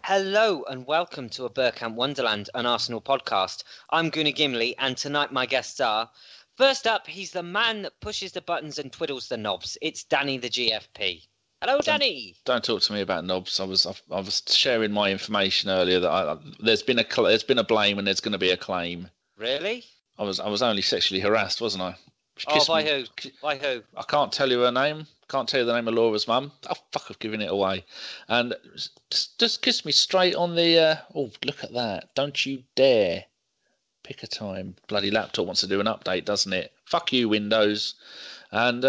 Hello and welcome to a Bergkamp Wonderland, an Arsenal podcast. I'm Gimli, and tonight my guests are... First up, he's the man that pushes the buttons and twiddles the knobs. It's Danny the GFP. Hello, Danny. Don't talk to me about knobs. I was sharing my information earlier that there's been a blame and there's going to be a claim. Really? I was only sexually harassed, wasn't I? By who? By who? I can't tell you her name. Can't tell you the name of Laura's mum. Oh, fuck, I've given it away. And just kissed me straight on the... oh, look at that. Don't you dare. Pick a time. Bloody laptop wants to do an update, doesn't it? Fuck you, Windows. And,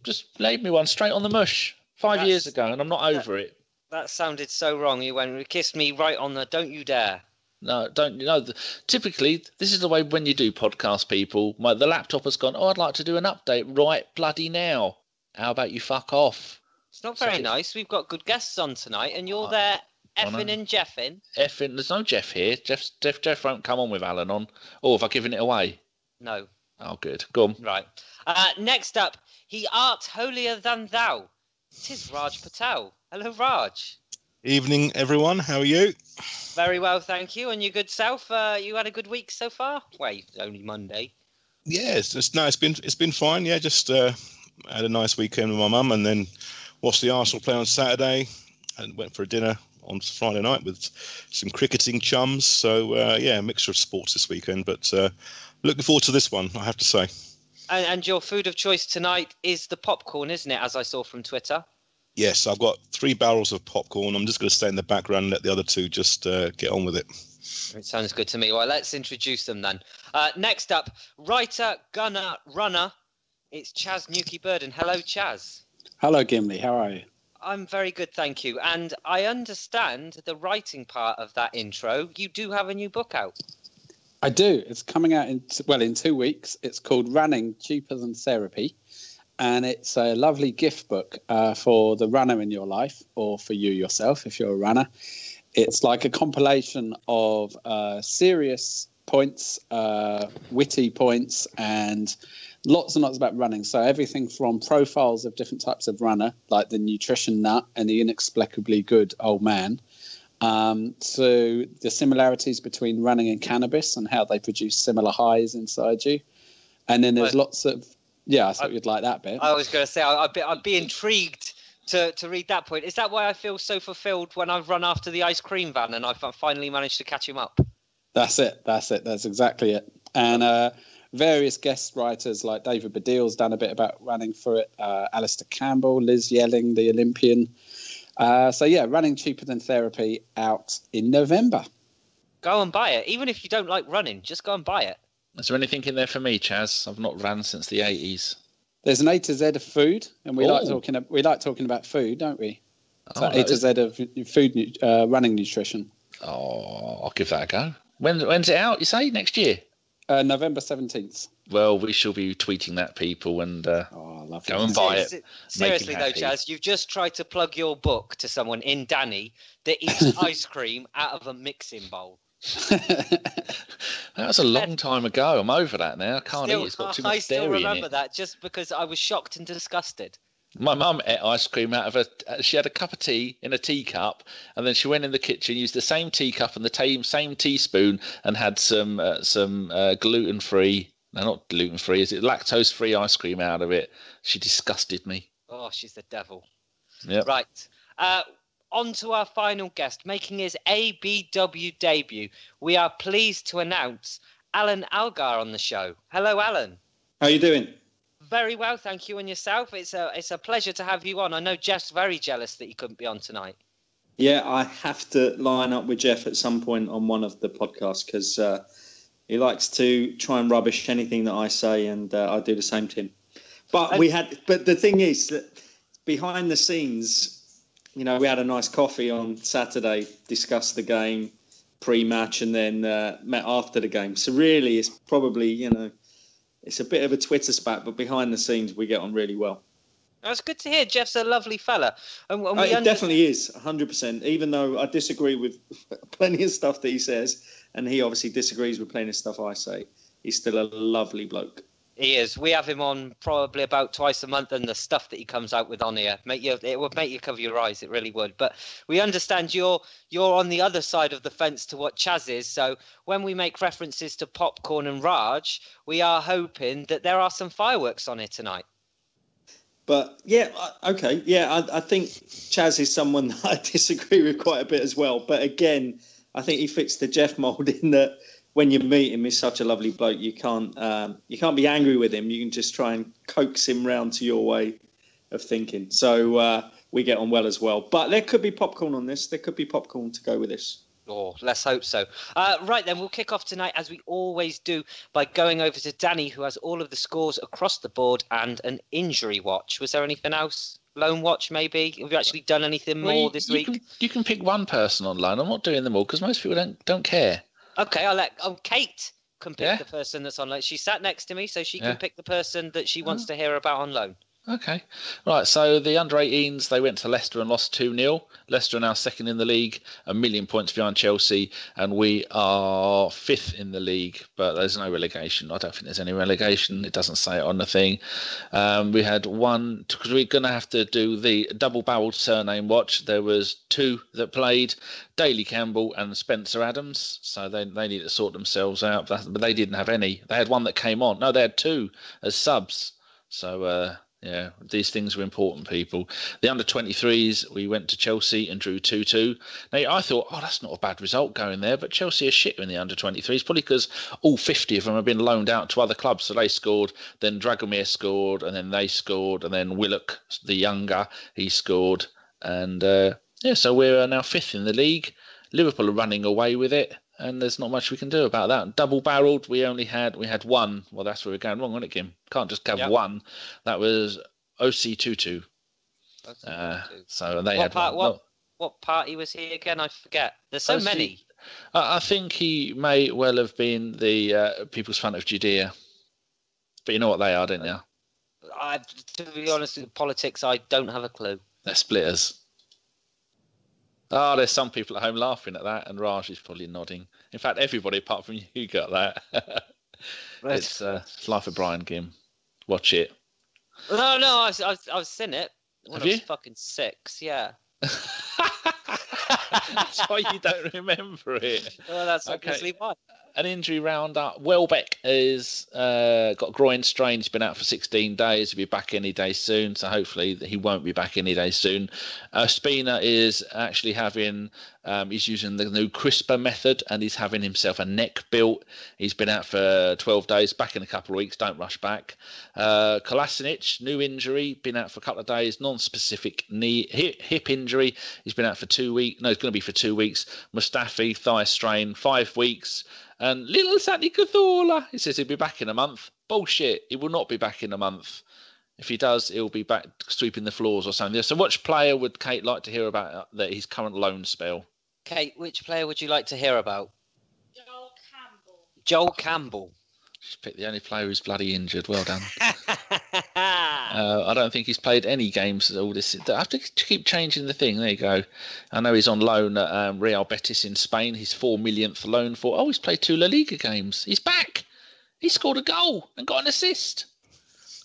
just laid me one straight on the mush 5 years ago, and I'm not over it. That sounded so wrong. You went, kissed me right on the don't you dare. No, don't you know? Typically, this is the way when you do podcast, people. The laptop has gone, I'd like to do an update right bloody now. How about you fuck off? It's not very nice. We've got good guests on tonight, and you're there effing and jeffing. Effing. There's no Jeff here. Jeff won't come on with Alan on. Or have I given it away? No. Oh, good. Go on. Right. Next up, he art holier than thou. It is Raj Patel. Hello, Raj. Evening, everyone. How are you? Very well, thank you. And your good self? You had a good week so far? Wait, only Monday. Yeah, it's been fine. Yeah, just had a nice weekend with my mum, and then watched the Arsenal play on Saturday, and went for a dinner on Friday night with some cricketing chums. So a mixture of sports this weekend. But looking forward to this one, I have to say. And your food of choice tonight is the popcorn, isn't it? As I saw from Twitter. Yes, I've got 3 barrels of popcorn. I'm just going to stay in the background and let the other 2 just get on with it. It sounds good to me. Well, let's introduce them then. Next up, writer, gunner, runner. It's Chaz Newkey-Burden. Hello, Chaz. Hello, Gimli. How are you? I'm very good, thank you. And I understand the writing part of that intro. You do have a new book out. I do. It's coming out in 2 weeks. It's called Running Cheaper Than Therapy. And it's a lovely gift book for the runner in your life, or for you yourself if you're a runner. It's like a compilation of serious points, witty points, and lots and lots about running. So everything from profiles of different types of runner, like the nutrition nut and the inexplicably good old man, to the similarities between running and cannabis and how they produce similar highs inside you. And then there's lots of... Yeah, I thought you'd like that bit. I was going to say, I'd be intrigued to read that point. Is that why I feel so fulfilled when I've run after the ice cream van and I've finally managed to catch him up? That's it. That's exactly it. And various guest writers like David Baddiel's done a bit about running for it. Alistair Campbell, Liz Yelling, the Olympian. Running Cheaper Than Therapy out in November. Go and buy it. Even if you don't like running, just go and buy it. Is there anything in there for me, Chaz? I've not ran since the 80s. There's an A to Z of food, and we like talking about food, don't we? So A to Z of food, running nutrition. Oh, I'll give that a go. When's it out? You say next year? November 17th. Well, we shall be tweeting that, people, and go and buy it. Seriously though, Chaz, you've just tried to plug your book to someone in Danny that eats ice cream out of a mixing bowl. That was a long time ago. I'm over that now. I can't eat. It's got too much dairy in it. I still remember that just because I was shocked and disgusted. My mum ate ice cream out of she had a cup of tea in a teacup, and then she went in the kitchen, used the same teacup and the same teaspoon, and had some gluten-free, no, not gluten-free, is it lactose-free ice cream out of it. She disgusted me. Oh, she's the devil. Yep. Right. On to our final guest, making his ABW debut. We are pleased to announce Alan Alger on the show. Hello, Alan. How are you doing? Very well, thank you. And yourself? It's a pleasure to have you on. I know Jeff's very jealous that he couldn't be on tonight. Yeah, I have to line up with Jeff at some point on one of the podcasts because he likes to try and rubbish anything that I say, and I do the same to him. But the thing is that behind the scenes, we had a nice coffee on Saturday, discussed the game pre-match, and then met after the game. So really, it's probably, it's a bit of a Twitter spat, but behind the scenes, we get on really well. That's good to hear. Jeff's a lovely fella. And it definitely is, 100%, even though I disagree with plenty of stuff that he says, and he obviously disagrees with plenty of stuff I say. He's still a lovely bloke. He is. We have him on probably about twice a month, and the stuff that he comes out with on here, it would make you cover your eyes. It really would. But we understand you're on the other side of the fence to what Chaz is. So when we make references to Popcorn and Raj, we are hoping that there are some fireworks on it tonight. But yeah, okay, yeah, I think Chaz is someone that I disagree with quite a bit as well. But again, I think he fits the Jeff mould in that. When you meet him, he's such a lovely bloke. You can't be angry with him. You can just try and coax him round to your way of thinking. So we get on well as well. But there could be popcorn on this. There could be popcorn to go with this. Oh, let's hope so. Right then, we'll kick off tonight as we always do by going over to Danny, who has all of the scores across the board and an injury watch. Was there anything else? Loan watch, maybe? Have you actually done anything more this week? You can pick one person on loan. I'm not doing them all because most people don't care. Okay, I'll let Kate can pick the person that's on loan. She sat next to me, so she can pick the person that she wants to hear about on loan. Okay. Right, so the under-18s, they went to Leicester and lost 2-0. Leicester are now second in the league, 1 million points behind Chelsea, and we are fifth in the league, but there's no relegation. I don't think there's any relegation. It doesn't say it on the thing. We had one, because we're going to have to do the double-barreled surname watch. There was 2 that played, Daley Campbell and Spencer Adams, so they need to sort themselves out, but they didn't have any. They had one that came on. No, they had 2 as subs, so... yeah, these things are important, people. The under-23s, we went to Chelsea and drew 2-2. Now, I thought, that's not a bad result going there, but Chelsea are shit in the under-23s, probably because all 50 of them have been loaned out to other clubs. So they scored, then Dragomir scored, and then they scored, and then Willock, the younger, he scored. And, so we're now 5th in the league. Liverpool are running away with it. And there's not much we can do about that. Double-barreled, we had one. Well, that's where we're going wrong, isn't it, Kim? Can't just have one. That was OC22. So they had one. What party was he again? I forget. There's so many. I think he may well have been the People's Front of Judea. But you know what they are, don't you? To be honest with politics, I don't have a clue. They're splitters. Oh, there's some people at home laughing at that, and Raj is probably nodding. In fact, everybody apart from you got that. It's Life of Brian, Kim. Watch it. No, I've seen it. Have you? I was fucking 6, yeah. That's why you don't remember it. Well, that's obviously why. An injury roundup. Welbeck has got a groin strain. He's been out for 16 days. He'll be back any day soon. So hopefully he won't be back any day soon. Spina is actually having, he's using the new CRISPR method and he's having himself a neck built. He's been out for 12 days, back in a couple of weeks. Don't rush back. Kolasinac, new injury, been out for a couple of days. Non-specific hip injury. He's been out for 2 weeks. No, he's going to be for 2 weeks. Mustafi, thigh strain, 5 weeks. And little Santi Cazorla, he says he'll be back in a month. Bullshit. He will not be back in a month. If he does, he'll be back sweeping the floors or something. So which player would Kate like to hear about his current loan spell? Kate, which player would you like to hear about? Joel Campbell. She's picked the only player who's bloody injured. Well done. I don't think he's played any games all this. I have to keep changing the thing. There you go. I know he's on loan at Real Betis in Spain. He's 4 millionth loan for. Oh, he's played 2 La Liga games. He's back. He scored a goal and got an assist.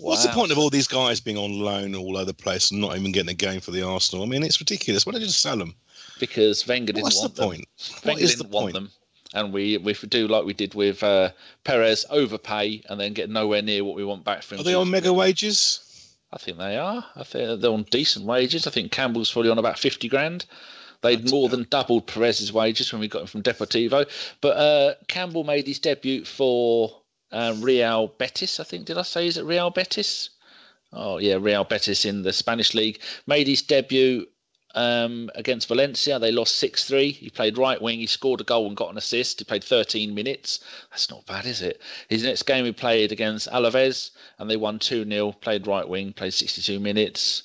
What's the point of all these guys being on loan all over the place and not even getting a game for the Arsenal? I mean, it's ridiculous. Why don't you just sell them? Because Wenger didn't want them. What's the point? Wenger didn't want them. And we do like we did with Perez, overpay and then get nowhere near what we want back from him. Are they on mega wages? I think they are. I think they're on decent wages. I think Campbell's probably on about 50 grand. They'd more than doubled Perez's wages when we got him from Deportivo. But Campbell made his debut for Real Betis, I think. Did I say he's at Real Betis? Oh, yeah, Real Betis in the Spanish league. Made his debut against Valencia. They lost 6-3. He played right wing. He scored a goal and got an assist. He played 13 minutes. That's not bad, is it? His next game he played against Alaves and they won 2-0. Played right wing, played 62 minutes.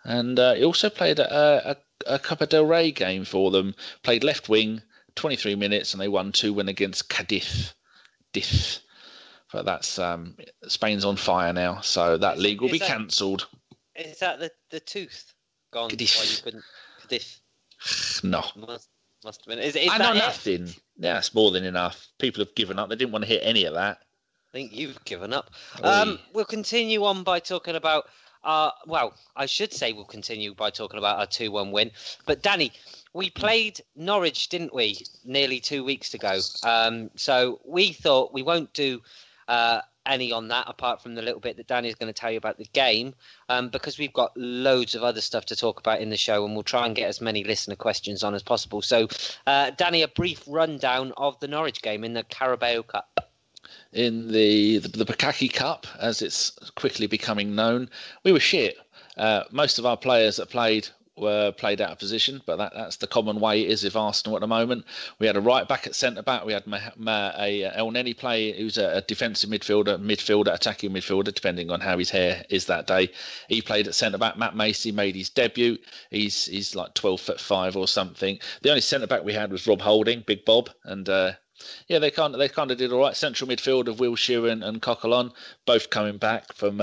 And he also played a Copa del Rey game for them. Played left wing, 23 minutes, and they won 2-1 against Cadiz. But that's Spain's on fire now, so that league will be cancelled. Is that the tooth gone? Cadiz. Why you couldn't? Cadiz. No. Must have been. Is I that know nothing. Yeah, it's more than enough. People have given up. They didn't want to hear any of that. think you've given up. Oi. We'll continue on by talking about I should say we'll continue by talking about our 2-1 win. But Danny, we played Norwich, didn't we, nearly 2 weeks ago? So we thought we won't do any on that apart from the little bit that Danny's going to tell you about the game, because we've got loads of other stuff to talk about in the show, and we'll try and get as many listener questions on as possible. So, Danny, a brief rundown of the Norwich game in the Carabao Cup. In the Bukaki Cup, as it's quickly becoming known, we were shit. Most of our players that were played out of position, but that's the common way it is with Arsenal at the moment. We had a right back at centre back. We had El Neni play, who's a defensive midfielder, attacking midfielder, depending on how his hair is that day. He played at centre back. Matt Macey made his debut. He's like 12'5" or something. The only centre back we had was Rob Holding, Big Bob, and they kind of did all right. Central midfield of Will Sheeran and Coquelin, both coming back from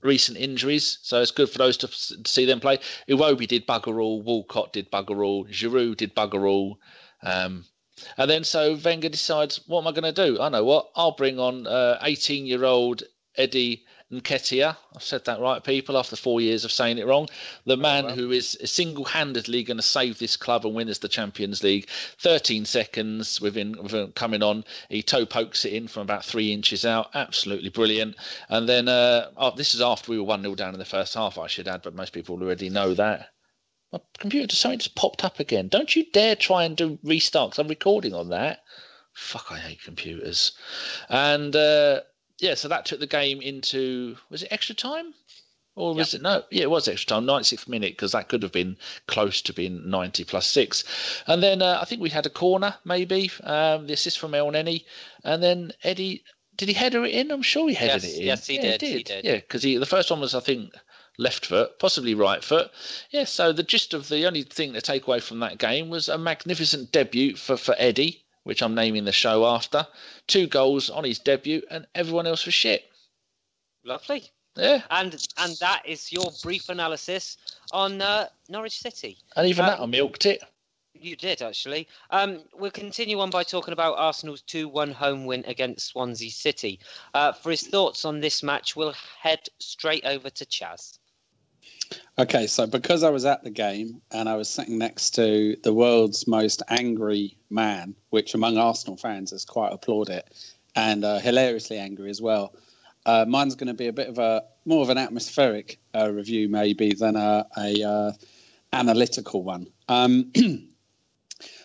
recent injuries, so it's good for those to see them play. Iwobi did bugger all, Walcott did bugger all, Giroud did bugger all, and then so Wenger decides, what am I going to do? I know what, I'll bring on 18-year-old Eddie Nketiah. I've said that right, people, after 4 years of saying it wrong. The man who is single-handedly going to save this club and win us the Champions League. 13 seconds within coming on, he toe pokes it in from about 3 inches out. Absolutely brilliant. And then this is after we were 1-0 down in the first half, I should add, but most people already know that. My computer, something just popped up again. Don't you dare try and do restart, because I'm recording on that. Fuck, I hate computers. And so that took the game into, was it extra time? Or was it? No, yeah, it was extra time, 96th minute, because that could have been close to being 90 plus 6. And then I think we had a corner, maybe, the assist from El Neni. And then Eddie, did he header it in? I'm sure he headed it in. Yes, he did. Yeah, because the first one was, I think, left foot, possibly right foot. Yeah, so the gist of the only thing to take away from that game was a magnificent debut for Eddie, which I'm naming the show after. 2 goals on his debut, and everyone else was shit. Lovely. Yeah. And that is your brief analysis on Norwich City. And even that, I milked it. You did, actually. We'll continue on by talking about Arsenal's 2-1 home win against Swansea City. For his thoughts on this match, we'll head straight over to Chaz. Okay, so because I was at the game and I was sitting next to the world's most angry man, which among Arsenal fans is quite applauded, and hilariously angry as well, mine's going to be a bit of more of an atmospheric review maybe than a analytical one.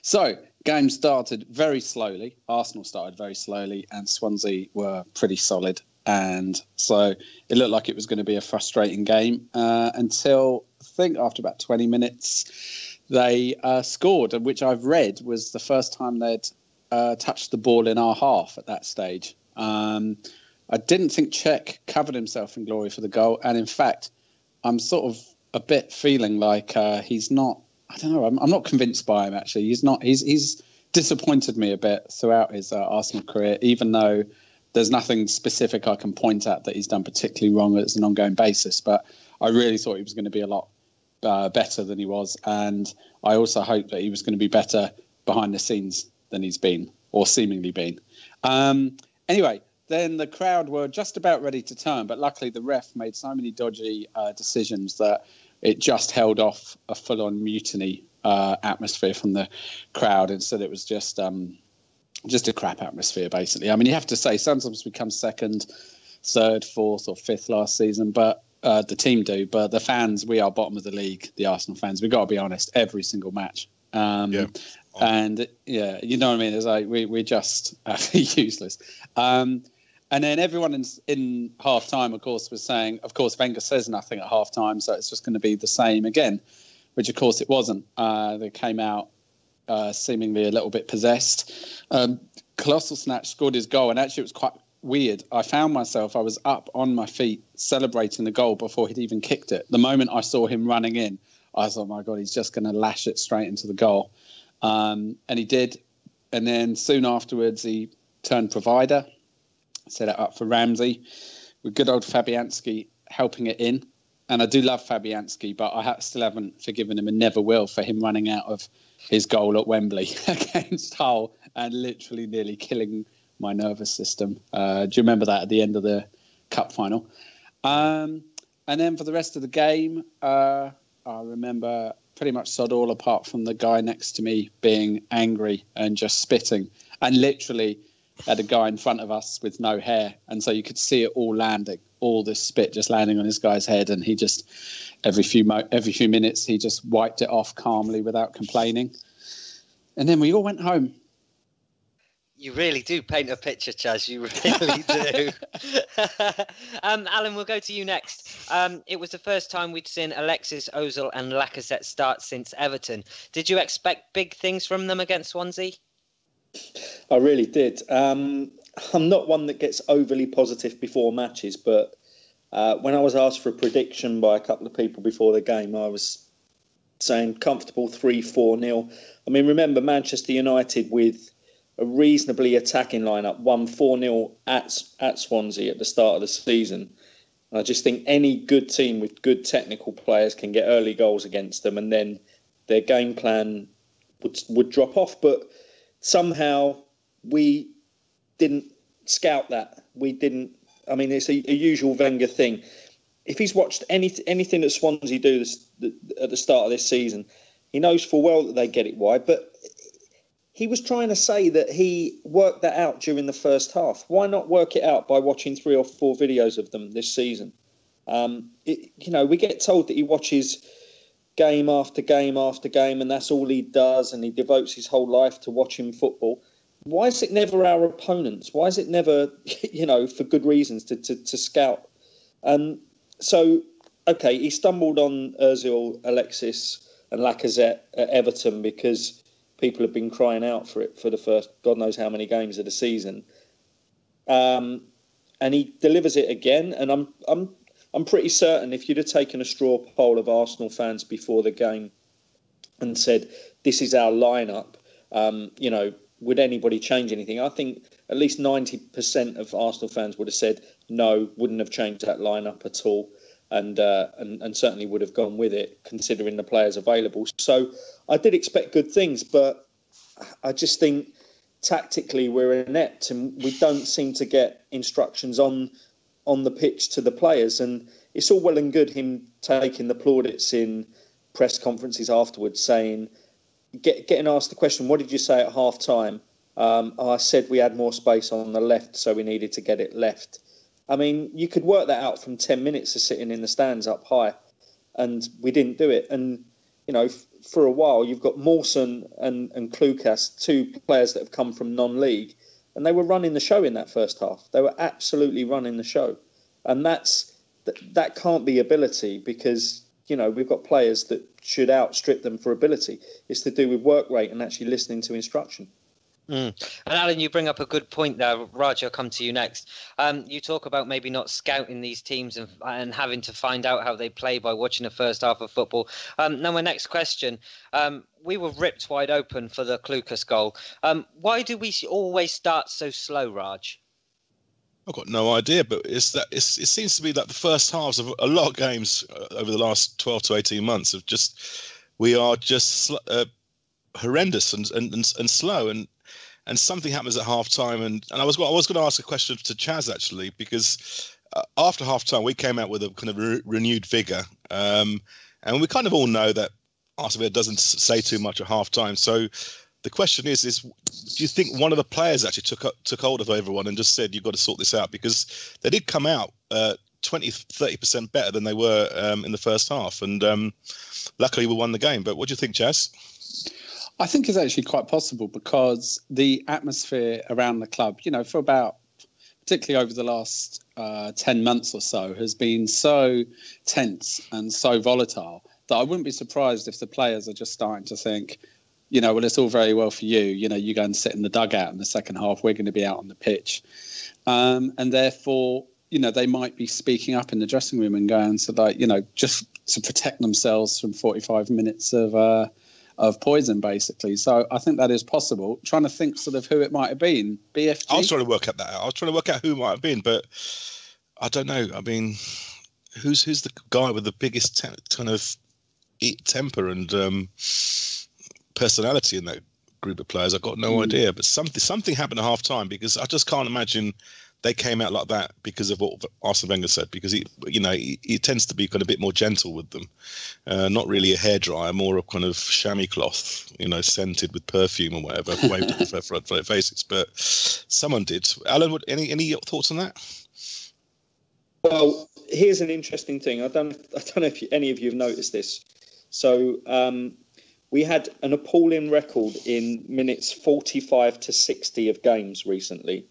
So, game started very slowly. Arsenal started very slowly, and Swansea were pretty solid. And so it looked like it was going to be a frustrating game until, I think, after about 20 minutes, they scored, which I've read was the first time they'd touched the ball in our half at that stage. I didn't think Cech covered himself in glory for the goal. And in fact, I'm sort of a bit feeling like he's not, I don't know, I'm not convinced by him, actually. He's disappointed me a bit throughout his Arsenal career, even though there's nothing specific I can point at that he's done particularly wrong as an ongoing basis. But I really thought he was going to be a lot better than he was. And I also hope that he was going to be better behind the scenes than he's been, or seemingly been. Anyway, then the crowd were just about ready to turn. But luckily, the ref made so many dodgy decisions that it just held off a full-on mutiny atmosphere from the crowd. Instead, it was just a crap atmosphere, basically. I mean, you have to say, sometimes we come second, third, fourth or fifth last season, but the team do. But the fans, we are bottom of the league, the Arsenal fans. We've got to be honest, every single match. And, yeah, you know what I mean? It's like we're just useless. And then everyone in half-time, of course, was saying, of course, Wenger says nothing at half-time, so it's just going to be the same again, which, of course, it wasn't. They came out seemingly a little bit possessed. Colossal Snatch scored his goal, and actually it was quite weird. I found myself, I was up on my feet celebrating the goal before he'd even kicked it. The moment I saw him running in, I thought, oh my God, he's just going to lash it straight into the goal. And he did. And then soon afterwards, he turned provider, set it up for Ramsey, with good old Fabianski helping it in. And I do love Fabianski, but I still haven't forgiven him and never will for him running out of his goal at Wembley against Hull and literally nearly killing my nervous system. Do you remember that at the end of the cup final? And then for the rest of the game, I remember pretty much sod all apart from the guy next to me being angry and just spitting, and literally had a guy in front of us with no hair, and so you could see it all landing, all this spit just landing on this guy's head, and he just every few minutes he just wiped it off calmly without complaining, and then we all went home. You really do paint a picture, Chaz. You really do. Alan, we'll go to you next. It was the first time we'd seen Alexis, Ozil and Lacazette start since Everton. Did you expect big things from them against Swansea? I really did. I'm not one that gets overly positive before matches, but when I was asked for a prediction by a couple of people before the game, I was saying comfortable 3-4-0. I mean, remember Manchester United with a reasonably attacking lineup, won 4-0 at Swansea at the start of the season. And I just think any good team with good technical players can get early goals against them, and then their game plan would drop off. But somehow we didn't scout that. We didn't. I mean, it's a usual Wenger thing. If he's watched anything that Swansea do at the start of this season, he knows full well that they get it wide. But he was trying to say that he worked that out during the first half. Why not work it out by watching 3 or 4 videos of them this season? We get told that he watches game after game after game, and that's all he does, and he devotes his whole life to watching football. Why is it never our opponents? Why is it never, for good reasons to scout? So, okay, he stumbled on Ozil, Alexis and Lacazette at Everton because people have been crying out for it for the first God knows how many games of the season, and he delivers it again. And I'm pretty certain if you'd have taken a straw poll of Arsenal fans before the game and said this is our lineup, would anybody change anything? I think at least 90% of Arsenal fans would have said no, wouldn't have changed that lineup at all. And certainly would have gone with it, considering the players available. So I did expect good things, but I just think tactically we're inept, and we don't seem to get instructions on the pitch to the players. And it's all well and good him taking the plaudits in press conferences afterwards, saying, getting asked the question, "What did you say at half time?" I said we had more space on the left, so we needed to get it left. I mean, you could work that out from 10 minutes of sitting in the stands up high, and we didn't do it. And, for a while, you've got Mawson and Klukas, 2 players that have come from non-league, and they were running the show in that first half. They were absolutely running the show. And that can't be ability, because, we've got players that should outstrip them for ability. It's to do with work rate and actually listening to instruction. And Alan, you bring up a good point there. Raj, I'll come to you next. You talk about maybe not scouting these teams and having to find out how they play by watching the first half of football. Now, my next question. We were ripped wide open for the Klukas goal. Why do we always start so slow, Raj? I've got no idea, but it seems to be like the first halves of a lot of games over the last 12 to 18 months we are just horrendous and slow, and something happens at half time. And I was going to ask a question to Chaz, actually, because after half time we came out with a kind of renewed vigour, and we kind of all know that Arsenal doesn't say too much at half time. So the question is do you think one of the players actually took hold of everyone and just said, you've got to sort this out? Because they did come out 20-30% better than they were in the first half, and luckily we won the game. But what do you think, Chaz? I think it's actually quite possible, because the atmosphere around the club, for about, particularly over the last 10 months or so, has been so tense and so volatile that I wouldn't be surprised if the players are just starting to think, well, it's all very well for you. You go and sit in the dugout in the second half. We're going to be out on the pitch. And therefore, they might be speaking up in the dressing room and going to, just to protect themselves from 45 minutes of poison, basically. So I think that is possible. Trying to think sort of who it might have been. BFG? I was trying to work out that. I was trying to work out who it might have been, but I don't know. I mean, who's the guy with the biggest kind of temper and personality in that group of players. I've got no idea. But something happened at half time, because I just can't imagine they came out like that because of what Arsene Wenger said, because he tends to be kind of a bit more gentle with them. Not really a hairdryer, more a kind of chamois cloth, scented with perfume or whatever, waved at the front faces. But someone did. Alan, any thoughts on that? Well, here's an interesting thing. I don't know if any of you have noticed this. So we had an appalling record in minutes 45 to 60 of games recently.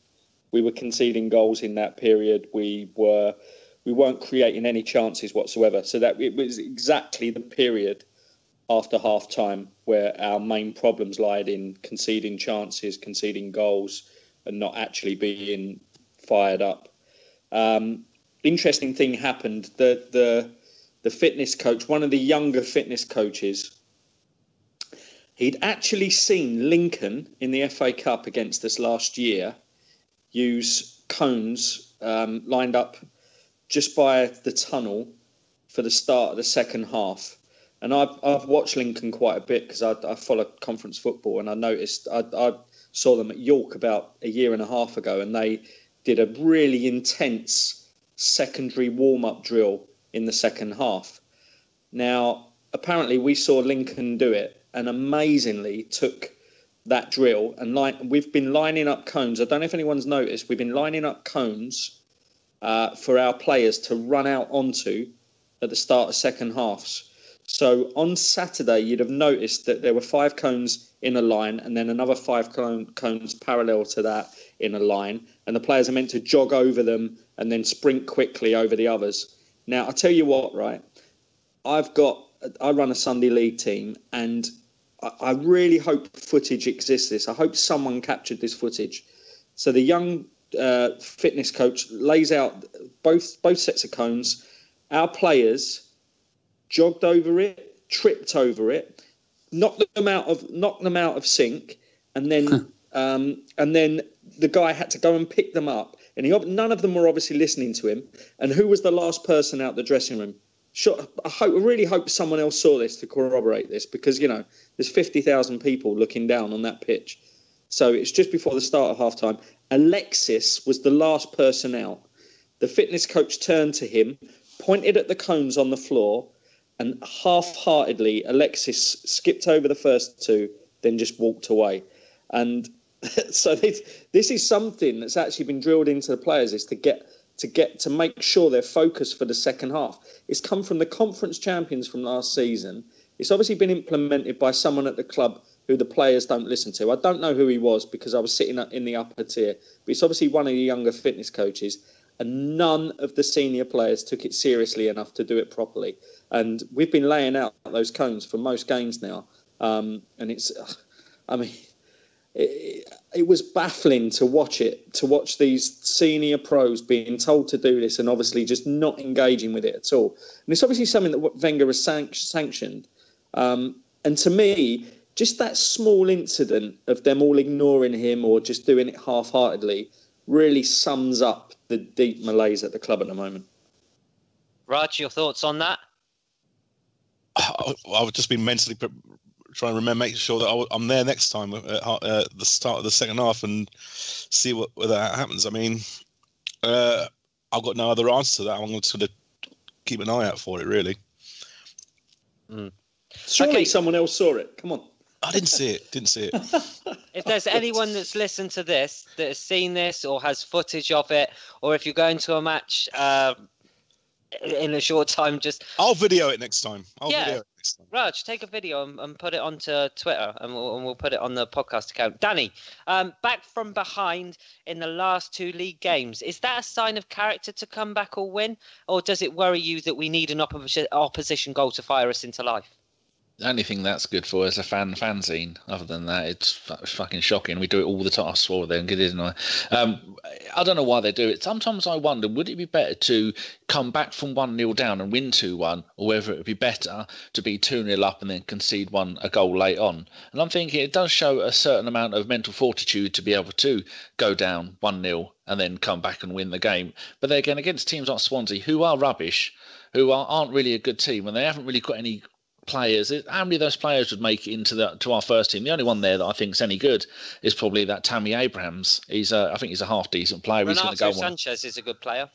We were conceding goals in that period. We weren't creating any chances whatsoever. So that it was exactly the period after half time where our main problems lied in conceding chances, conceding goals, and not actually being fired up. Interesting thing happened. The fitness coach, one of the younger fitness coaches, he'd actually seen Lincoln in the FA Cup against us last year use cones lined up just by the tunnel for the start of the second half. And I've watched Lincoln quite a bit because I follow conference football, and I noticed I saw them at York about a year and a half ago, and they did a really intense secondary warm-up drill in the second half. Now, apparently we saw Lincoln do it, and amazingly took that drill, and we've been lining up cones. I don't know if anyone's noticed, we've been lining up cones for our players to run out onto at the start of second halves. So on Saturday, you'd have noticed that there were 5 cones in a line, and then another 5 cones parallel to that in a line, and the players are meant to jog over them and then sprint quickly over the others. Now, I'll tell you what, right? I run a Sunday League team, and I really hope footage exists this. I hope someone captured this footage. So the young fitness coach lays out both sets of cones. Our players jogged over it, tripped over it, knocked them out of sync, and then the guy had to go and pick them up. And none of them were obviously listening to him. And who was the last person out the dressing room? Sure, I really hope someone else saw this to corroborate this, because there's 50,000 people looking down on that pitch. So it's just before the start of half-time. Alexis was the last person out. The fitness coach turned to him, pointed at the cones on the floor, and half-heartedly Alexis skipped over the first 2, then just walked away. And so this is something that's actually been drilled into the players, is to make sure they're focused for the second half. It's come from the conference champions from last season. It's obviously been implemented by someone at the club who the players don't listen to. I don't know who he was because I was sitting in the upper tier, but it's obviously one of the younger fitness coaches, and none of the senior players took it seriously enough to do it properly. And we've been laying out those cones for most games now. And it was baffling to watch these senior pros being told to do this and obviously just not engaging with it at all. And it's obviously something that Wenger has sanctioned. And to me, just that small incident of them all ignoring him or just doing it half-heartedly really sums up the deep malaise at the club at the moment. Raj, your thoughts on that? I've just been mentally trying to remember, make sure that I'm there next time at the start of the second half and see whether that happens. I mean, I've got no other answer to that. I'm just going to keep an eye out for it, really. Surely someone else saw it. Come on. I didn't see it. If there's anyone that's listened to this, that has seen this or has footage of it, or if you're going to a match in a short time, I'll video it next time. Raj, take a video and put it onto Twitter, and we'll put it on the podcast account. Danny, back from behind in the last 2 league games, is that a sign of character to come back or win, or does it worry you that we need an opposition goal to fire us into life? The only thing that's good for is a fanzine. Other than that, it's fucking shocking. We do it all the time. I swore then, didn't I? I don't know why they do it. Sometimes I wonder, would it be better to come back from 1-0 down and win 2-1, or whether it would be better to be 2-0 up and then concede a goal late on? And I'm thinking it does show a certain amount of mental fortitude to be able to go down 1-0 and then come back and win the game. But then again, against teams like Swansea, who are rubbish, who aren't really a good team, and they haven't really got any players. How many of those players would make it to our first team? The only one there that I think is any good is probably that Tammy Abrahams. I think he's a half decent player. Renato He's going to go Sanchez is a good player.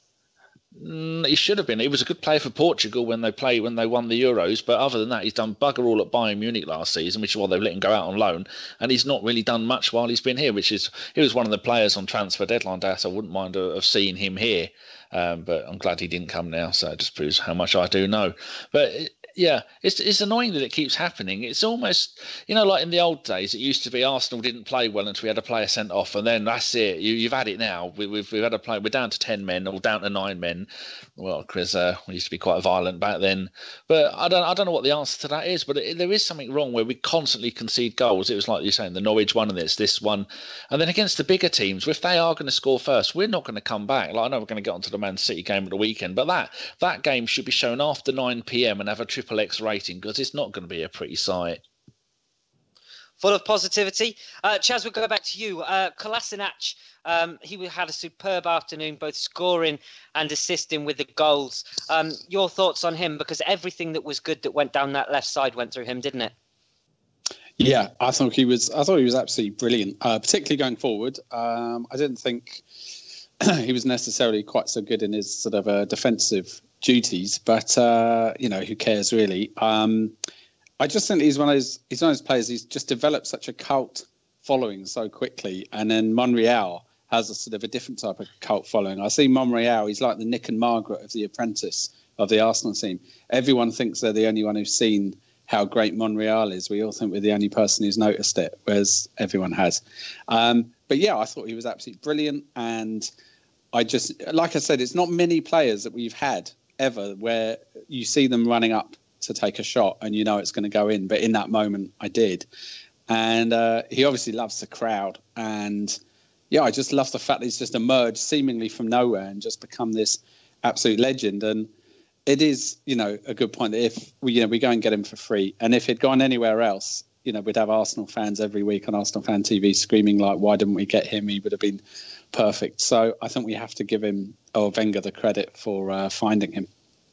He should have been. He was a good player for Portugal when they won the Euros. But other than that, he's done bugger all at Bayern Munich last season, which is why they've let him go out on loan. And he's not really done much while he's been here. He was one of the players on transfer deadline day, so I wouldn't mind of seeing him here. But I'm glad he didn't come now. So it just proves how much I do know. But yeah, it's annoying that it keeps happening. It's almost, like in the old days, it used to be Arsenal didn't play well until we had a player sent off, and then that's it. You've had it now. We've had a player. We're down to 10 men or down to 9 men. Well, Chris, we used to be quite violent back then, but I don't know what the answer to that is. But there is something wrong where we constantly concede goals. It was like you're saying, the Norwich one, and it's this one, and then against the bigger teams, if they are going to score first, we're not going to come back. Like, I know we're going to get onto the Man City game at the weekend, but that game should be shown after 9 p.m. and have a triple X rating, because it's not going to be a pretty sight. Full of positivity. Chaz, we'll go back to you. Kolasinac, he had a superb afternoon, both scoring and assisting with the goals. Your thoughts on him? Because everything that was good that went down that left side went through him, didn't it? Yeah, I thought he was absolutely brilliant, particularly going forward. I didn't think he was necessarily quite so good in his sort of defensive duties, but who cares really? I just think he's one of those players. He's just developed such a cult following so quickly, and then Monreal has a sort of a different type of cult following. I see Monreal. He's like the Nick and Margaret of The Apprentice of the Arsenal team. Everyone thinks they're the only one who's seen how great Monreal is. We all think we're the only person who's noticed it, whereas everyone has. But yeah, I thought he was absolutely brilliant, and like I said, it's not many players that we've had ever where you see them running up to take a shot and it's going to go in, but in that moment I did. And he obviously loves the crowd, and yeah, I just love the fact that he's just emerged seemingly from nowhere and just become this absolute legend. And it is a good point that if we go and get him for free, and if he'd gone anywhere else, we'd have Arsenal fans every week on Arsenal Fan TV screaming like, why didn't we get him? He would have been perfect. So I think we have to give him, Wenger, the credit for finding him.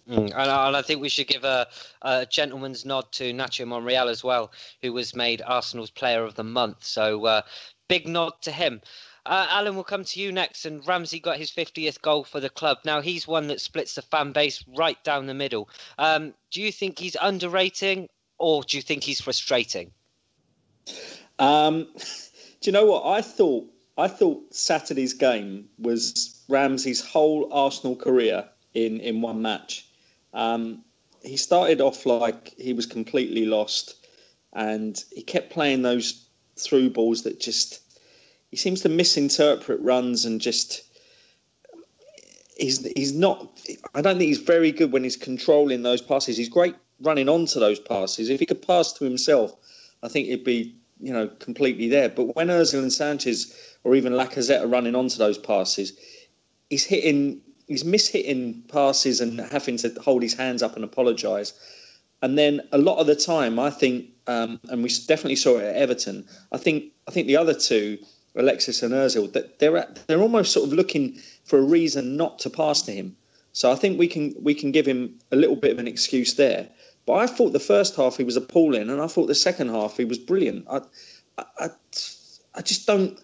And I think we should give a gentleman's nod to Nacho Monreal as well, who was made Arsenal's Player of the Month. So big nod to him. Alan, we'll come to you next. And Ramsey got his 50th goal for the club. Now, he's one that splits the fan base right down the middle. Do you think he's underrating, or do you think he's frustrating? Do you know what? I thought Saturday's game was Ramsey's whole Arsenal career in one match. He started off like he was completely lost, and he kept playing those through balls that he seems to misinterpret runs, and he's not. I don't think he's very good when he's controlling those passes. He's great running onto those passes. If he could pass to himself, I think it'd be completely there. But when Ozil and Sanchez or even Lacazette are running onto those passes, he's mishitting passes and having to hold his hands up and apologise. And then a lot of the time, I think, and we definitely saw it at Everton, I think the other two, Alexis and Ozil, that they're almost sort of looking for a reason not to pass to him. So I think we can give him a little bit of an excuse there. But I thought the first half he was appalling, and I thought the second half he was brilliant. I just don't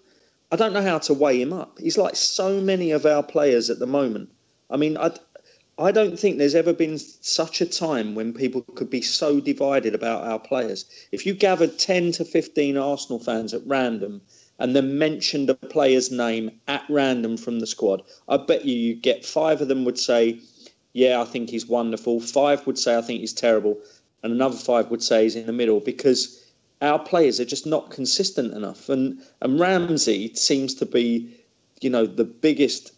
know how to weigh him up. He's like so many of our players at the moment. I mean, I don't think there's ever been such a time when people could be so divided about our players. If you gathered 10 to 15 Arsenal fans at random and then mentioned a player's name at random from the squad, I bet you get 5 of them would say, yeah, I think he's wonderful. 5 would say, I think he's terrible. And another 5 would say he's in the middle, because our players are just not consistent enough. And Ramsey seems to be, the biggest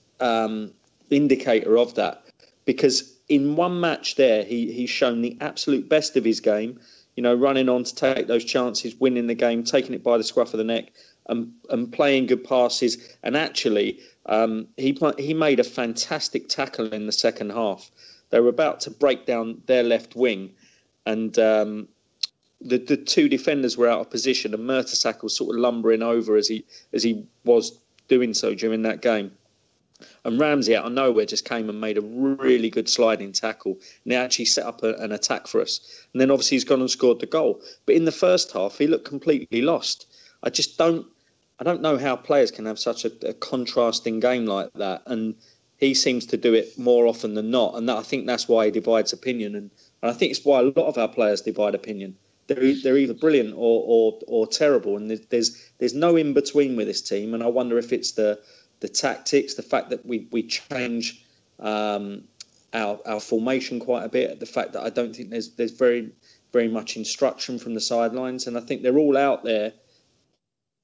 indicator of that, because in one match there, he's shown the absolute best of his game, running on to take those chances, winning the game, taking it by the scruff of the neck, and playing good passes. And actually, he made a fantastic tackle in the second half. They were about to break down their left wing, and the 2 defenders were out of position, and Mertesacker was sort of lumbering over as he was doing so during that game. And Ramsey out of nowhere just came and made a really good sliding tackle. And he actually set up an attack for us. And then obviously he's gone and scored the goal. But in the first half, he looked completely lost. I don't know how players can have such a contrasting game like that. And he seems to do it more often than not. And I think that's why he divides opinion. And I think it's why a lot of our players divide opinion. They're either brilliant or terrible. And there's no in between with this team. And I wonder if it's the tactics, the fact that we change our formation quite a bit, the fact that I don't think there's very, very much instruction from the sidelines. And I think they're all out there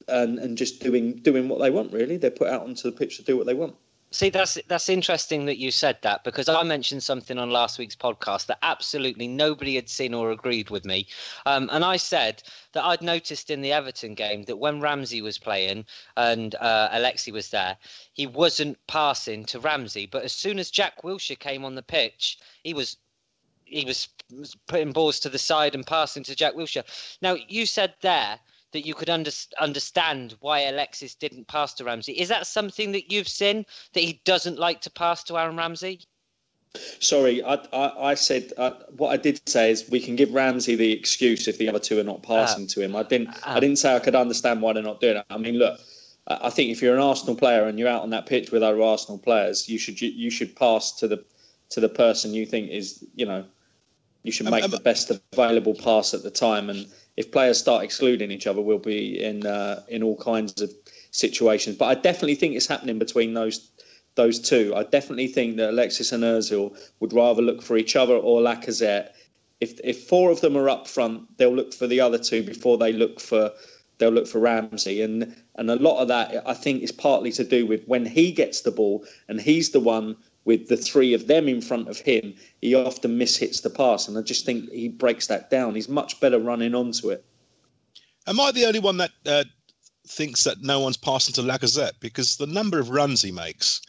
and just doing what they want, really. They're put out onto the pitch to do what they want. See, that's interesting that you said that, because I mentioned something on last week's podcast that absolutely nobody had seen or agreed with me. And I said that I'd noticed in the Everton game that when Ramsey was playing and Alexi was there, he wasn't passing to Ramsey. But as soon as Jack Wilshere came on the pitch, he was putting balls to the side and passing to Jack Wilshere. Now, you said there that you could understand why Alexis didn't pass to Ramsey. Is that something that you've seen, that he doesn't like to pass to Aaron Ramsey? Sorry, I said what I did say is we can give Ramsey the excuse if the other two are not passing to him. I didn't say I could understand why they're not doing it. I mean, look, I think if you're an Arsenal player and you're out on that pitch with other Arsenal players, you should pass to the person you think is, you should make the best available pass at the time. And if players start excluding each other, we'll be in all kinds of situations. But I definitely think it's happening between those two. I definitely think that Alexis and Ozil would rather look for each other or Lacazette. If four of them are up front, they'll look for the other two before they'll look for Ramsey. And a lot of that, I think, is partly to do with when he gets the ball and he's the one with the three of them in front of him, he often mishits the pass. And I just think he breaks that down. He's much better running onto it. Am I the only one that thinks that no one's passing to Lacazette? Because the number of runs he makes,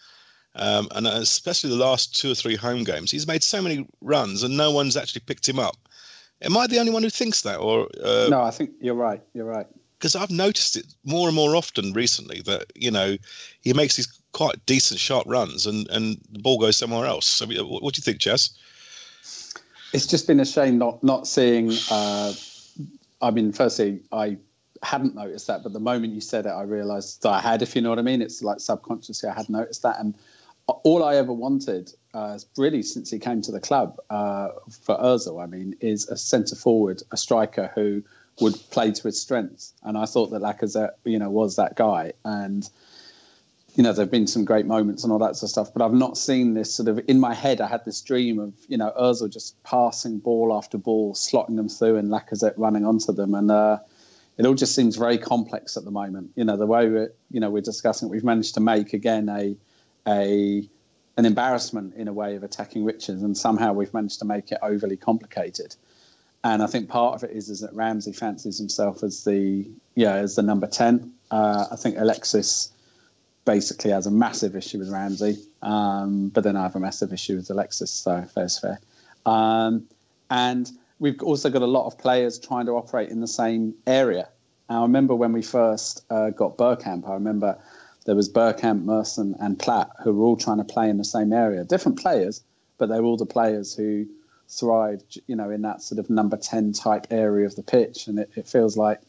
and especially the last 2 or 3 home games, he's made so many runs and no one's actually picked him up. Am I the only one who thinks that? Or no, I think you're right. Because I've noticed it more and more often recently that, he makes these quite decent, sharp runs and the ball goes somewhere else. So what do you think, Jess? It's just been a shame not seeing... firstly, I hadn't noticed that, but the moment you said it, I realised that I had, if you know what I mean. It's like subconsciously I had noticed that. And all I ever wanted, really since he came to the club for Ozil, is a centre-forward, a striker who would play to his strengths. And I thought that Lacazette, was that guy. And, there have been some great moments and all that sort of stuff, but I've not seen this sort of, in my head, I had this dream of, Ozil just passing ball after ball, slotting them through and Lacazette running onto them. And it all just seems very complex at the moment. The way we're discussing it, we've managed to make, again, an embarrassment in a way of attacking Richards, and somehow we've managed to make it overly complicated. And I think part of it is that Ramsey fancies himself as the number 10. I think Alexis basically has a massive issue with Ramsey, but then I have a massive issue with Alexis, so fair's fair. And we've also got a lot of players trying to operate in the same area. I remember when we first got Bergkamp, I remember there was Bergkamp, Merson and Platt who were all trying to play in the same area. Different players, but they were all the players who thrived, in that sort of number 10 type area of the pitch. And it feels like,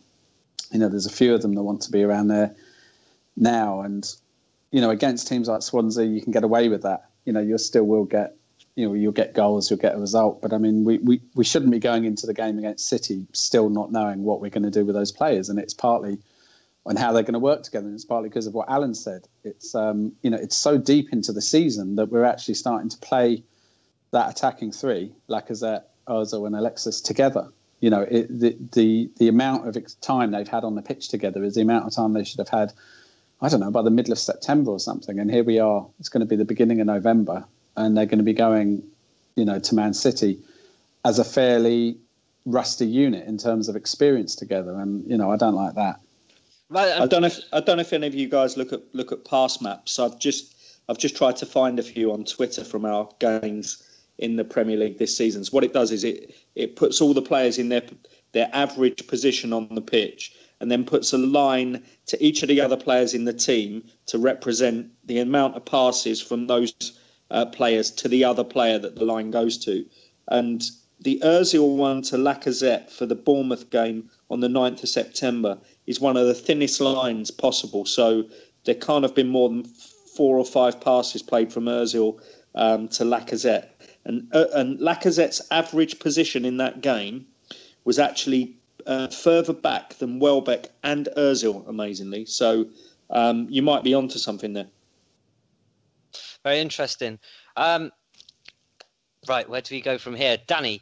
there's a few of them that want to be around there now. And, against teams like Swansea, you can get away with that. You still will get, you'll get goals, you'll get a result. But we shouldn't be going into the game against City still not knowing what we're going to do with those players. And it's partly on how they're going to work together. And it's partly because of what Alan said. It's, it's so deep into the season that we're actually starting to play that attacking three, Lacazette, Ozil and Alexis together. The amount of time they've had on the pitch together is the amount of time they should have had, I don't know, by the middle of September or something. And here we are, it's going to be the beginning of November, and they're going to be going, to Man City as a fairly rusty unit in terms of experience together. And, I don't like that. I don't know if any of you guys look at pass maps. I've just tried to find a few on Twitter from our games in the Premier League this season. So what it does is it puts all the players in their average position on the pitch, and then puts a line to each of the other players in the team to represent the amount of passes from those players to the other player that the line goes to. And the Ozil one to Lacazette for the Bournemouth game on the 9th of September is one of the thinnest lines possible. So there can't have been more than 4 or 5 passes played from Ozil to Lacazette. And Lacazette's average position in that game was actually further back than Welbeck and Ozil, amazingly. So you might be onto something there. Very interesting. Right, where do we go from here? Danny,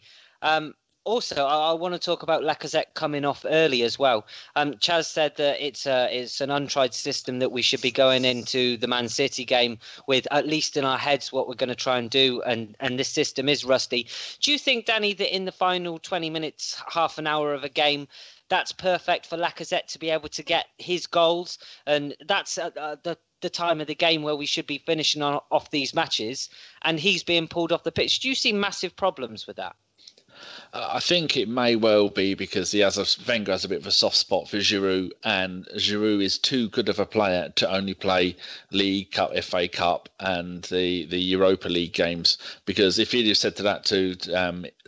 also, I want to talk about Lacazette coming off early as well. Chaz said that it's an untried system that we should be going into the Man City game with at least in our heads what we're going to try and do, and this system is rusty. Do you think, Danny, that in the final 20 minutes, half an hour of a game, that's perfect for Lacazette to be able to get his goals, and that's the time of the game where we should be finishing off these matches, and he's being pulled off the pitch? Do you see massive problems with that? I think it may well be because Wenger has a bit of a soft spot for Giroud, and Giroud is too good of a player to only play League Cup, FA Cup, and the Europa League games. Because if he'd have said that to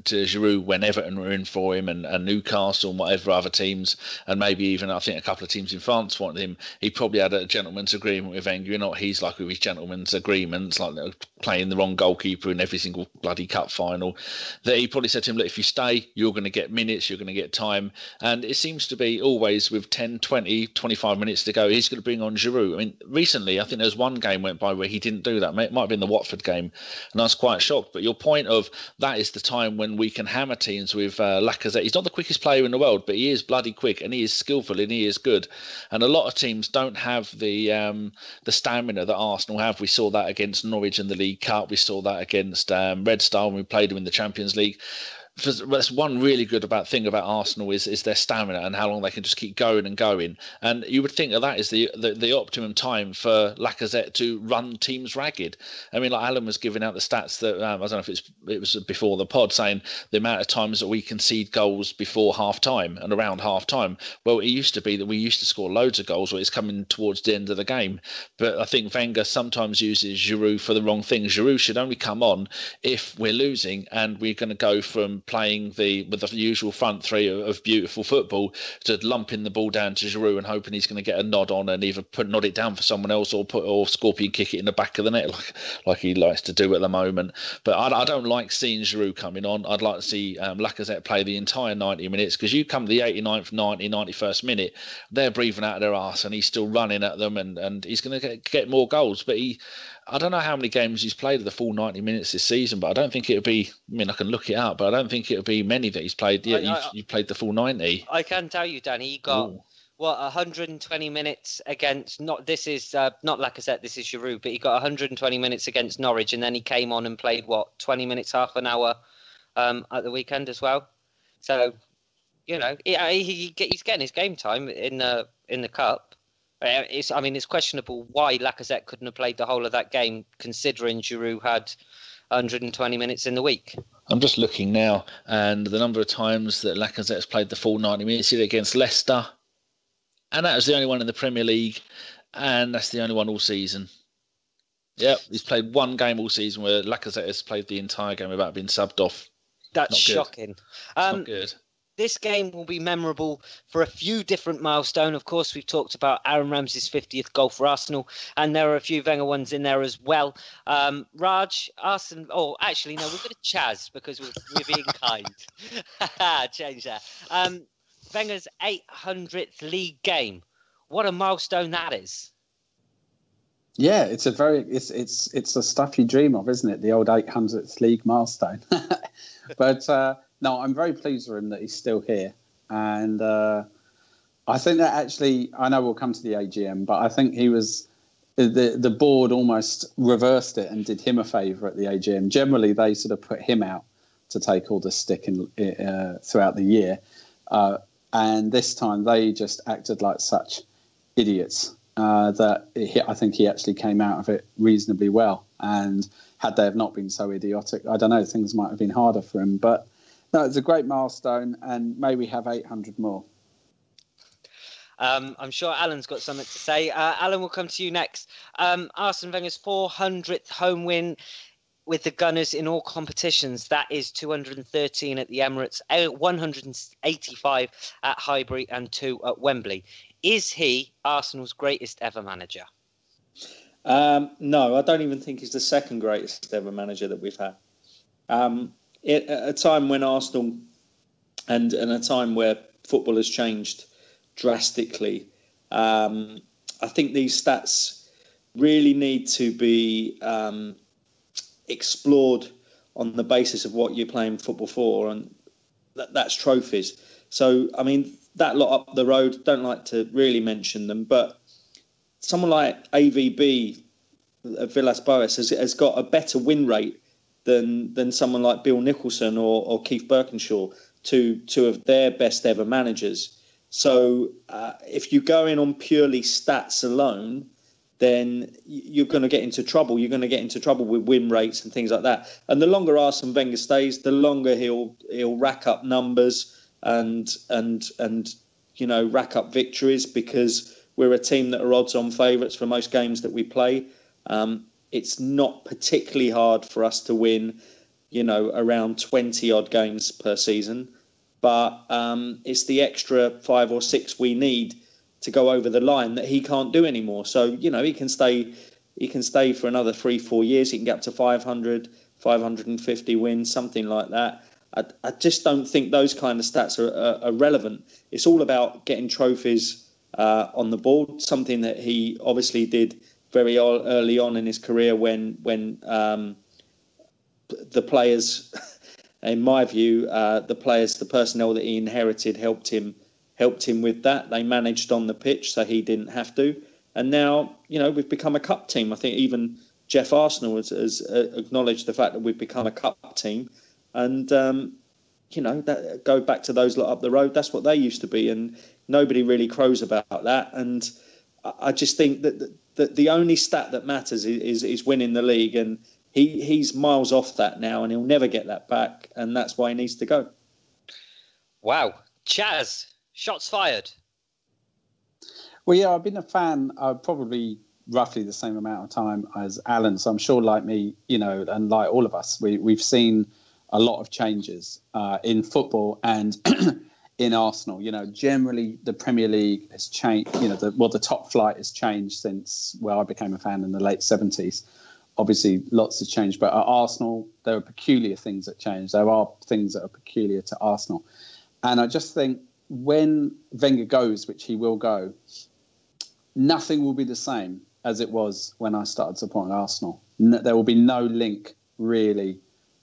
Giroud when Everton were in for him, and Newcastle and whatever other teams, and maybe even I think a couple of teams in France wanted him, he probably had a gentleman's agreement with Wenger. You know what he's like with his gentleman's agreements, like playing the wrong goalkeeper in every single bloody cup final. That he probably said to him, look, if you stay, you're going to get minutes, you're going to get time. And it seems to be always with 10, 20, 25 minutes to go, he's going to bring on Giroud. I mean, recently, I think there's one game went by where he didn't do that. It might have been the Watford game, and I was quite shocked. But your point of that is the time when we can hammer teams with Lacazette. He's not the quickest player in the world, but he is bloody quick, and he is skillful, and he is good. And a lot of teams don't have the stamina that Arsenal have. We saw that against Norwich in the League Cup. We saw that against Red Star when we played them in the Champions League. That's one really good thing about Arsenal is their stamina and how long they can just keep going and going. And you would think that is the optimum time for Lacazette to run teams ragged. I mean, like Alan was giving out the stats that I don't know if it was before the pod, saying the amount of times that we concede goals before half time and around half time. Well, it used to be that we used to score loads of goals where it's coming towards the end of the game. But I think Wenger sometimes uses Giroud for the wrong thing. Giroud should only come on if we're losing and we're going to go from playing with the usual front three of beautiful football to lumping the ball down to Giroud and hoping he's going to get a nod on and either nod it down for someone else or scorpion kick it in the back of the net like he likes to do at the moment. But I don't like seeing Giroud coming on. I'd like to see Lacazette play the entire 90 minutes, because you come to the 89th, 91st minute, they're breathing out of their arse and he's still running at them, and he's going to get more goals. But I don't know how many games he's played of the full 90 minutes this season, but I don't think it'll be, I mean, I can look it up, but I don't think it'll be many that he's played. Yeah, you played the full 90. I can tell you, Danny, he got, 120 minutes against, this is not Lacazette, this is Giroud, but he got 120 minutes against Norwich, and then he came on and played, 20 minutes, half an hour at the weekend as well. So, you know, he's getting his game time in the Cup. It's questionable why Lacazette couldn't have played the whole of that game, considering Giroud had 120 minutes in the week. I'm just looking now, and the number of times that Lacazette's played the full 90 minutes against Leicester, and that was the only one in the Premier League, and that's the only one all season. Yep, he's played one game all season where Lacazette has played the entire game without being subbed off. That's shocking. Not good. This game will be memorable for a few different milestones. Of course, we've talked about Aaron Ramsey's 50th goal for Arsenal, and there are a few Wenger ones in there as well. Raj, Arsenal. Oh, actually, no, we're going to Chaz because we're being kind. Change that. Wenger's 800th league game. What a milestone that is. Yeah, it's the stuff you dream of, isn't it? The old 800th league milestone. But no, I'm very pleased for him that he's still here. And I think that actually, I know we'll come to the AGM, but I think the board almost reversed it and did him a favour at the AGM. Generally, they sort of put him out to take all the stick throughout the year. And this time they just acted like such idiots that I think he actually came out of it reasonably well. And had they have not been so idiotic, I don't know, things might have been harder for him. But no, it's a great milestone, and may we have 800 more. I'm sure Alan's got something to say. Alan, we'll come to you next. Arsene Wenger's 400th home win with the Gunners in all competitions. That is 213 at the Emirates, 185 at Highbury and 2 at Wembley. Is he Arsenal's greatest ever manager? No, I don't even think he's the second greatest ever manager that we've had. At a time when Arsenal and a time where football has changed drastically, I think these stats really need to be explored on the basis of what you're playing football for, and that's trophies. So, I mean, that lot up the road, don't like to really mention them, but someone like AVB, Villas-Boas, has got a better win rate than someone like Bill Nicholson or Keith Birkinshaw, two of their best ever managers. So if you go in on purely stats alone, then you're going to get into trouble. You're going to get into trouble with win rates and things like that. And the longer Arsene Wenger stays, the longer he'll rack up numbers and rack up victories, because we're a team that are odds-on favourites for most games that we play. It's not particularly hard for us to win, around 20 odd games per season, but it's the extra 5 or 6 we need to go over the line that he can't do anymore. So, he can stay for another 3-4 years. He can get up to 500, 550 wins, something like that. I just don't think those kind of stats are relevant. It's all about getting trophies on the board, something that he obviously did very early on in his career when the players, in my view, the personnel that he inherited helped him with that. They managed on the pitch, so he didn't have to. And now, we've become a cup team. I think even Jeff Arsenal has acknowledged the fact that we've become a cup team. And, that go back to those lot up the road. That's what they used to be. And nobody really crows about that. And I just think that the only stat that matters is winning the league. And he's miles off that now, and he'll never get that back. And that's why he needs to go. Wow. Chaz, shots fired. Well, yeah, I've been a fan probably roughly the same amount of time as Alan. So I'm sure, like me, and like all of us, we've seen a lot of changes in football and in Arsenal. Generally the Premier League has changed. The top flight has changed since I became a fan in the late 70s. Obviously, lots has changed, but at Arsenal, there are peculiar things that change. There are things that are peculiar to Arsenal. And I just think when Wenger goes, which he will go, nothing will be the same as it was when I started supporting Arsenal. There will be no link, really,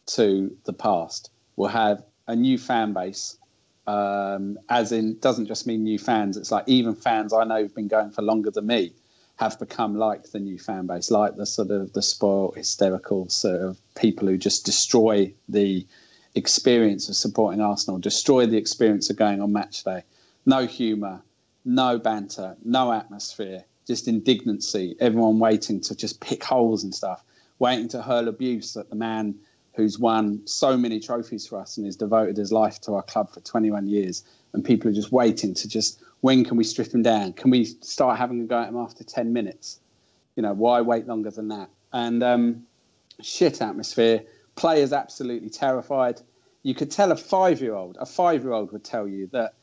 to the past. We'll have a new fan base, as in, doesn't just mean new fans. It's like even fans I know who've been going for longer than me have become like the new fan base, like the sort of the spoiled, hysterical sort of people who just destroy the experience of supporting Arsenal, destroy the experience of going on match day. No humour, no banter, no atmosphere, just indignancy, everyone waiting to just pick holes and stuff, waiting to hurl abuse at the man who's won so many trophies for us and has devoted his life to our club for 21 years. And people are just waiting to just, when can we strip him down? Can we start having a go at him after 10 minutes? Why wait longer than that? And shit atmosphere. Players absolutely terrified. You could tell a 5-year-old would tell you that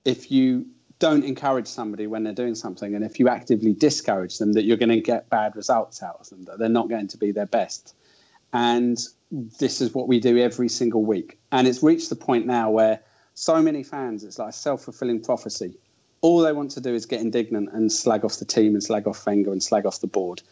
if you don't encourage somebody when they're doing something, and if you actively discourage them, that you're going to get bad results out of them, that they're not going to be their best. And this is what we do every single week. And it's reached the point now where so many fans, it's like a self-fulfilling prophecy. All they want to do is get indignant and slag off the team and slag off Wenger and slag off the board,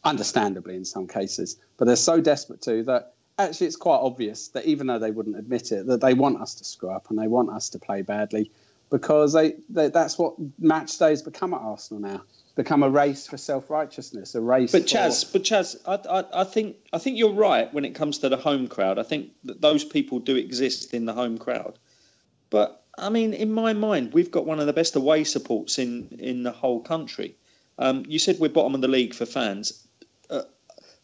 understandably in some cases. But they're so desperate to that actually it's quite obvious that even though they wouldn't admit it, that they want us to screw up and they want us to play badly, because that's what match days become at Arsenal now. Become a race for self-righteousness, a race. But Chaz, I think you're right when it comes to the home crowd. I think that those people do exist in the home crowd. But I mean, in my mind, we've got one of the best away supports in the whole country. You said we're bottom of the league for fans.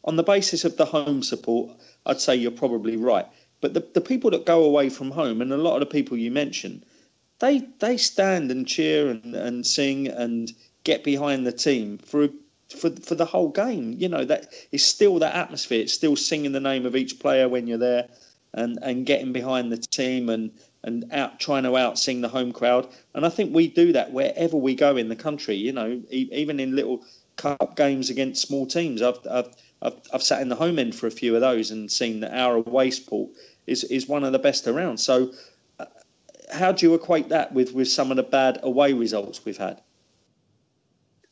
On the basis of the home support, I'd say you're probably right. But the people that go away from home, and a lot of the people you mentioned, they stand and cheer and sing and get behind the team for the whole game. You know, that it's still that atmosphere. It's still singing the name of each player when you're there, and getting behind the team and trying to out-sing the home crowd. And I think we do that wherever we go in the country. You know, even in little cup games against small teams. I've sat in the home end for a few of those and seen that our away support is one of the best around. So how do you equate that with some of the bad away results we've had?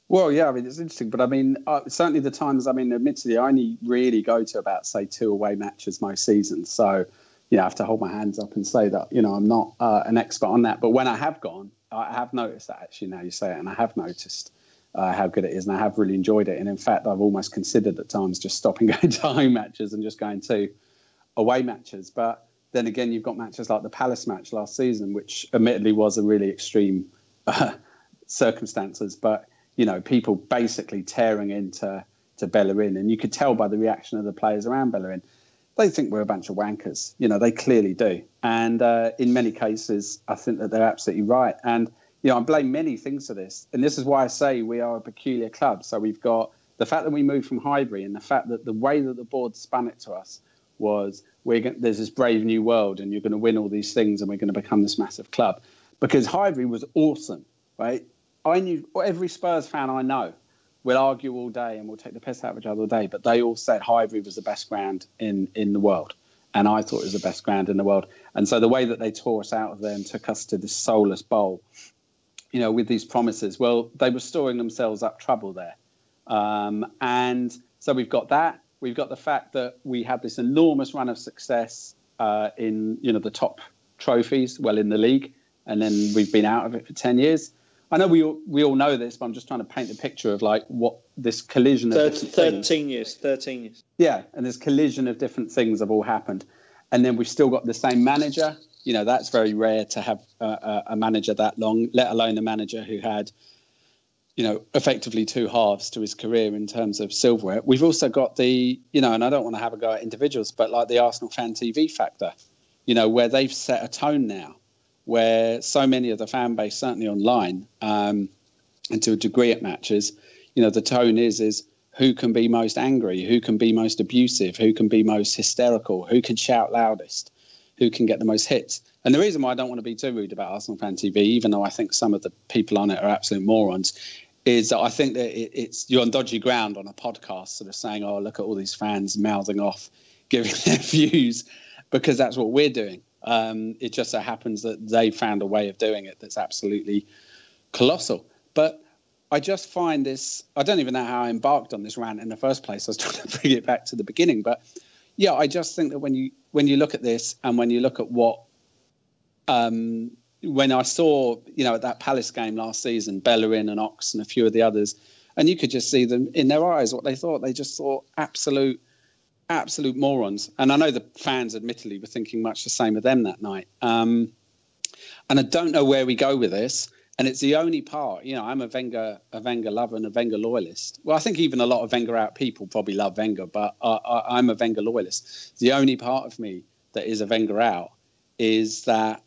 Well, yeah, I mean, it's interesting. But I mean, certainly the times, I mean, admittedly, I only really go to about, say, 2 away matches most seasons. So, you know, I have to hold my hands up and say that, you know, I'm not an expert on that. But when I have gone, I have noticed that, actually, now you say it, and I have noticed how good it is, and I have really enjoyed it. And in fact, I've almost considered at times just stopping going to home matches and just going to away matches. But then again, you've got matches like the Palace match last season, which admittedly was a really extreme circumstances, but you know, people basically tearing into Bellerin, and you could tell by the reaction of the players around Bellerin, they think we're a bunch of wankers. You know, they clearly do. And in many cases, I think that they're absolutely right. And, you know, I blame many things for this. And this is why I say we are a peculiar club. So we've got the fact that we moved from Highbury, and the fact that the way that the board spun it to us was there's this brave new world, and you're going to win all these things, and we're going to become this massive club. Because Highbury was awesome, right? I knew every Spurs fan I know will argue all day and will take the piss out of each other all day, but they all said Highbury was the best ground in the world. And I thought it was the best ground in the world. And so the way that they tore us out of there and took us to this soulless bowl, you know, with these promises, well, they were storing themselves up trouble there. And so we've got that. We've got the fact that we had this enormous run of success in, you know, the top trophies, well, in the league. And then we've been out of it for 10 years. I know we all know this, but I'm just trying to paint the picture of like what this collision of 13 years. Yeah, and this collision of different things have all happened. And then we've still got the same manager. You know, that's very rare to have a manager that long, let alone a manager who had, you know, effectively 2 halves to his career in terms of silverware. We've also got the, you know, and I don't want to have a go at individuals, but like the Arsenal fan TV factor, you know, where they've set a tone now, where so many of the fan base, certainly online, and to a degree at matches, you know, the tone is who can be most angry, who can be most abusive, who can be most hysterical, who can shout loudest, who can get the most hits. And the reason why I don't want to be too rude about Arsenal Fan TV, even though I think some of the people on it are absolute morons, is that I think that you're on dodgy ground on a podcast sort of saying, oh, look at all these fans mouthing off, giving their views, because that's what we're doing. It just so happens that they found a way of doing it that's absolutely colossal. But I just find this, I don't even know how I embarked on this rant in the first place. I was trying to bring it back to the beginning. But yeah, I just think that when you look at this, and when you look at what, when I saw, you know, at that Palace game last season, Bellerin and Ox and a few of the others, and you could just see them in their eyes, what they thought. They just thought absolute morons. And I know the fans admittedly were thinking much the same of them that night. And I don't know where we go with this. And it's the only part, you know, I'm a Wenger lover and a Wenger loyalist. Well, I think even a lot of Wenger out people probably love Wenger, but I'm a Wenger loyalist. The only part of me that is a Wenger out is that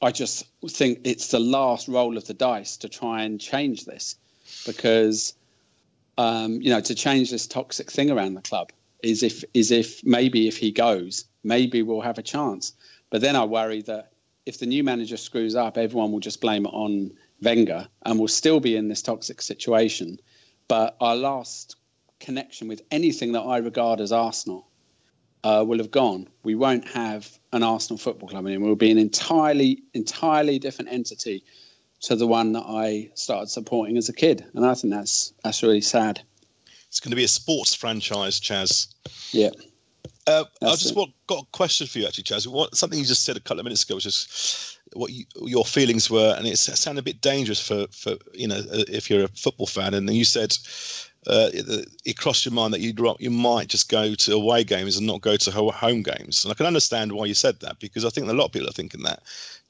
I just think it's the last roll of the dice to try and change this, because, you know, to change this toxic thing around the club is if maybe if he goes, maybe we'll have a chance. But then I worry that if the new manager screws up, everyone will just blame it on Wenger, and we'll still be in this toxic situation. But our last connection with anything that I regard as Arsenal will have gone. We won't have an Arsenal Football Club anymore. We'll be an entirely different entity to the one that I started supporting as a kid. And I think that's really sad. It's going to be a sports franchise, Chaz. Yeah. I just got a question for you, actually, Chaz. Something you just said a couple of minutes ago was just what your feelings were, and it sounded a bit dangerous for you know, if you're a football fan. And then you said it crossed your mind that you might just go to away games and not go to home games. And I can understand why you said that, because I think a lot of people are thinking that.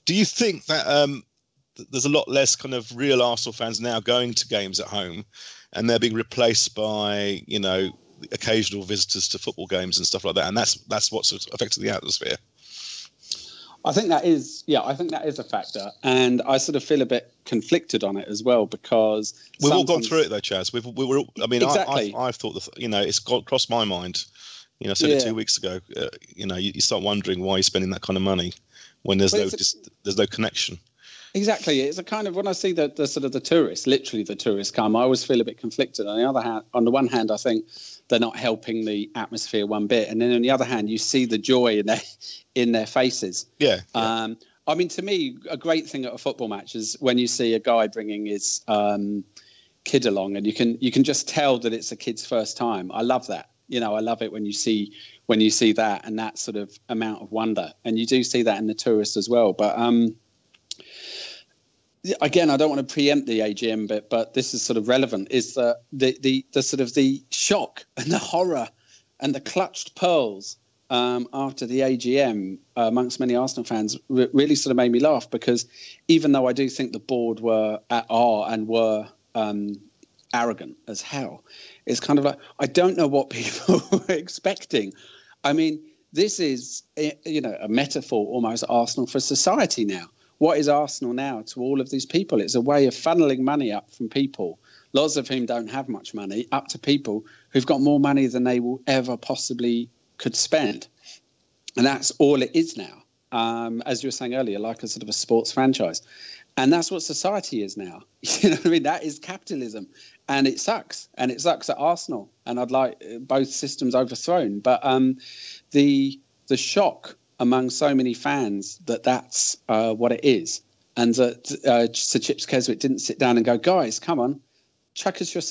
Do you think that there's a lot less kind of real Arsenal fans now going to games at home, and they're being replaced by, you know, occasional visitors to football games and stuff like that, and that's what's affecting the atmosphere? I think that is a factor, and I sort of feel a bit conflicted on it as well because we've all gone through it though, Chaz. Exactly. I've thought it's crossed my mind. I said it 2 weeks ago. You start wondering why you're spending that kind of money when there's no connection. Exactly. It's a kind of, when I see the sort of the tourists, literally the tourists come, I always feel a bit conflicted. On the one hand, I think they're not helping the atmosphere one bit, and then on the other hand, you see the joy in their faces. Yeah. I mean, to me, a great thing at a football match is when you see a guy bringing his kid along, and you can just tell that it's a kid's first time. I love that. I love it when you see that and that sort of amount of wonder, and you do see that in the tourists as well. But again, I don't want to preempt the AGM bit, but this is sort of relevant. Is the sort of the shock and the horror and the clutched pearls after the AGM amongst many Arsenal fans really sort of made me laugh, because even though I do think the board were arrogant as hell, it's kind of like, I don't know what people were expecting. I mean, this is a metaphor almost, Arsenal for society now. What is Arsenal now to all of these people? It's a way of funneling money up from people, lots of whom don't have much money, up to people who've got more money than they will ever possibly could spend. And that's all it is now, as you were saying earlier, like a sort of a sports franchise. And that's what society is now. You know what I mean? That is capitalism. And it sucks. And it sucks at Arsenal. And I'd like both systems overthrown. But the shock among so many fans that's what it is, and that Sir Chips Keswick didn't sit down and go, guys, come on, chuck us your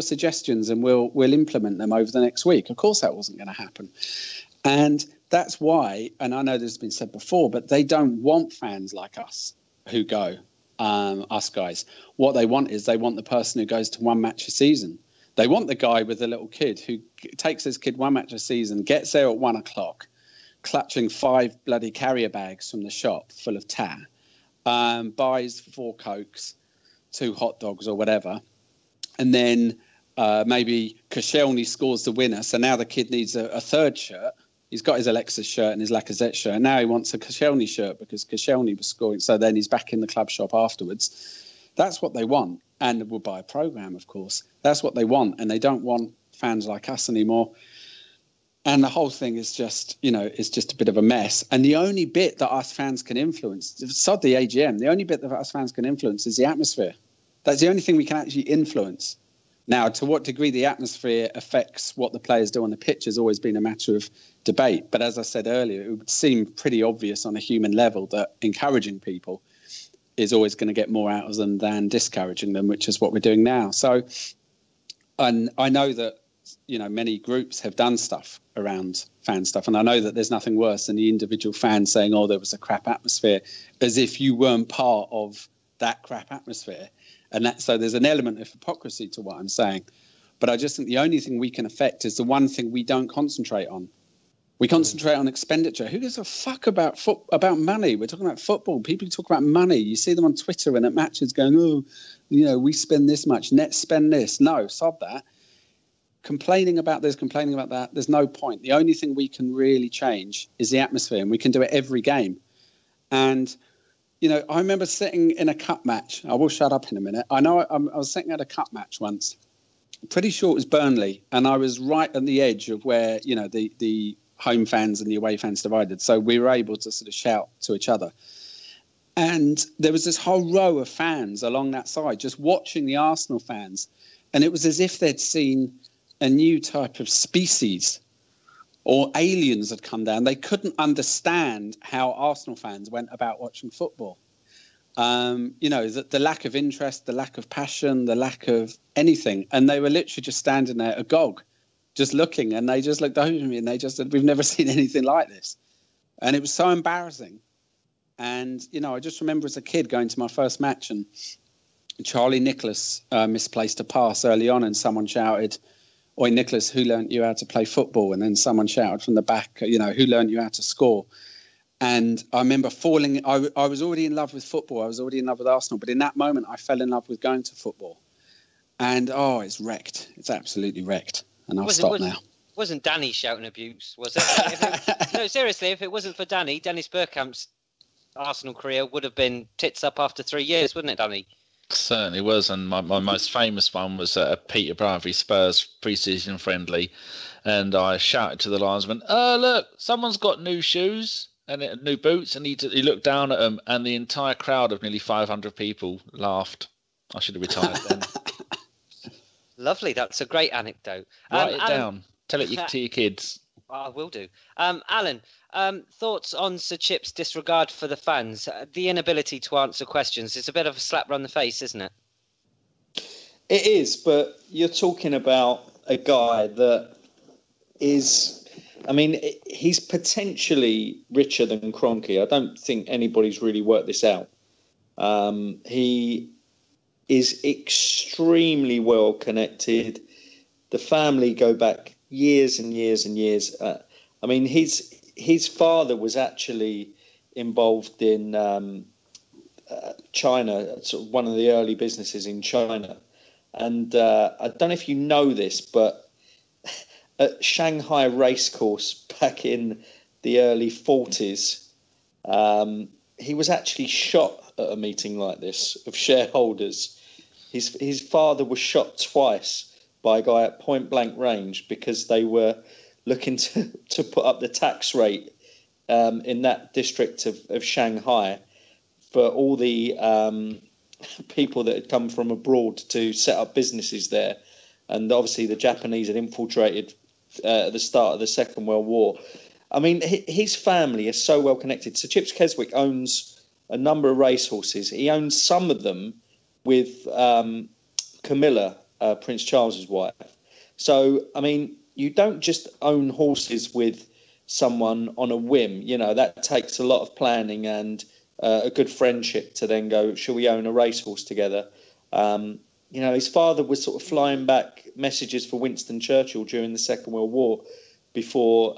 suggestions, and we'll implement them over the next week. Of course, that wasn't going to happen, and that's why. And I know this has been said before, but they don't want fans like us who go, us guys. What they want is the person who goes to one match a season. They want the guy with the little kid who takes his kid one match a season, gets there at 1 o'clock. Clutching 5 bloody carrier bags from the shop full of tar, buys 4 Cokes, 2 hot dogs or whatever, and then maybe Koscielny scores the winner, so now the kid needs a third shirt. He's got his Alexis shirt and his Lacazette shirt, and now he wants a Koscielny shirt because Koscielny was scoring, so then he's back in the club shop afterwards. That's what they want, and we'll buy a programme, of course. That's what they want, and they don't want fans like us anymore. And the whole thing is just, it's just a bit of a mess. And the only bit that us fans can influence, sod the AGM, the only bit that us fans can influence is the atmosphere. That's the only thing we can actually influence. Now, to what degree the atmosphere affects what the players do on the pitch has always been a matter of debate. But as I said earlier, it would seem pretty obvious on a human level that encouraging people is always going to get more out of them than discouraging them, which is what we're doing now. So, and I know that, many groups have done stuff around fan stuff. And I know that there's nothing worse than the individual fan saying, oh, there was a crap atmosphere, as if you weren't part of that crap atmosphere. And so there's an element of hypocrisy to what I'm saying. But I just think the only thing we can affect is the one thing we don't concentrate on. We concentrate on expenditure. Who gives a fuck about money? We're talking about football. People talk about money. You see them on Twitter and at matches going, oh, we spend this much, Nets spend this. No, sod that. Complaining about this, complaining about that, there's no point. The only thing we can really change is the atmosphere, and we can do it every game. And, I remember sitting in a cup match. I will shut up in a minute. I know I was sitting at a cup match once. Pretty sure it was Burnley, and I was right at the edge of where, the home fans and the away fans divided. So we were able to sort of shout to each other. And there was this whole row of fans along that side just watching the Arsenal fans. And it was as if they'd seen a new type of species, or aliens had come down. They couldn't understand how Arsenal fans went about watching football. The lack of interest, the lack of passion, the lack of anything. And they were literally just standing there agog, just looking. And they just looked over at me and they just said, we've never seen anything like this. And it was so embarrassing. And, I just remember as a kid going to my first match, and Charlie Nicholas misplaced a pass early on, and someone shouted, "Oi, Nicholas, who learnt you how to play football?" And then someone shouted from the back, "Who learnt you how to score?" And I remember I was already in love with football. I was already in love with Arsenal. But in that moment, I fell in love with going to football. And, it's wrecked. It's absolutely wrecked. And I'll stop now. wasn't Danny shouting abuse, was it? No, seriously, if it wasn't for Danny, Dennis Bergkamp's Arsenal career would have been tits up after 3 years, wouldn't it, Danny? Certainly was, and my most famous one was a Peterborough v Spurs pre-season friendly, and I shouted to the linesman, look, someone's got new shoes and new boots, and he looked down at them, and the entire crowd of nearly 500 people laughed. I should have retired then. Lovely, that's a great anecdote. Write it down. Tell it to your kids. I will do. Alan, thoughts on Sir Chip's disregard for the fans? The inability to answer questions is a bit of a slap round the face, isn't it? It is, but you're talking about a guy that is... I mean, he's potentially richer than Kroenke. I don't think anybody's really worked this out. He is extremely well connected. The family go back years and years and years. I mean, his father was actually involved in China, sort of one of the early businesses in China. And I don't know if you know this, but at Shanghai Racecourse back in the early 40s, he was actually shot at a meeting like this of shareholders. His father was shot twice by a guy at point blank range because they were looking to put up the tax rate in that district of Shanghai for all the people that had come from abroad to set up businesses there. And obviously the Japanese had infiltrated at the start of the Second World War. I mean, his family is so well connected. So Chips Keswick owns a number of racehorses. He owns some of them with Camilla, Prince Charles's wife. So, I mean, you don't just own horses with someone on a whim. You know, that takes a lot of planning and a good friendship to then go, shall we own a racehorse together? You know, his father was sort of flying back messages for Winston Churchill during the Second World War before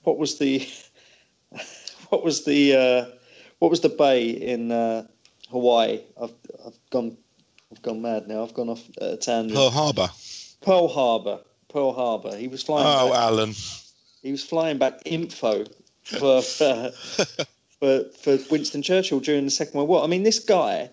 what was the bay in Hawaii? I've gone mad now. I've gone off a tangent. Pearl Harbor. He was flying. Oh, back, Alan. He was flying back info for Winston Churchill during the Second World War. I mean, this guy.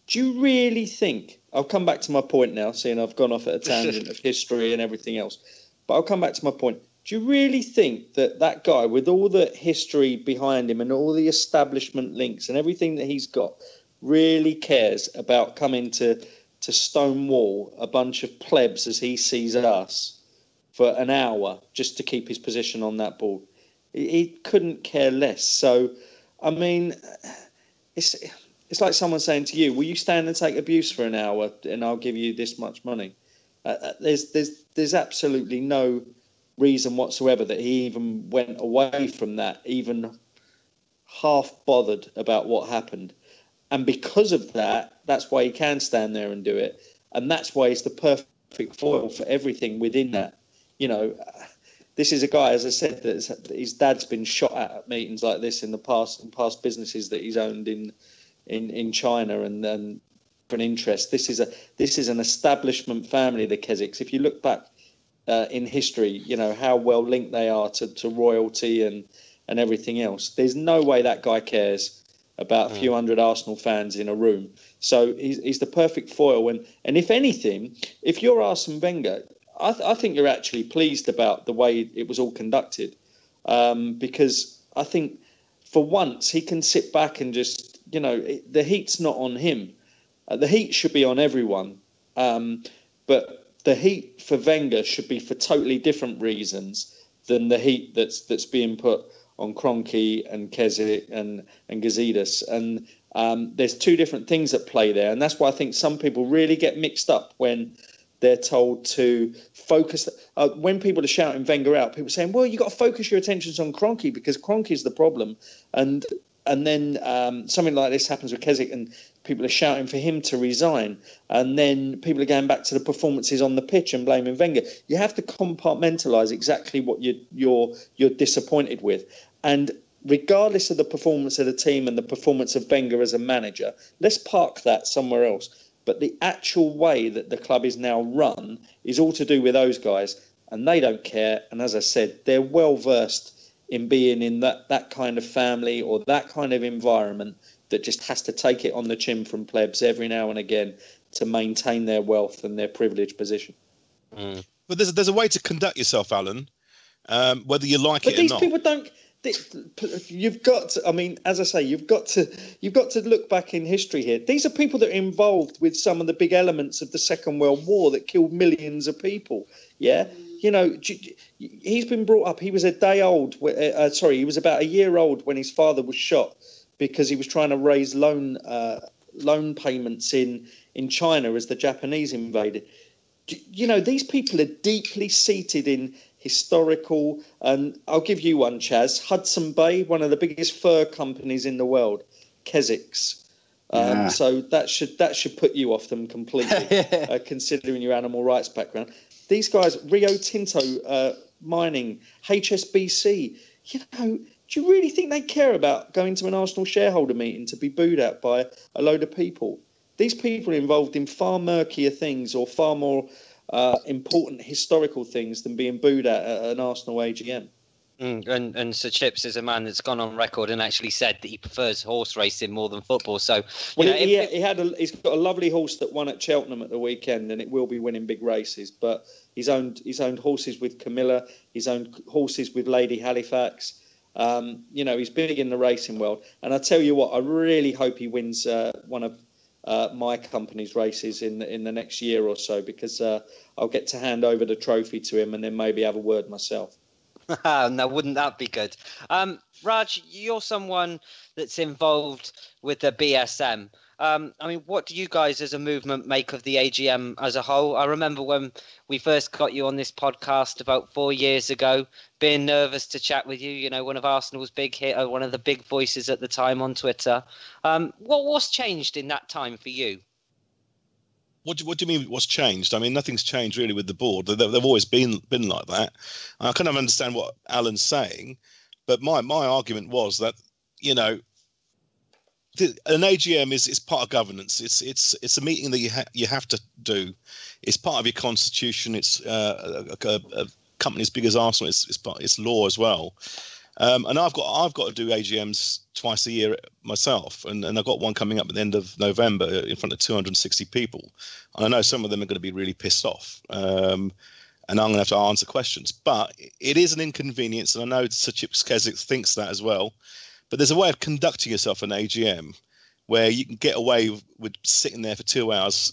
Do you really think? I'll come back to my point now, seeing I've gone off at a tangent of history and everything else. But I'll come back to my point. Do you really think that guy, with all the history behind him and all the establishment links and everything that he's got, really cares about coming to stonewall a bunch of plebs as he sees us for an hour just to keep his position on that board? He couldn't care less. So, I mean, it's like someone saying to you, will you stand and take abuse for an hour and I'll give you this much money? There's absolutely no reason whatsoever that he even went away from that, even half bothered about what happened. And because of that, that's why he can stand there and do it. And that's why he's the perfect foil for everything within that. You know, this is a guy, as I said, that his dad's been shot at meetings like this in the past, and past businesses that he's owned in China and for an interest. This is an establishment family, the Keswicks. If you look back in history, you know how well linked they are to royalty and everything else. There's no way that guy cares about a few hundred Arsenal fans in a room. So he's the perfect foil. And if anything, if you're Arsene Wenger, I think you're actually pleased about the way it was all conducted, because I think for once he can sit back and just, you know, the heat's not on him. The heat should be on everyone. But the heat for Wenger should be for totally different reasons than the heat that's being put on Kroenke and Keswick and Gazidis. And there's two different things at play there. And that's why I think some people really get mixed up when they're told to focus. When people are shouting Wenger out, people are saying, well, you've got to focus your attentions on Kroenke because Kroenke is the problem. And then something like this happens with Keswick and people are shouting for him to resign. And then people are going back to the performances on the pitch and blaming Wenger. You have to compartmentalise exactly what you're disappointed with. And regardless of the performance of the team and the performance of Wenger as a manager, let's park that somewhere else. But the actual way that the club is now run is all to do with those guys, and they don't care. And as I said, they're well versed in being in that kind of family or that kind of environment that just has to take it on the chin from plebs every now and again to maintain their wealth and their privileged position. Mm. But there's a way to conduct yourself, Alan, whether you like it or not. But these people don't. You've got to, I mean, as I say, you've got to look back in history here. These are people that are involved with some of the big elements of the Second World War that killed millions of people. Yeah, you know, he's been brought up. He was a day old. He was about a year old when his father was shot because he was trying to raise loan payments in China as the Japanese invaded. You know, these people are deeply seated in historical, and I'll give you one, Chaz. Hudson Bay, one of the biggest fur companies in the world, Keswick's. So that should put you off them completely, considering your animal rights background. These guys, Rio Tinto Mining, HSBC, you know, do you really think they care about going to an Arsenal shareholder meeting to be booed at by a load of people? These people are involved in far murkier things or far more important historical things than being booed at an Arsenal AGM. And Sir Chips is a man that's gone on record and actually said that he prefers horse racing more than football. So, he's got a lovely horse that won at Cheltenham at the weekend, and it will be winning big races. But he's owned horses with Camilla. He's owned horses with Lady Halifax. You know, he's big in the racing world. And I tell you what, I really hope he wins one of my company's races in the next year or so, because I'll get to hand over the trophy to him and then maybe have a word myself. Now, wouldn't that be good? Raj, you're someone that's involved with the BSM. I mean, what do you guys as a movement make of the AGM as a whole? I remember when we first got you on this podcast about 4 years ago, being nervous to chat with you, you know, one of Arsenal's big hitter, one of the big voices at the time on Twitter. What's changed in that time for you? What do you mean what's changed? I mean, nothing's changed really with the board. They've always been like that. I kind of understand what Alan's saying, but my argument was that, you know, an AGM is part of governance. It's a meeting that you have to do. It's part of your constitution. It's a company as big as Arsenal. It's law as well. And I've got to do AGMs twice a year myself, and I've got one coming up at the end of November in front of 260 people. And I know some of them are going to be really pissed off, and I'm going to have to answer questions. But it is an inconvenience, and I know Sir Chips Keswick thinks that as well. But there's a way of conducting yourself an AGM where you can get away with sitting there for 2 hours,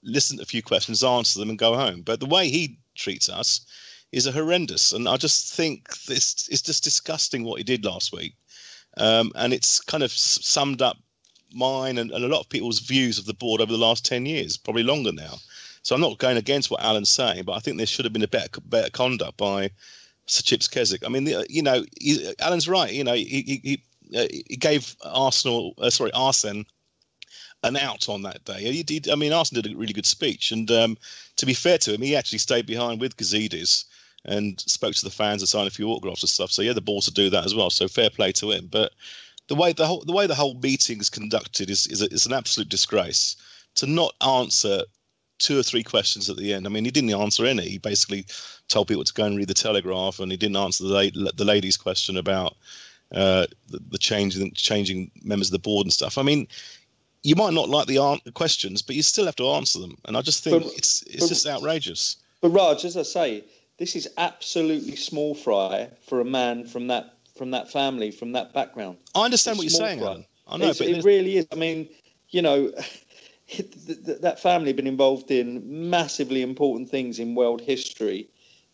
listen to a few questions, answer them, and go home. But the way he treats us is horrendous, and I just think it's just disgusting what he did last week, and it's kind of summed up mine and a lot of people's views of the board over the last 10 years, probably longer now. So I'm not going against what Alan's saying, but I think there should have been a better conduct by Sir Chips Keswick. I mean, you know, Alan's right. You know, he gave Arsene an out on that day. I mean, Arsene did a really good speech, and to be fair to him, he actually stayed behind with Gazidis and spoke to the fans and signed a few autographs and stuff. So he had the balls to do that as well. So fair play to him. But the way the whole meeting is conducted is an absolute disgrace. To not answer 2 or 3 questions at the end. I mean, he didn't answer any. He basically told people to go and read the Telegraph, and he didn't answer the lady's question about the changing members of the board and stuff. I mean, you might not like the questions, but you still have to answer them. And I just think it's just outrageous. But Raj, as I say, this is absolutely small fry for a man from that family, from that background. I understand what you're saying, Alan. I know, but it really is. I mean, you know, that family have been involved in massively important things in world history.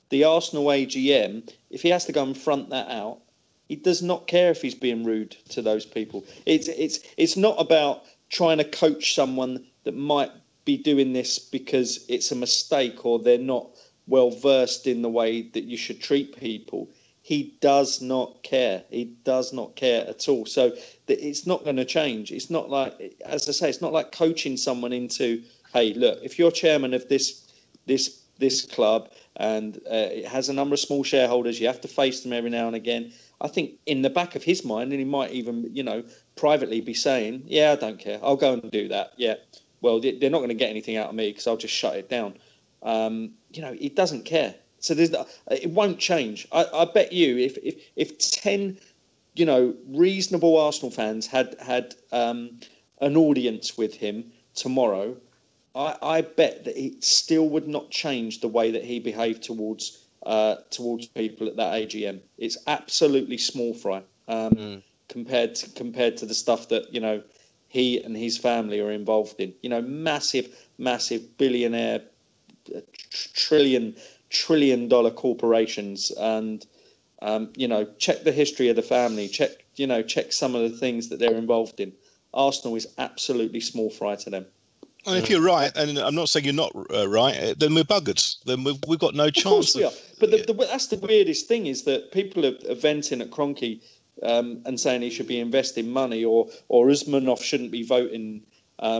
The Arsenal AGM, if he has to go and front that out, he does not care if he's being rude to those people. It's not about trying to coach someone that might be doing this because it's a mistake or they're not well versed in the way that you should treat people. He does not care. He does not care at all. So it's not going to change. It's not like, as I say, it's not like coaching someone into, hey, look, if you're chairman of this club and it has a number of small shareholders, you have to face them every now and again. I think in the back of his mind, and he might even, you know, privately be saying, yeah, I don't care. I'll go and do that. Yeah, well, they're not going to get anything out of me because I'll just shut it down. He doesn't care. So it won't change. I bet you if 10, reasonable Arsenal fans had an audience with him tomorrow, I bet that it still would not change the way that he behaved towards people at that AGM. It's absolutely small fry compared to the stuff that he and his family are involved in. Massive billionaire, trillion dollar corporations, and check the history of the family. Check some of the things that they're involved in. Arsenal is absolutely small fry to them. And if you're right, and I'm not saying you're not right, then we're buggered. Then we've got no chance. Of course we are. But that's the weirdest thing, is that people are venting at Kroenke and saying he should be investing money, or Usmanov shouldn't be voting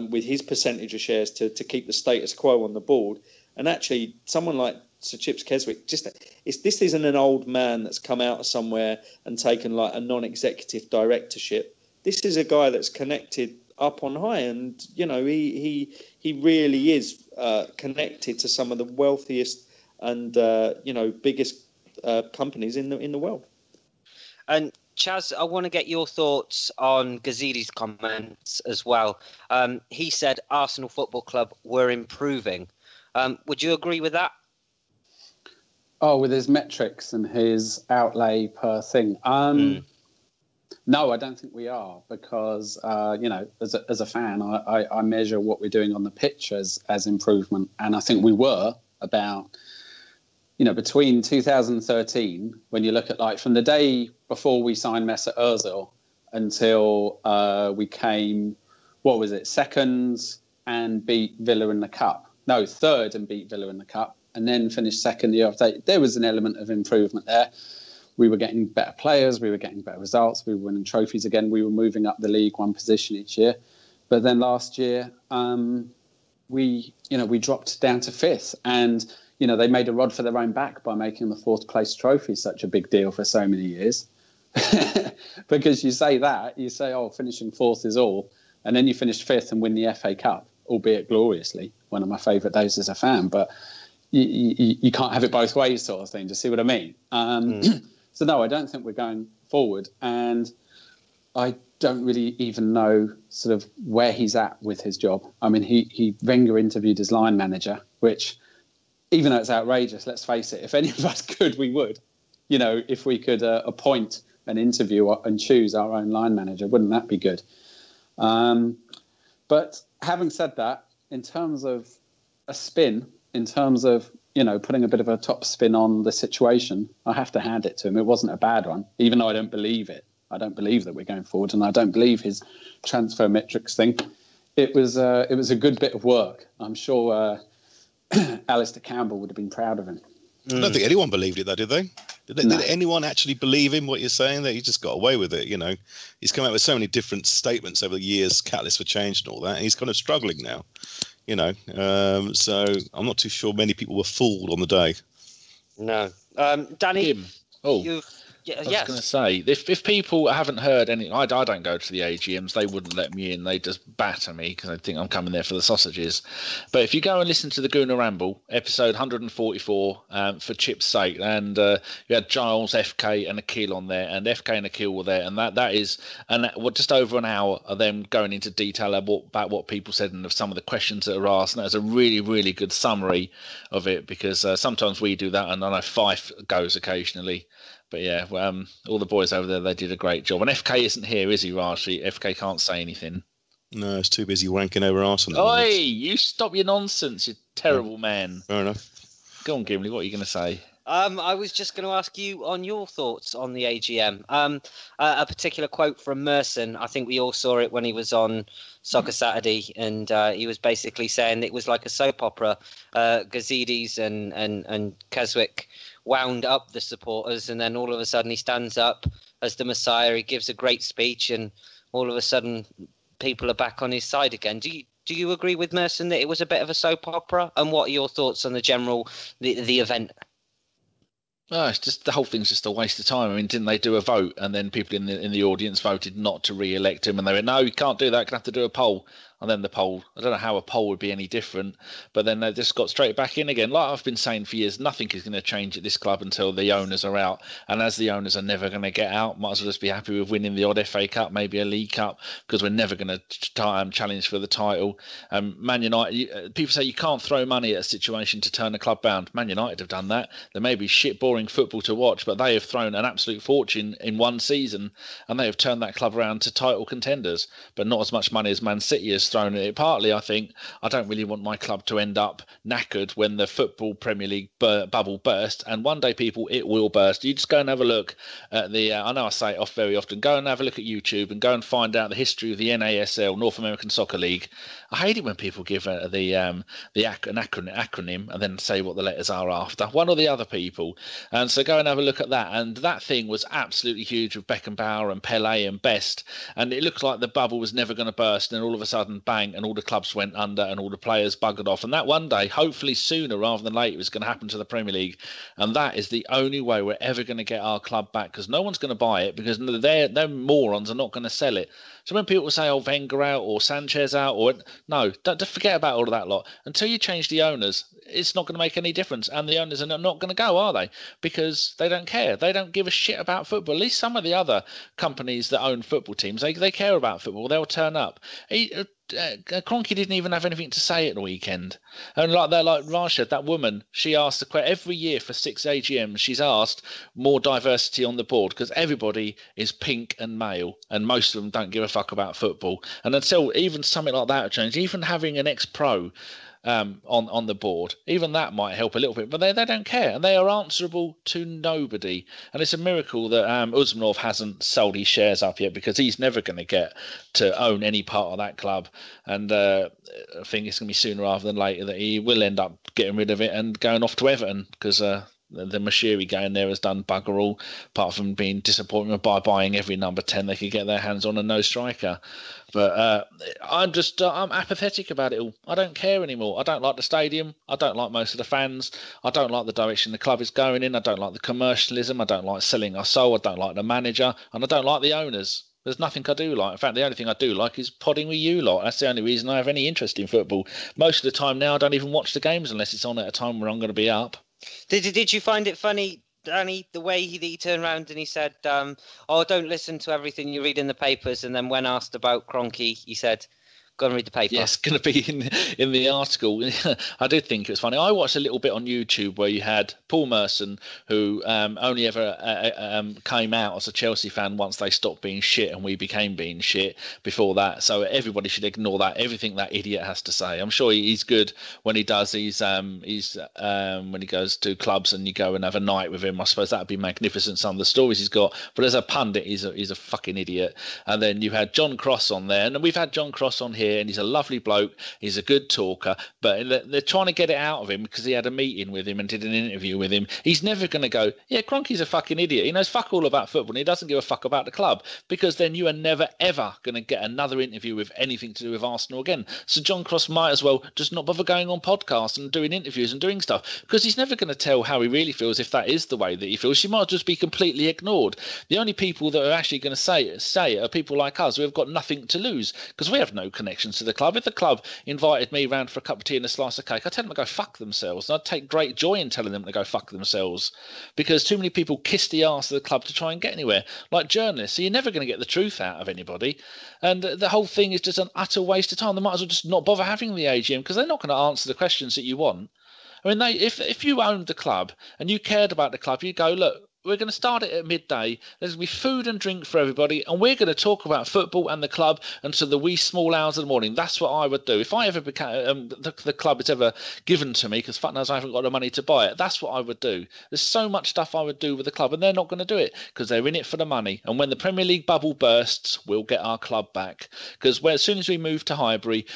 with his percentage of shares to keep the status quo on the board. And actually, someone like Sir Chips Keswick, this isn't an old man that's come out of somewhere and taken like a non-executive directorship. This is a guy that's connected up on high, and he really is connected to some of the wealthiest and biggest companies in the world. And Chaz, I want to get your thoughts on Gazidis comments as well. He said Arsenal Football Club were improving. Would you agree with that? Oh, with his metrics and his outlay per thing. No, I don't think we are, because as a fan, I measure what we're doing on the pitch as improvement, and I think we were about between 2013, when you look at like from the day before we signed Mesut Ozil until we came, what was it, second and beat Villa in the Cup. No, third and beat Villa in the Cup, and then finished second the year after. There was an element of improvement there. We were getting better players. We were getting better results. We were winning trophies again. We were moving up the league one position each year. But then last year, we dropped down to fifth, and they made a rod for their own back by making the fourth place trophy such a big deal for so many years. Because you say, oh, finishing fourth is all, and then you finish fifth and win the FA Cup, albeit gloriously. One of my favourite days as a fan, but you can't have it both ways, sort of thing. Do you see what I mean? So no, I don't think we're going forward, and I don't really even know sort of where he's at with his job. I mean, Wenger interviewed his line manager, which, even though it's outrageous, let's face it, if any of us could, we would. If we could appoint an interview and choose our own line manager, wouldn't that be good? But having said that, in terms of a spin, in terms of putting a bit of a top spin on the situation, I have to hand it to him. It wasn't a bad one, even though I don't believe it. I don't believe that we're going forward, and I don't believe his transfer metrics thing. It was a good bit of work. I'm sure Alistair Campbell would have been proud of him. I don't think anyone believed it, though, did they? Did anyone actually believe him, what you're saying, that he just got away with it? He's come out with so many different statements over the years, catalyst for change and all that, and he's kind of struggling now. So I'm not too sure many people were fooled on the day. No. Danny, I was going to say, if people haven't heard any, I don't go to the AGMs. They wouldn't let me in. They just batter me because they think I'm coming there for the sausages. But if you go and listen to the Gooner Ramble, episode 144, for Chip's sake, and you had Giles, FK, and Akil on there, and FK and Akil were there, and that is just over an hour of them going into detail about what people said and of some of the questions that are asked. And that was a really, really good summary of it, because sometimes we do that, and I know Fife goes occasionally. But yeah, all the boys over there, they did a great job. And FK isn't here, is he, Rashi? FK can't say anything. No, it's too busy wanking over Arsenal. Oi, you stop your nonsense, you terrible man. Fair enough. Go on, Gimli, what are you going to say? I was just going to ask you on your thoughts on the AGM. A particular quote from Merson. I think we all saw it when he was on Soccer Saturday, and he was basically saying it was like a soap opera. Gazidis and Keswick wound up the supporters, and then all of a sudden he stands up as the Messiah. He gives a great speech, and all of a sudden people are back on his side again. Do you agree with Merson that it was a bit of a soap opera? And what are your thoughts on the event? Oh, it's just, the whole thing's just a waste of time. I mean, didn't they do a vote, and then people in the audience voted not to re-elect him, and they went, no, you can't do that, you're going to have to do a poll. And then the poll, I don't know how a poll would be any different, but then they just got straight back in again. Like I've been saying for years, nothing is going to change at this club until the owners are out. And as the owners are never going to get out, might as well just be happy with winning the odd FA Cup, maybe a League Cup, because we're never going to challenge for the title. Man United, people say you can't throw money at a situation to turn a club round. Man United have done that. There may be shit, boring football to watch, but they have thrown an absolute fortune in one season, and they have turned that club around to title contenders, but not as much money as Man City has thrown at it. Partly, I think, I don't really want my club to end up knackered when the football Premier League bubble bursts, and one day, people, it will burst. You just go and have a look at the, I know I say it off very often, go and have a look at YouTube and go and find out the history of the NASL, North American Soccer League. I hate it when people give an acronym and then say what the letters are after, one or the other people. And so go and have a look at that. And that thing was absolutely huge with Beckenbauer and Pele and Best. And it looked like the bubble was never going to burst. And then all of a sudden, bang, and all the clubs went under and all the players buggered off. And that one day, hopefully sooner rather than later, was going to happen to the Premier League. And that is the only way we're ever going to get our club back, because no one's going to buy it, because their morons are not going to sell it. So when people say, oh, Wenger out or Sanchez out, or no, don't forget about all of that lot. Until you change the owners, it's not going to make any difference. And the owners are not going to go, are they? Because they don't care. They don't give a shit about football. At least some of the other companies that own football teams, they care about football. They'll turn up. Kroenke didn't even have anything to say at the weekend. And like Raj said, that woman, she asked the question every year for 6 AGMs. She's asked more diversity on the board, because everybody is pink and male, and most of them don't give a fuck about football. And until even something like that changes, even having an ex-pro on the board, even that might help a little bit, but they don't care, and they are answerable to nobody. And it's a miracle that Usmanov hasn't sold his shares up yet, because he's never going to get to own any part of that club. And I think it's going to be sooner rather than later that he will end up getting rid of it and going off to Everton, because the Mashiri going there has done bugger all, apart from being disappointed by buying every number 10 they could get their hands on and no striker. But I'm apathetic about it all. I don't care anymore. I don't like the stadium. I don't like most of the fans. I don't like the direction the club is going in. I don't like the commercialism. I don't like selling our soul. I don't like the manager, and I don't like the owners. There's nothing I do like. In fact, the only thing I do like is podding with you lot. That's the only reason I have any interest in football. Most of the time now, I don't even watch the games unless it's on at a time where I'm going to be up. Did you find it funny, Danny, the way he turned around and he said, oh, don't listen to everything you read in the papers, and then when asked about Kroenke, he said, go and read the paper? Yes, going to be in the article. I did think it was funny. I watched a little bit on YouTube where you had Paul Merson, who only ever came out as a Chelsea fan once they stopped being shit and we became being shit before that. So everybody should ignore that. Everything that idiot has to say. I'm sure he's good when he does. He's when he goes to clubs and you go and have a night with him. I suppose that would be magnificent. Some of the stories he's got. But as a pundit, he's a fucking idiot. And then you had John Cross on there, and we've had John Cross on here. And he's a lovely bloke. He's a good talker, but they're trying to get it out of him because he had a meeting with him and did an interview with him. He's never going to go, yeah, Kroenke's a fucking idiot. He knows fuck all about football and he doesn't give a fuck about the club, because then you are never, ever going to get another interview with anything to do with Arsenal again. So John Cross might as well just not bother going on podcasts and doing interviews and doing stuff, because he's never going to tell how he really feels if that is the way that he feels. She might just be completely ignored. The only people that are actually going to say it are people like us who have got nothing to lose, because we have no connection to the club. If the club invited me round for a cup of tea and a slice of cake, I'd tell them to go fuck themselves. And I'd take great joy in telling them to go fuck themselves, because too many people kiss the arse of the club to try and get anywhere, like journalists. So you're never going to get the truth out of anybody. And the whole thing is just an utter waste of time. They might as well just not bother having the AGM, because they're not going to answer the questions that you want. I mean, if you owned the club and you cared about the club, you'd go, look, we're going to start it at midday. There's going to be food and drink for everybody, and we're going to talk about football and the club until the wee small hours of the morning. That's what I would do. If I ever became the club is ever given to me, because fuck knows I haven't got the money to buy it, that's what I would do. There's so much stuff I would do with the club, and they're not going to do it because they're in it for the money. And when the Premier League bubble bursts, we'll get our club back, because as soon as we moved to Highbury,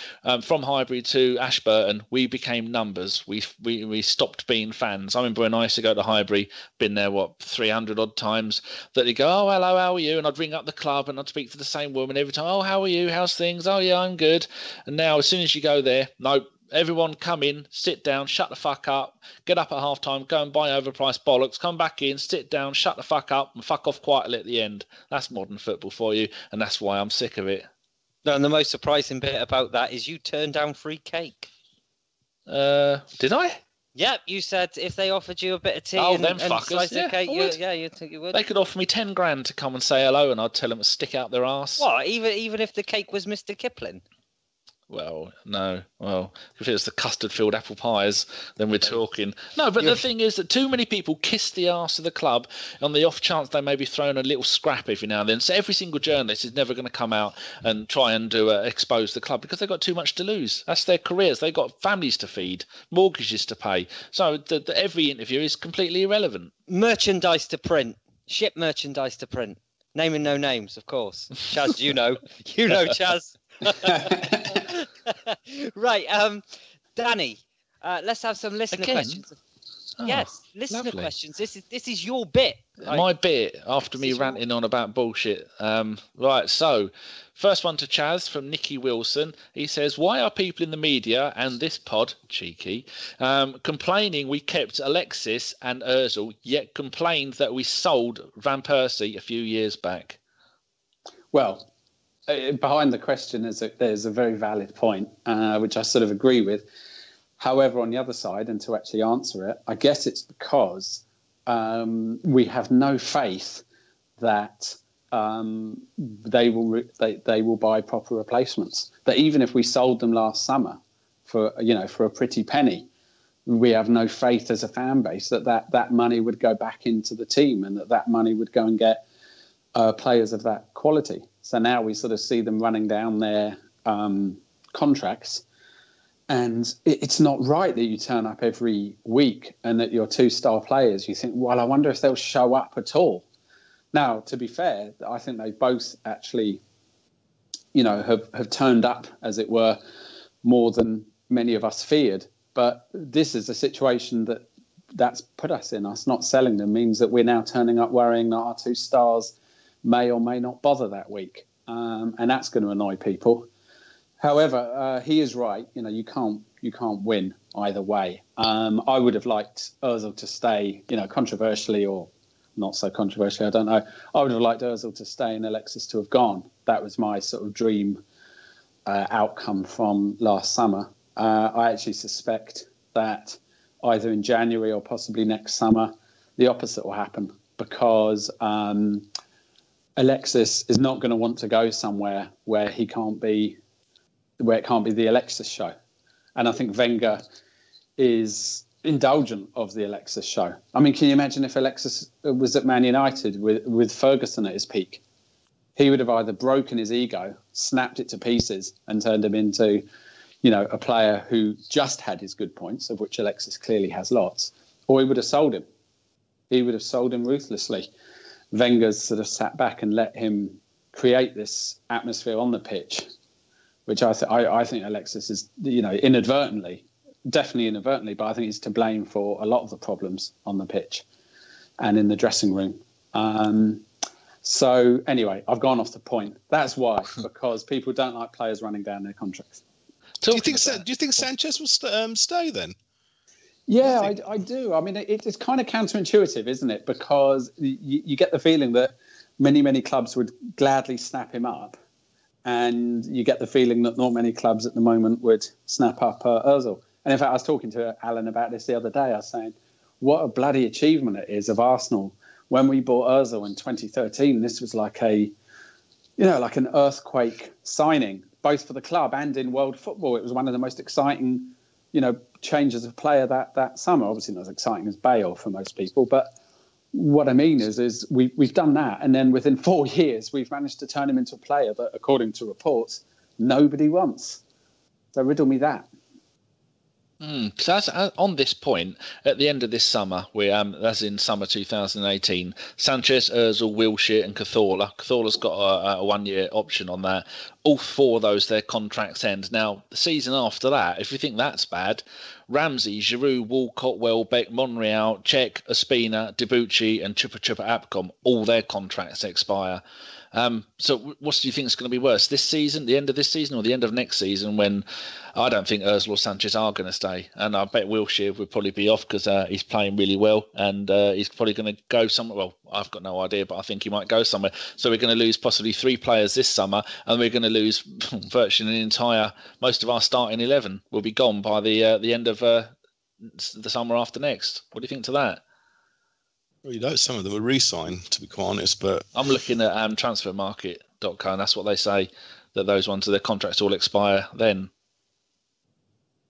from Highbury to Ashburton, we became numbers. We stopped being fans. I remember when I used to go to Highbury, been there 300 odd times, that they go, oh, hello, how are you? And I'd ring up the club and I'd speak to the same woman every time. Oh, how are you? How's things? Oh, yeah, I'm good. And now as soon as you go there, no, everyone come in, sit down, shut the fuck up, get up at half time, go and buy overpriced bollocks, come back in, sit down, shut the fuck up and fuck off quietly at the end. That's modern football for you, and that's why I'm sick of it. No, and the most surprising bit about that is you turned down free cake. Did I? Yep, you said if they offered you a bit of tea Oh, and them slice fuckers. of cake, I you think you would. They could offer me 10 grand to come and say hello, and I'd tell them to stick out their arse. What? Even if the cake was Mr. Kipling? Well, no. Well, if it was the custard-filled apple pies, then we're talking. No, but the thing is that too many people kiss the arse of the club on the off chance they may be throwing a little scrap every now and then. So every single journalist is never going to come out and try and expose the club because they've got too much to lose. That's their careers. They've got families to feed, mortgages to pay. So every interview is completely irrelevant. Merchandise to print. Ship merchandise to print. Naming no names, of course. Chaz, you know. You know, Chaz. Right, Danny, let's have some listener questions. Oh, yes, listener lovely. questions. This is your bit. My bit after me ranting on about bullshit. Right, so first one to Chaz from Nicky Wilson. He says, why are people in the media and this pod, cheeky, complaining we kept Alexis and Ozil, yet complained that we sold Van Persie a few years back? Well, behind the question there's a very valid point, which I sort of agree with. However, on the other side, and to actually answer it, I guess it's because we have no faith that they will buy proper replacements. That even if we sold them last summer for a pretty penny, we have no faith as a fan base that money would go back into the team and that money would go and get players of that quality. So now we sort of see them running down their contracts. And it's not right that you turn up every week and that your 2-star players, you think, well, I wonder if they'll show up at all. Now, to be fair, I think they both actually, have turned up, as it were, more than many of us feared. But this is a situation that's put us in. Us not selling them means that we're now turning up worrying that our 2 stars may or may not bother that week. And that's going to annoy people. However, he is right. You can't win either way. I would have liked Ozil to stay, controversially or not so controversially, I don't know. I would have liked Ozil to stay and Alexis to have gone. That was my sort of dream outcome from last summer. I actually suspect that either in January or possibly next summer, the opposite will happen because Alexis is not going to want to go somewhere where it can't be the Alexis show. And I think Wenger is indulgent of the Alexis show. I mean, can you imagine if Alexis was at Man United with Ferguson at his peak? He would have either broken his ego, snapped it to pieces and turned him into, a player who just had his good points, of which Alexis clearly has lots, or he would have sold him. He would have sold him ruthlessly. Wenger's sort of sat back and let him create this atmosphere on the pitch, which I think Alexis is, definitely inadvertently, but I think he's to blame for a lot of the problems on the pitch and in the dressing room. So anyway, I've gone off the point. That's why, because people don't like players running down their contracts. Do you think Sanchez will stay then? Yeah, I do. I mean, it's kind of counterintuitive, isn't it? Because you get the feeling that many clubs would gladly snap him up. And you get the feeling that not many clubs at the moment would snap up Ozil. And in fact, I was talking to Alan about this the other day. I was saying, what a bloody achievement it is of Arsenal. When we bought Ozil in 2013, this was like an earthquake signing, both for the club and in world football. It was one of the most exciting, changes of player that summer. Obviously not as exciting as Bale for most people, but what I mean is we've done that, and then within 4 years we've managed to turn him into a player that, according to reports, nobody wants. So riddle me that. So on this point, at the end of this summer, that's in summer 2018, Sanchez, Ozil, Wilshere and Cazorla. Cazorla's got a 1-year option on that. All 4 of those, their contracts end. Now, the season after that, if you think that's bad, Ramsey, Giroud, Walcott, Welbeck, Monreal, Cech, Ospina, Debuchy and Chupa Apcom, all their contracts expire. So what do you think is going to be worse, this season, the end of this season, or the end of next season, when I don't think Ozil or Sanchez are going to stay? And I bet Wilshere would probably be off because he's playing really well, and he's probably going to go somewhere. Well, I've got no idea, but I think he might go somewhere. So we're going to lose possibly 3 players this summer, and we're going to lose virtually most of our starting 11 will be gone by the end of the summer after next. What do you think to that? Well, you know, some of them are re-signed, to be quite honest, but I'm looking at transfermarket.co, and that's what they say, that those ones, their contracts all expire then.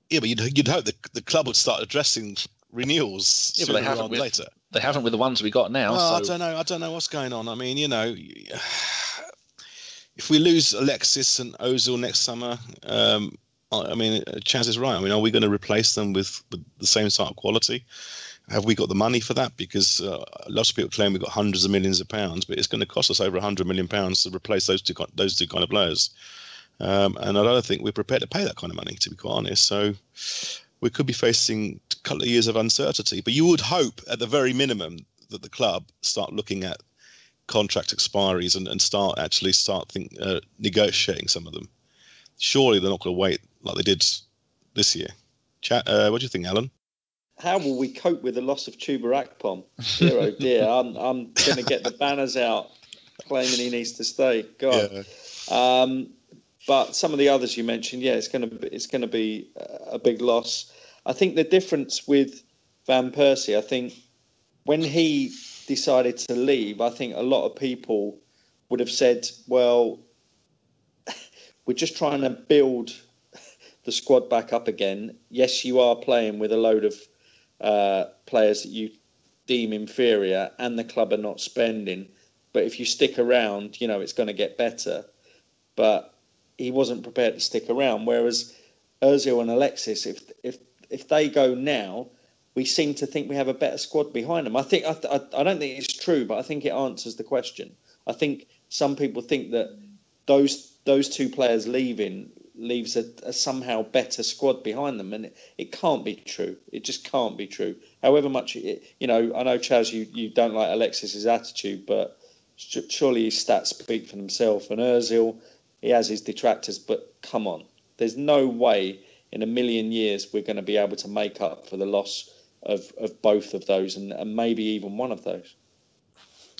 Yeah, but you'd hope the club would start addressing renewals but they haven't later. They haven't with the ones we got now. Well, so. I don't know what's going on. I mean, you know, if we lose Alexis and Ozil next summer, I mean, Chaz is right. I mean, are we going to replace them with the same sort of quality? Have we got the money for that? Because lots of people claim we've got hundreds of millions of pounds, but it's going to cost us over £100 million to replace those two kind of players. And I don't think we're prepared to pay that kind of money, to be quite honest. So we could be facing a couple of years of uncertainty. But you would hope, at the very minimum, that the club start looking at contract expiries and start negotiating some of them. Surely they're not going to wait like they did this year. What do you think, Alan? How will we cope with the loss of Chuba Akpom? Dear, oh dear, I'm going to get the banners out claiming he needs to stay. God. Yeah. But some of the others you mentioned, yeah, it's going to be a big loss. I think the difference with Van Persie, I think when he decided to leave, I think a lot of people would have said, well, we're just trying to build the squad back up again. Yes, you are playing with a load of players that you deem inferior and the club are not spending. But if you stick around, you know, it's going to get better. But he wasn't prepared to stick around. Whereas Ozil and Alexis, if they go now, we seem to think we have a better squad behind them. I don't think it's true, but I think it answers the question. I think some people think that those two players leaves a somehow better squad behind them, and it can't be true. It just can't be true. However much, I know, Chaz, you don't like Alexis's attitude, but surely his stats speak for themselves. And Ozil, he has his detractors, but come on. There's no way in a million years we're going to be able to make up for the loss of both of those and maybe even one of those.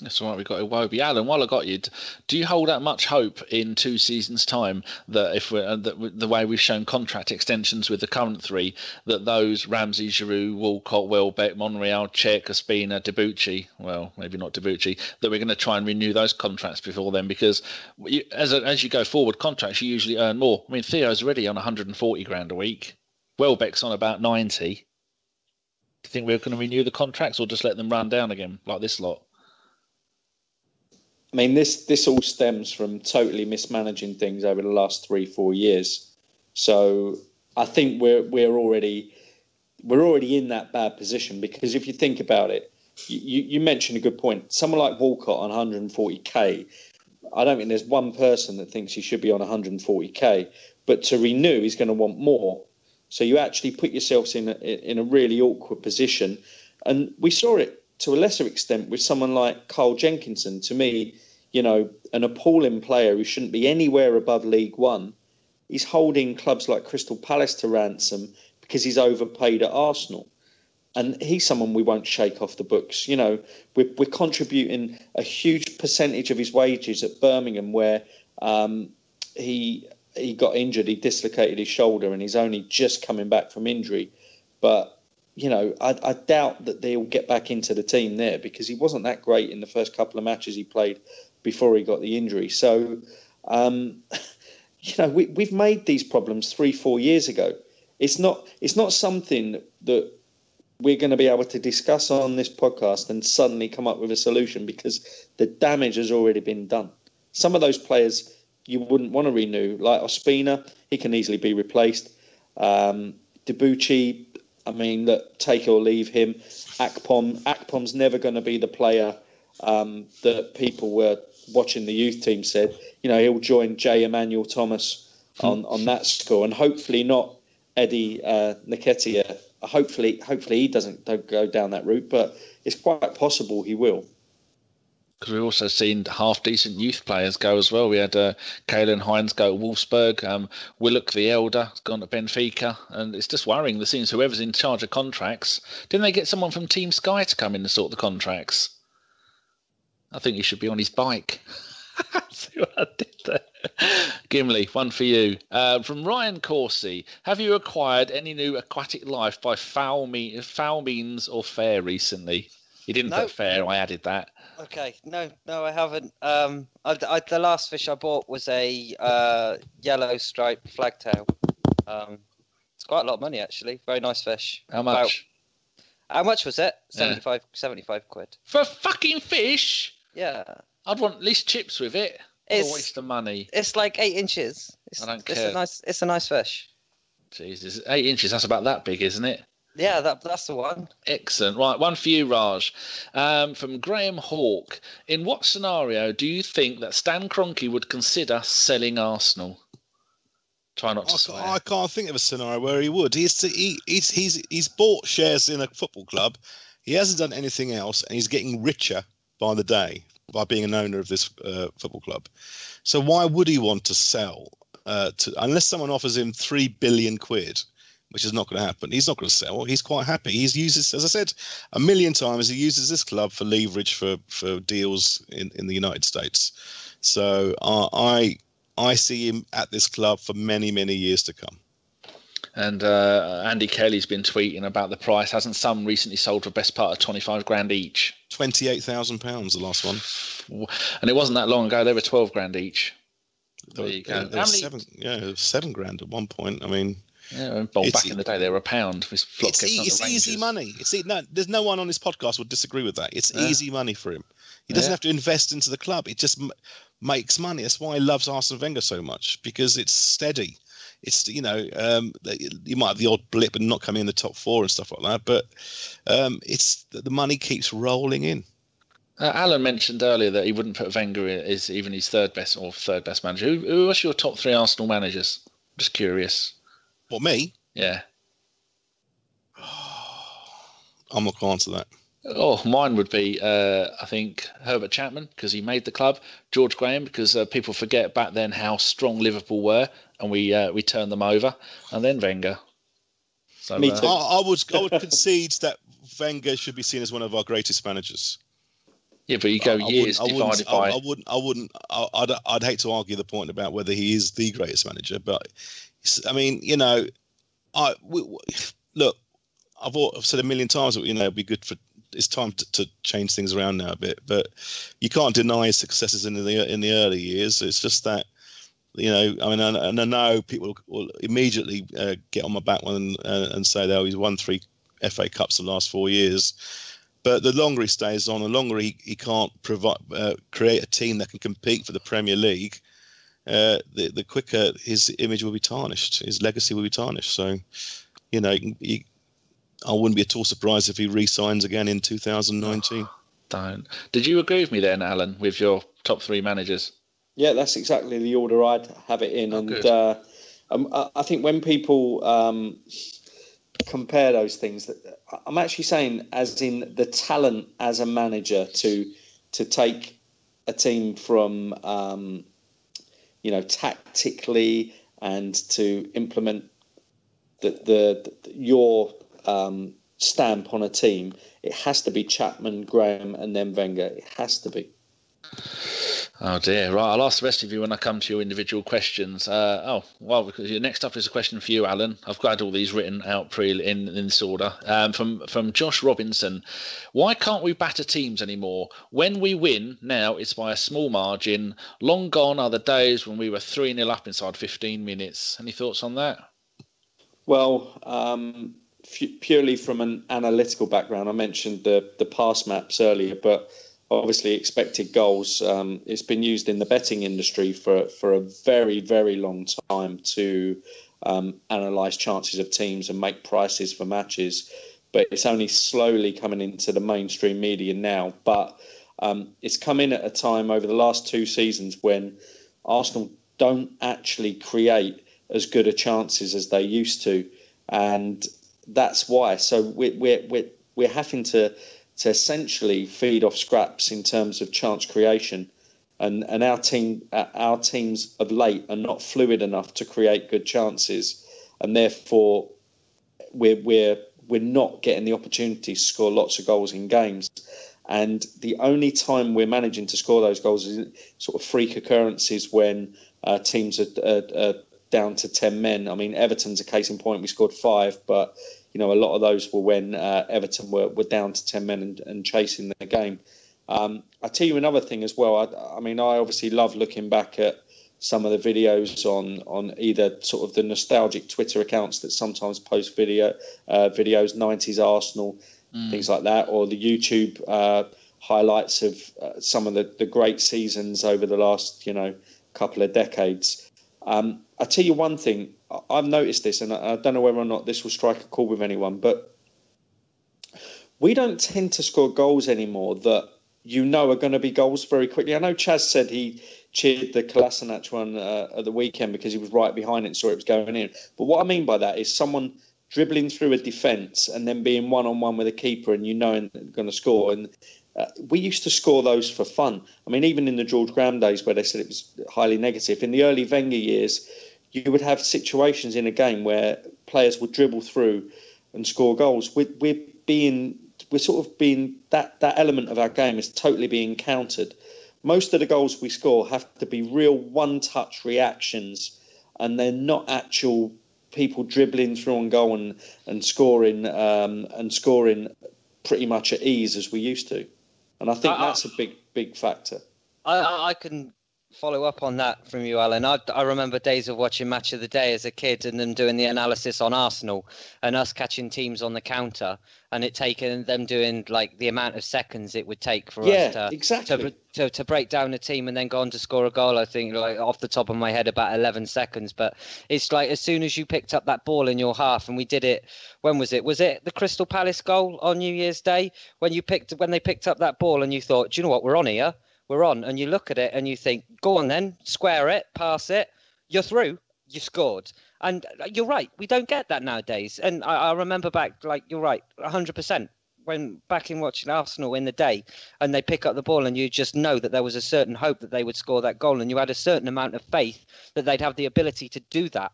That's all right, we've got Iwobi. Alan, while I got you, do you hold out much hope in 2 seasons' time that if the way we've shown contract extensions with the current 3, that those Ramsey, Giroud, Walcott, Welbeck, Monreal, Cech, Ospina, Debuchy, well, maybe not Debuchy, that we're going to try and renew those contracts before then? Because as you go forward, contracts, you usually earn more. I mean, Theo's already on 140 grand a week. Welbeck's on about 90. Do you think we're going to renew the contracts or just let them run down again like this lot? I mean, this all stems from totally mismanaging things over the last 3-4 years. So I think we're already in that bad position, because if you think about it, you mentioned a good point. Someone like Walcott on 140k, I don't think there's one person that thinks he should be on 140k. But to renew, he's going to want more. So you actually put yourselves in a really awkward position, and we saw it to a lesser extent with someone like Carl Jenkinson. To me, you know, an appalling player who shouldn't be anywhere above League One. He's holding clubs like Crystal Palace to ransom because he's overpaid at Arsenal. And he's someone we won't shake off the books. You know, we're contributing a huge percentage of his wages at Birmingham, where he got injured, he dislocated his shoulder, and he's only just coming back from injury. But you know, I doubt that they'll get back into the team there, because he wasn't that great in the first couple of matches he played before he got the injury. So, you know, we've made these problems 3-4 years ago. It's not something that we're going to be able to discuss on this podcast and suddenly come up with a solution, because the damage has already been done. Some of those players you wouldn't want to renew, like Ospina, he can easily be replaced. Debuchy, I mean, look, take or leave him. Akpom's never going to be the player that people were watching the youth team said. You know, he'll join J. Emmanuel Thomas on that score, and hopefully not Eddie Nketiah. Hopefully he doesn't go down that route, but it's quite possible he will. Because we've also seen half-decent youth players go as well. We had Kalen Hines go to Wolfsburg. Willock the Elder has gone to Benfica. And it's just worrying. It seems whoever's in charge of contracts, didn't they get someone from Team Sky to come in and sort the contracts? I think he should be on his bike. See what I did there? Gimli, one for you. From Ryan Corsi. Have you acquired any new aquatic life by foul means or fair recently? He didn't put fair. I added that. Okay, no, I haven't. The last fish I bought was a yellow striped flagtail. It's quite a lot of money, actually. Very nice fish. How much? How much was it? Yeah. 75 quid. For a fucking fish? Yeah. I'd want at least chips with it. It's a waste of money. It's like 8 inches. I don't care. It's a nice fish. Jesus, 8 inches. That's about that big, isn't it? Yeah, that's the one. Excellent. Right, one for you, Raj. From Graham Hawke. In what scenario do you think that Stan Kroenke would consider selling Arsenal? Try not to swear. I can't think of a scenario where he would. He's bought shares in a football club. He hasn't done anything else, and he's getting richer by the day by being an owner of this football club. So why would he want to sell? Unless someone offers him 3 billion quid, which is not going to happen. He's not going to sell. He's quite happy. He uses, as I said a million times, he uses this club for leverage for deals in the United States. So I see him at this club for many, many years to come. And Andy Kelly's been tweeting about the price. Hasn't some recently sold for best part of 25 grand each? £28,000, the last one. And it wasn't that long ago. They were 12 grand each. There you go. It was 7 grand at one point. I mean, yeah, back in the day, they were £1. It's easy money. There's no one on this podcast would disagree with that. It's easy money for him. He doesn't have to invest into the club. It just makes money. That's why he loves Arsene Wenger so much, because it's steady. It's, you might have the odd blip and not come in the top 4 and stuff like that, but it's the money keeps rolling in. Alan mentioned earlier that he wouldn't put Wenger as even his third best manager. Who was your top 3 Arsenal managers? Just curious. What, me? Yeah. I'm not going to answer that. Oh, mine would be, I think, Herbert Chapman, because he made the club. George Graham, because people forget back then how strong Liverpool were, and we turned them over. And then Wenger. So, me too. I would concede that Wenger should be seen as one of our greatest managers. Yeah, but you go years divided by. I'd hate to argue the point about whether he is the greatest manager, but I mean, look, I've said a million times that it'd be good for. It's time to change things around now a bit, but you can't deny his successes in the early years. It's just that, I know people will immediately get on my back and say that he's won 3 FA Cups in the last 4 years. But the longer he stays on, the longer he can't create a team that can compete for the Premier League, the quicker his image will be tarnished, his legacy will be tarnished. So, I wouldn't be at all surprised if he re-signs again in 2019. Don't. Did you agree with me then, Alan, with your top 3 managers? Yeah, that's exactly the order I'd have it in. I think when people compare those things, I'm actually saying as in the talent as a manager to take a team from, tactically and to implement your stamp on a team, it has to be Chapman, Graham, and then Wenger. It has to be. Oh dear. Right, I'll ask the rest of you when I come to your individual questions. Because next up is a question for you, Alan. I've got all these written out in this order. From Josh Robinson. Why can't we batter teams anymore? When we win now, it's by a small margin. Long gone are the days when we were 3-0 up inside 15 minutes. Any thoughts on that? Well, purely from an analytical background, I mentioned the pass maps earlier, but obviously expected goals, it's been used in the betting industry for a very, very long time to analyse chances of teams and make prices for matches. But it's only slowly coming into the mainstream media now. But it's come in at a time over the last 2 seasons when Arsenal don't actually create as good a chances as they used to. And that's why. So we're having to essentially feed off scraps in terms of chance creation, and our teams of late are not fluid enough to create good chances, and therefore we're not getting the opportunity to score lots of goals in games. And the only time we're managing to score those goals is sort of freak occurrences when teams are down to 10 men. I mean, Everton's a case in point. We scored 5, but a lot of those were when Everton were down to 10 men and chasing the game. I'll tell you another thing as well. I mean, I obviously love looking back at some of the videos on either sort of the nostalgic Twitter accounts that sometimes post videos, 90s Arsenal, things like that, or the YouTube highlights of some of the great seasons over the last, couple of decades. I'll tell you one thing. I've noticed this, and I don't know whether or not this will strike a chord with anyone, but we don't tend to score goals anymore that are going to be goals very quickly. I know Chaz said he cheered the Kolasinac one at the weekend because he was right behind it and saw it was going in. But what I mean by that is someone dribbling through a defence and then being one-on-one with a keeper and they're going to score. And we used to score those for fun. I mean, even in the George Graham days where they said it was highly negative, in the early Wenger years, you would have situations in a game where players would dribble through and score goals. We're sort of being that element of our game is totally being countered. Most of the goals we score have to be real one-touch reactions, and they're not actual people dribbling through on goal and scoring pretty much at ease as we used to. And I think that's a big factor. I can follow up on that from you, Alan. I remember days of watching Match of the Day as a kid and them doing the analysis on Arsenal and us catching teams on the counter and it taking them doing like the amount of seconds it would take for us to break down a team and then go on to score a goal. I think like off the top of my head about 11 seconds. But it's like as soon as you picked up that ball in your half, and we did it. When was it? Was it the Crystal Palace goal on New Year's Day when they picked up that ball and you thought, do you know what, we're on here? We're on, and you look at it and you think, go on then, square it, pass it, you're through, you scored. And you're right, we don't get that nowadays. And I remember back, like, you're right, 100%, when back in watching Arsenal in the day, and they pick up the ball and you just know that there was a certain hope that they would score that goal, and you had a certain amount of faith that they'd have the ability to do that.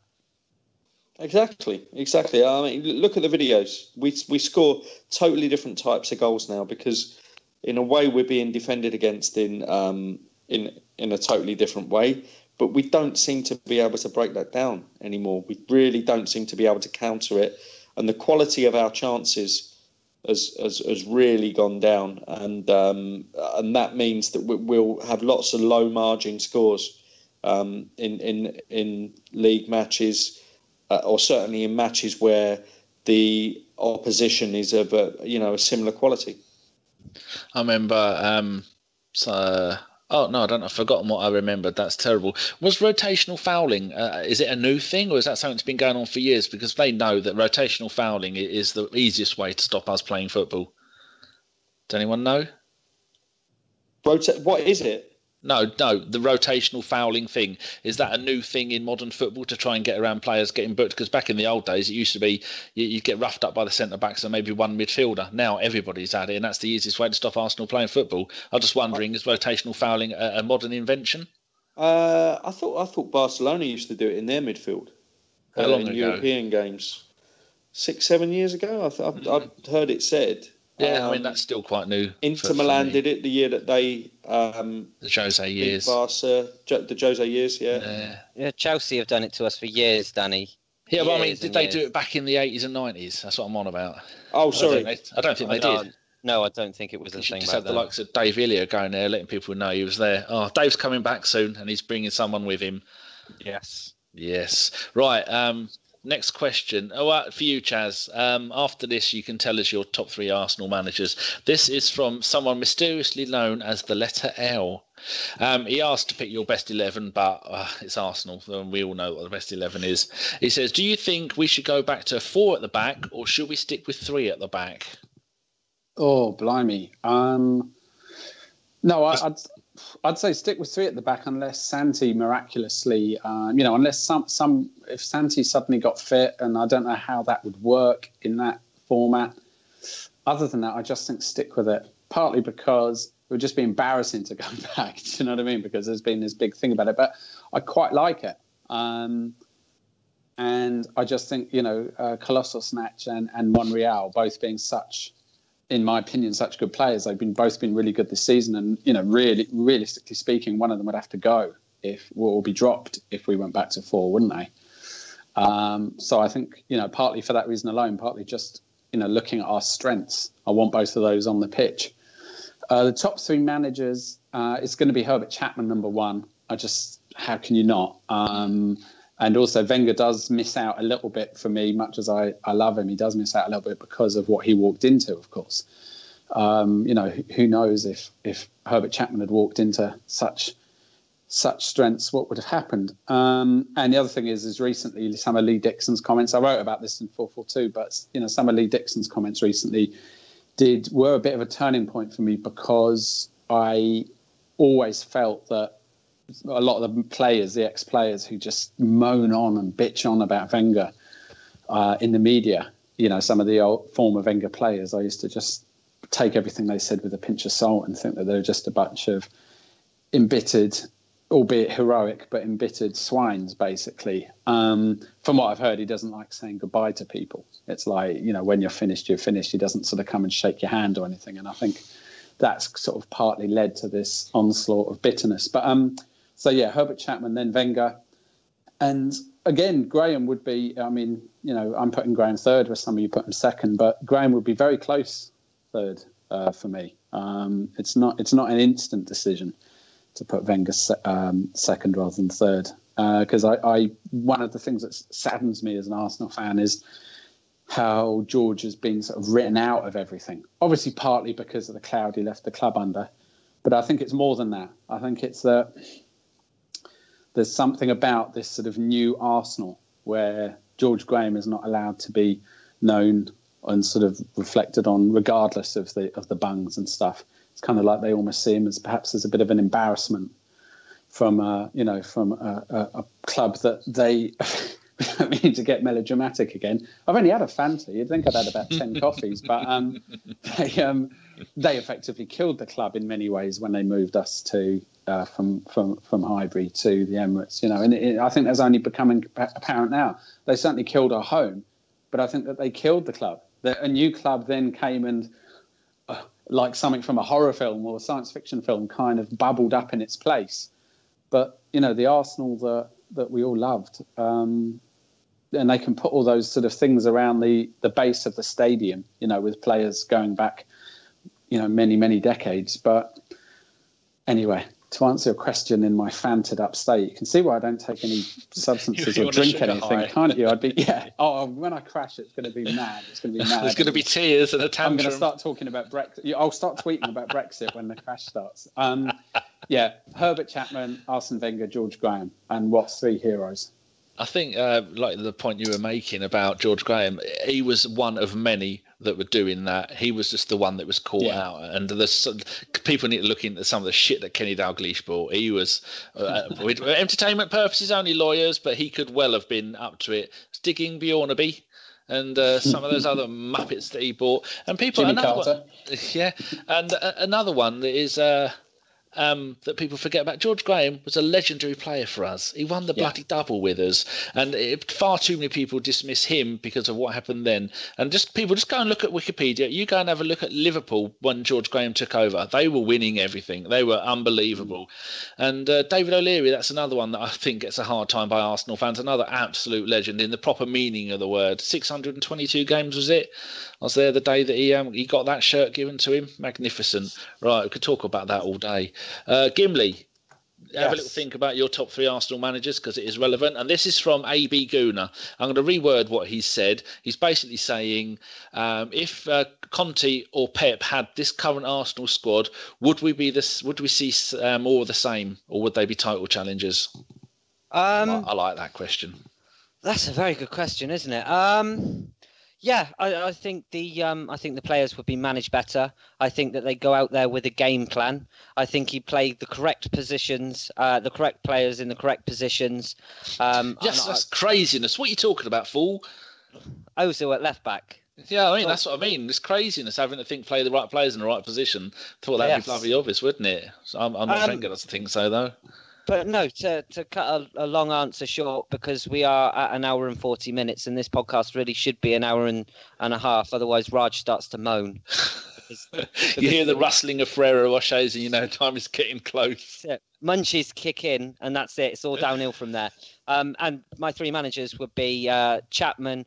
Exactly. I mean, look at the videos. We score totally different types of goals now because in a way we're being defended against in a totally different way, but we don't seem to be able to break that down anymore. We really don't seem to be able to counter it, and the quality of our chances has really gone down, and that means that we'll have lots of low margin scores in league matches, or certainly in matches where the opposition is of a similar quality. I remember. I don't know. I've forgotten what I remembered. That's terrible. Was rotational fouling? Is it a new thing, or is that something that's been going on for years? Because they know that rotational fouling is the easiest way to stop us playing football. Does anyone know? What is it? No, the rotational fouling thing. Is that a new thing in modern football to try and get around players getting booked? Because back in the old days, it used to be you'd get roughed up by the centre-backs and maybe one midfielder. Now everybody's at it, and that's the easiest way to stop Arsenal playing football. I'm just wondering, is rotational fouling a modern invention? I thought Barcelona used to do it in their midfield. How long ago? European games. 6-7 years ago, I've heard it said. Yeah, I mean, that's still quite new. Inter Milan did it the year that they... the Jose years. Barca, the Jose years, yeah. Yeah, Chelsea have done it to us for years, Danny. Yeah, but I mean, did they do it back in the 80s and 90s? That's what I'm on about. Oh, sorry. I don't think they did. No, I don't think it was a thing. Just had the likes of Dave Illia going there, letting people know he was there. Oh, Dave's coming back soon, and he's bringing someone with him. Yes. Right. Next question. For you, Chaz. After this, you can tell us your top 3 Arsenal managers. This is from someone mysteriously known as the letter L. He asked to pick your best 11, but it's Arsenal, and we all know what the best 11 is. He says, do you think we should go back to 4 at the back, or should we stick with 3 at the back? Oh, blimey. No, I'd say stick with 3 at the back unless Santi miraculously, unless if Santi suddenly got fit, and I don't know how that would work in that format. Other than that, I just think stick with it, partly because it would just be embarrassing to go back. Do you know what I mean? Because there's been this big thing about it, but I quite like it. And I just think, Colossal Snatch and Monreal both being such in my opinion, such good players. They've both been really good this season, and really, realistically speaking, one of them would have to go or be dropped if we went back to 4, wouldn't they? So I think partly for that reason alone, partly just looking at our strengths, I want both of those on the pitch. The top 3 managers, it's going to be Herbert Chapman number 1. How can you not? And also Wenger does miss out a little bit for me, much as I love him. He does miss out a little bit because of what he walked into, of course. Who knows if Herbert Chapman had walked into such strengths, what would have happened? And the other thing is recently some of Lee Dixon's comments, I wrote about this in 442, but some of Lee Dixon's comments recently were a bit of a turning point for me, because I always felt that a lot of the players, the ex-players who just moan on and bitch on about Wenger in the media, some of the old former Wenger players, I used to just take everything they said with a pinch of salt and think that they're just a bunch of embittered, albeit heroic, but embittered swines, basically. From what I've heard, he doesn't like saying goodbye to people. It's like, when you're finished, you're finished. He doesn't sort of come and shake your hand or anything. And I think that's sort of partly led to this onslaught of bitterness. But so, yeah, Herbert Chapman, then Wenger. And again, Graham would be, I'm putting Graham third, where some of you put him second, but Graham would be very close third for me. It's not an instant decision to put Wenger second rather than third. Because one of the things that saddens me as an Arsenal fan is how George has been sort of written out of everything. Obviously, partly because of the cloud he left the club under. But I think it's more than that. I think it's that there's something about this sort of new Arsenal where George Graham is not allowed to be known and sort of reflected on, regardless of the bungs and stuff. It's kind of like they almost see him as perhaps as a bit of an embarrassment from a club that they I mean, to get melodramatic again. I've only had a Fanta. You'd think I'd had about 10 coffees, but they effectively killed the club in many ways when they moved us to from Highbury to the Emirates. And I think that's only becoming apparent now. They certainly killed our home, but I think that they killed the club. A new club then came and, like something from a horror film or a science fiction film, kind of bubbled up in its place. But the Arsenal that we all loved, and they can put all those sort of things around the base of the stadium, with players going back, many decades. But anyway, to answer your question in my fanted up state, you can see why I don't take any substances or drink anything, can't you? I'd be, when I crash, it's going to be mad. It's going to be mad. There's going to be tears and a tantrum. I'm going to start talking about Brexit. I'll start tweeting about Brexit when the crash starts. Herbert Chapman, Arsene Wenger, George Graham. And what's 3 heroes? I think, like the point you were making about George Graham, he was one of many that were doing that. He was just the one that was caught out. And people need to look into some of the shit that Kenny Dalglish bought. He was, with entertainment purposes, only lawyers, but he could well have been up to it. Stigging Bjornaby and some of those other muppets that he bought. And people, Jimmy Carter. And another one that is... that people forget about. George Graham was a legendary player for us. He won the bloody double with us, and far too many people dismiss him because of what happened then. And just go and look at Wikipedia. You go and have a look at Liverpool when George Graham took over. They were winning everything. They were unbelievable. And David O'Leary, that's another one that I think gets a hard time by Arsenal fans. Another absolute legend in the proper meaning of the word. 622 games was it? I was there the day that he got that shirt given to him. Magnificent. Right, we could talk about that all day. Gimli, have a little think about your top 3 Arsenal managers because it is relevant. And this is from AB Gooner. I'm going to reword what he said. He's basically saying, if Conte or Pep had this current Arsenal squad, would we see more of the same, or would they be title challengers? I like that question. That's a very good question, isn't it? Yeah, I think the players would be managed better. I think that they go out there with a game plan. I think he played the correct positions, the correct players in the correct positions. That's craziness. What are you talking about, fool? Also at left back. Yeah, I mean, that's what I mean. It's craziness having to play the right players in the right position. Thought that'd be bloody obvious, wouldn't it? So I'm not Wenger doesn't think so, though. But no, to cut a long answer short, because we are at an hour and 40 minutes, and this podcast really should be an hour and a half. Otherwise, Raj starts to moan. You hear the rustling of Ferrero Rochers and you know time is getting close. Munchies kick in and that's it. It's all downhill from there. And my three managers would be Chapman,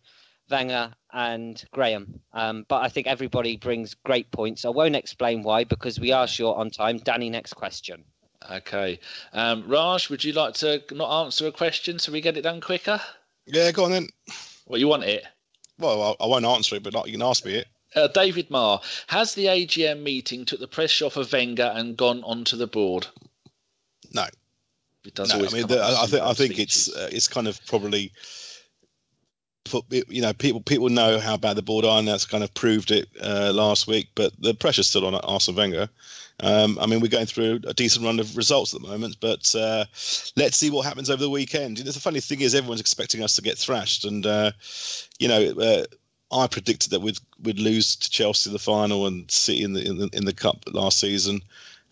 Wenger and Graham. But I think everybody brings great points. I won't explain why because we are short on time. Danny, next question. Okay. Raj, would you like to not answer a question so we get it done quicker? Yeah, go on then. Well, you want it? Well, I won't answer it, but you can ask me it. David Marr, has the AGM meeting took the pressure off of Wenger and gone onto the board? No. It does. No, always I mean, I think it's kind of probably people know how bad the board are, and that's kind of proved it last week. But the pressure's still on Arsene Wenger. I mean, we're going through a decent run of results at the moment, but let's see what happens over the weekend. The funny thing is, everyone's expecting us to get thrashed, and I predicted that we'd lose to Chelsea in the final and City in the cup last season,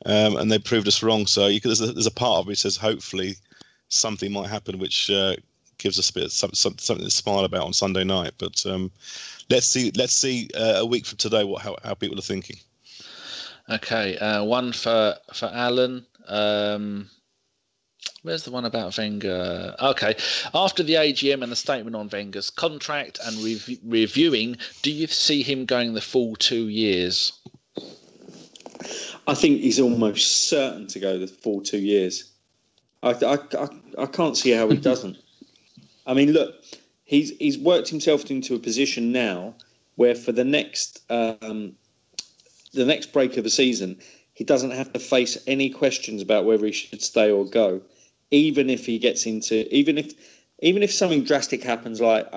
and they proved us wrong. So there's a part of me that says hopefully something might happen, which gives us a bit of something to smile about on Sunday night. But let's see a week from today how people are thinking. Okay, one for Alan. Where's the one about Wenger? Okay, after the AGM and the statement on Wenger's contract and reviewing, do you see him going the full 2 years? I think he's almost certain to go the full 2 years. I can't see how he doesn't. I mean, look, he's worked himself into a position now where for the next break of the season, he doesn't have to face any questions about whether he should stay or go. Even if he gets into, even if something drastic happens, like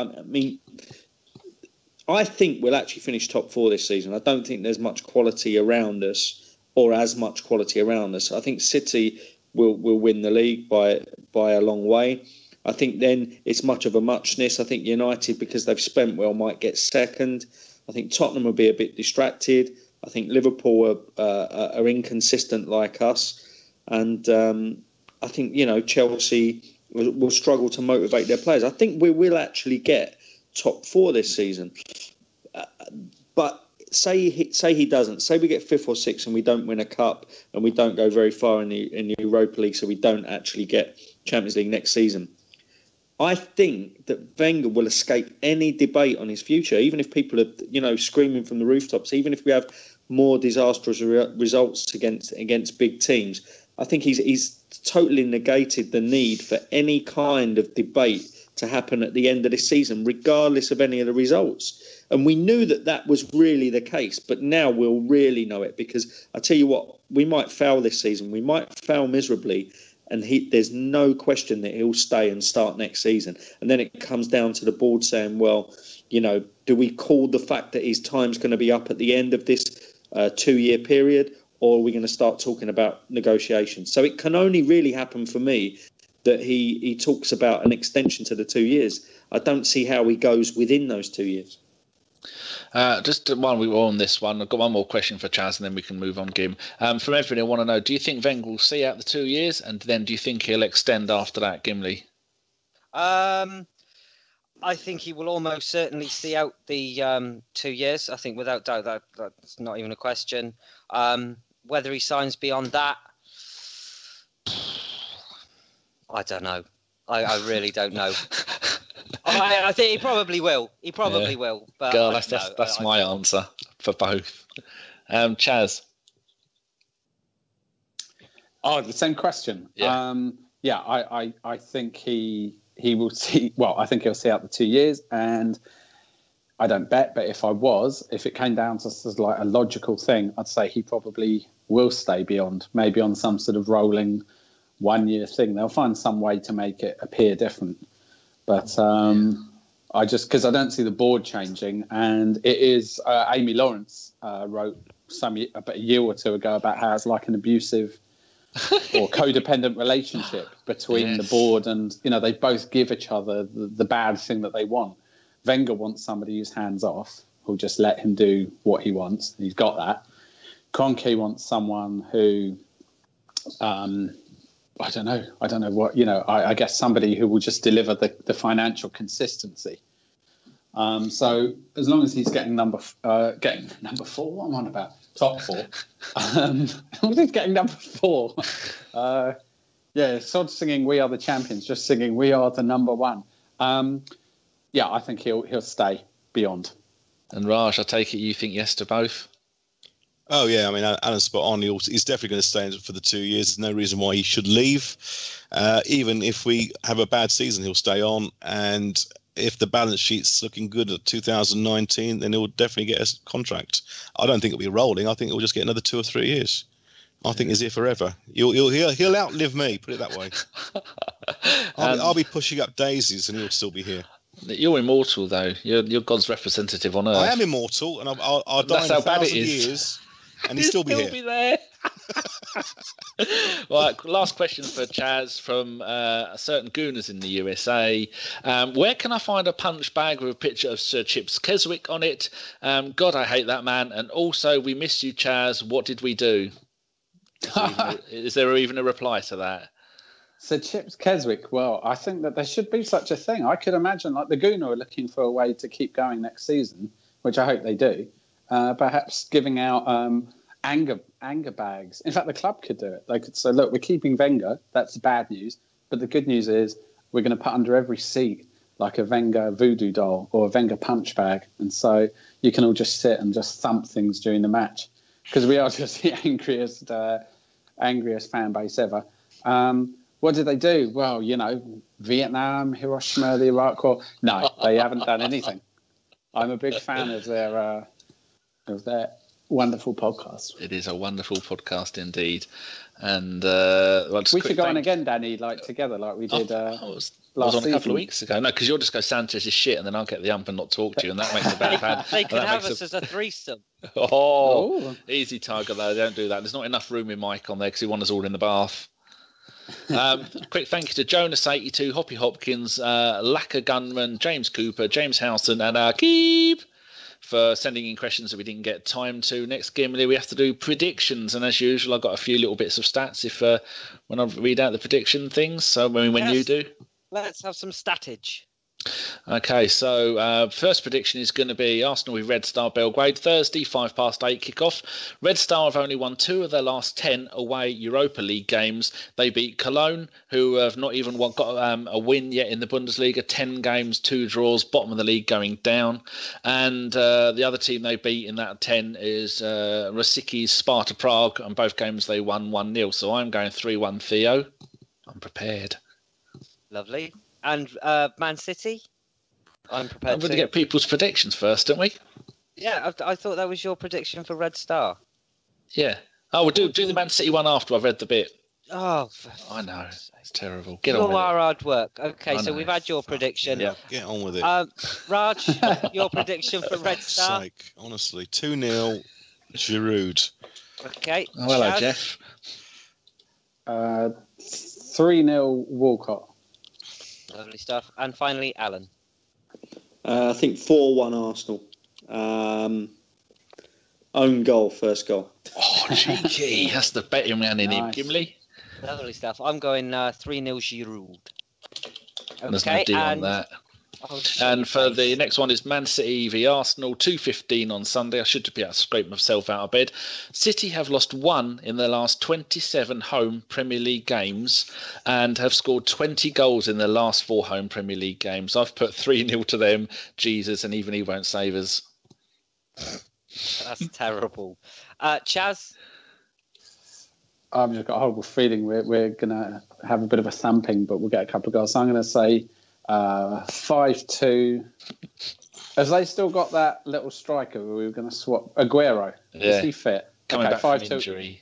I think we'll actually finish top four this season. I don't think there's much quality around us, or as much quality around us. I think City will win the league by a long way. I think then it's much of a muchness. I think United, because they've spent well, might get second. I think Tottenham will be a bit distracted. I think Liverpool are inconsistent like us, and I think Chelsea will struggle to motivate their players. I think we will actually get top four this season, but say he doesn't. Say we get fifth or sixth and we don't win a cup and we don't go very far in the Europa League, so we don't actually get Champions League next season. I think that Wenger will escape any debate on his future, even if people are screaming from the rooftops, even if we have more disastrous results against big teams. I think he's totally negated the need for any kind of debate to happen at the end of this season, regardless of any of the results. And we knew that was really the case, but now we'll really know it, because I tell you what, we might fail this season. We might fail miserably, and there's no question that he'll stay and start next season. And then it comes down to the board saying, well, do we call the fact that his time's going to be up at the end of this 2-year period, or are we going to start talking about negotiations? So it can only really happen for me that he talks about an extension to the 2 years. I don't see how he goes within those 2 years. Just while we were on this one, I've got one more question for Chaz and then we can move on, Gim. From everybody, I want to know, do you think Wenger will see out the 2 years, and then do you think he'll extend after that, Gimli? I think he will almost certainly see out the 2 years. I think without doubt that's not even a question. Whether he signs beyond that, I don't know. I really don't know. I think he probably will. He probably will. But God, that's my answer for both. Chaz. Oh, the same question. Yeah. I think he will see. Well, I think he'll see out the 2 years, and I don't bet, but if it came down to like a logical thing, I'd say he probably will stay beyond, maybe on some sort of rolling 1 year thing. They'll find some way to make it appear different. But because I don't see the board changing, and it is Amy Lawrence wrote about a year or two ago about how it's like an abusive or codependent relationship between the board, and they both give each other the bad thing that they want. Wenger wants somebody who's hands off, who'll just let him do what he wants. He's got that. Kroenke wants someone who, I don't know what, I guess somebody who will just deliver the financial consistency. So as long as he's getting number 4, what am I on about? Top 4. As long as he's getting number 4. Sod singing "We Are the Champions," just singing "We Are the Number 1." I think he'll stay beyond. And Raj, I take it you think yes to both? Oh, yeah. I mean, Alan's spot on. He's definitely going to stay for the 2 years. There's no reason why he should leave. Even if we have a bad season, he'll stay on. And if the balance sheet's looking good at 2019, then he'll definitely get a contract. I don't think it'll be rolling. I think he'll just get another 2 or 3 years. I think he's here forever. He'll outlive me, put it that way. I'll be pushing up daisies and he'll still be here. You're immortal, though. You're God's representative on Earth. I am immortal, and I'll die in 1,000 years, and he'll still be here. Be there. Right, last question for Chaz from a certain Gooners in the USA. Where can I find a punch bag with a picture of Sir Chips Keswick on it? God, I hate that man. And also, we miss you, Chaz. What did we do? Is there even a reply to that? So Chips Keswick, well, I think that there should be such a thing. I could imagine like the Gooner are looking for a way to keep going next season, which I hope they do. Perhaps giving out anger bags. In fact, the club could do it. They could say, look, we're keeping Wenger. That's the bad news. But the good news is we're going to put under every seat like a Wenger voodoo doll or a Wenger punch bag. And so you can all just sit and just thump things during the match because we are just the angriest fan base ever. What did they do? Well, Vietnam, Hiroshima, the Iraq War. No, they haven't done anything. I'm a big fan of their wonderful podcast. It is a wonderful podcast indeed. And we should go on again, Danny, like together, like we did last on a couple of weeks ago. No, because you'll just go Sanchez's shit, and then I'll get the ump and not talk to you, and that makes a bad. They could have us as a threesome. Oh, easy, Tiger. Though, don't do that. There's not enough room in Mike on there because he wants us all in the bath. Quick thank you to Jonas82, Hoppy Hopkins, Lacquer Gunman, James Cooper, James Housen, and Keep for sending in questions that we didn't get time to. Next, Gimli, we have to do predictions, and as usual, I've got a few little bits of stats if when I read out the prediction things. So when you do, let's have some statage. Okay, so first prediction is going to be Arsenal with Red Star Belgrade Thursday, 8:05 kickoff. Red Star have only won 2 of their last 10 away Europa League games. They beat Cologne, who have not even got a win yet in the Bundesliga. 10 games, 2 draws, bottom of the league going down. And the other team they beat in that 10 is Rosiki's Sparta Prague, and both games they won 1-0. So I'm going 3-1 Theo. I'm prepared. Lovely. And Man City? I'm prepared. I'm going to get people's predictions first, don't we? Yeah, I thought that was your prediction for Red Star. Yeah. Oh, we'll do the Man City one after I've read the bit. Oh, I know. It's terrible. Get on with it. Hard work. Okay, so we've had your prediction. Yeah, get on with it. Raj, your prediction for Red Star? Sake, honestly, 2-0 Giroud. Okay. Oh, hello, Jeff. 3-0 Walcott. Lovely stuff. And finally, Alan. I think 4-1 Arsenal. Own goal, first goal. Oh, cheeky. That's the betting man in him, Gimli. Lovely stuff. I'm going 3-0 Giroud. Okay, there's no deal on that. And for the next one is Man City v Arsenal, 2:15 on Sunday. I should be able to scrape myself out of bed. City have lost 1 in their last 27 home Premier League games and have scored 20 goals in their last 4 home Premier League games. I've put 3-0 to them. Jesus, and even he won't save us. That's terrible. Chaz? I've just got a horrible feeling we're going to have a bit of a thumping, but we'll get a couple of goals. So I'm going to say 5-2. Has they still got that little striker who we were going to swap? Aguero. Yeah. Is he fit? Coming back from injury.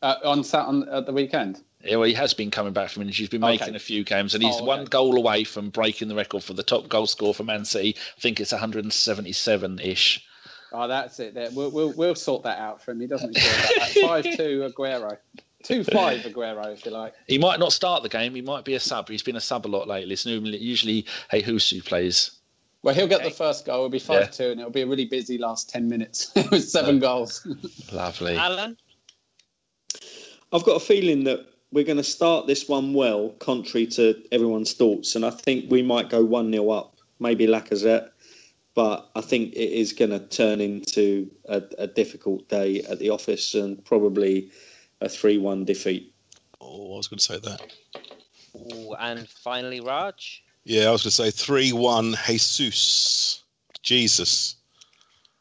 At the weekend? Yeah, well, he has been coming back from injury. He's been making a few games, and he's 1 goal away from breaking the record for the top goal scorer for Man City. I think it's 177-ish. Oh, that's it. There, we'll sort that out for him. He doesn't care about that. 5-2 Aguero. 2-5 Aguero, if you like. He might not start the game. He might be a sub. He's been a sub a lot lately. It's usually Jesus plays. Well, he'll get the first goal. It'll be 5-2, and it'll be a really busy last 10 minutes with 7 goals. Lovely. Alan? I've got a feeling that we're going to start this one well, contrary to everyone's thoughts, and I think we might go 1-0 up. Maybe Lacazette. but I think it is going to turn into a difficult day at the office and probably a 3-1 defeat. Oh, I was going to say that. Ooh, and finally, Raj? Yeah, I was going to say 3-1 Jesus.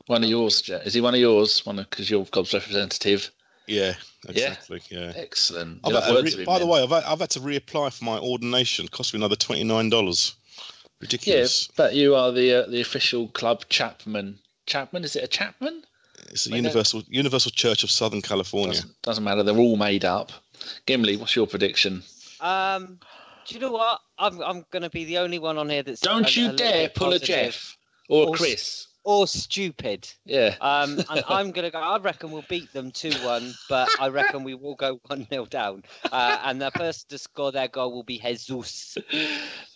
One of yours, Jet. Is he one of yours? Because you're God's representative. Yeah, exactly. Yeah. Excellent. By the way, I've had to reapply for my ordination. It cost me another $29. Ridiculous. Yeah, but you are the official club Chapman. Chapman? Is it a Chapman? It's the Universal Church of Southern California. Doesn't matter. They're all made up. Gimli, what's your prediction? Do you know what? I'm going to be the only one on here that's. Don't you dare pull a Jeff or a Chris. Or stupid. Yeah. And I'm going to go. I reckon we'll beat them 2-1, but I reckon we will go 1-0 down. And the person to score their goal will be Jesus.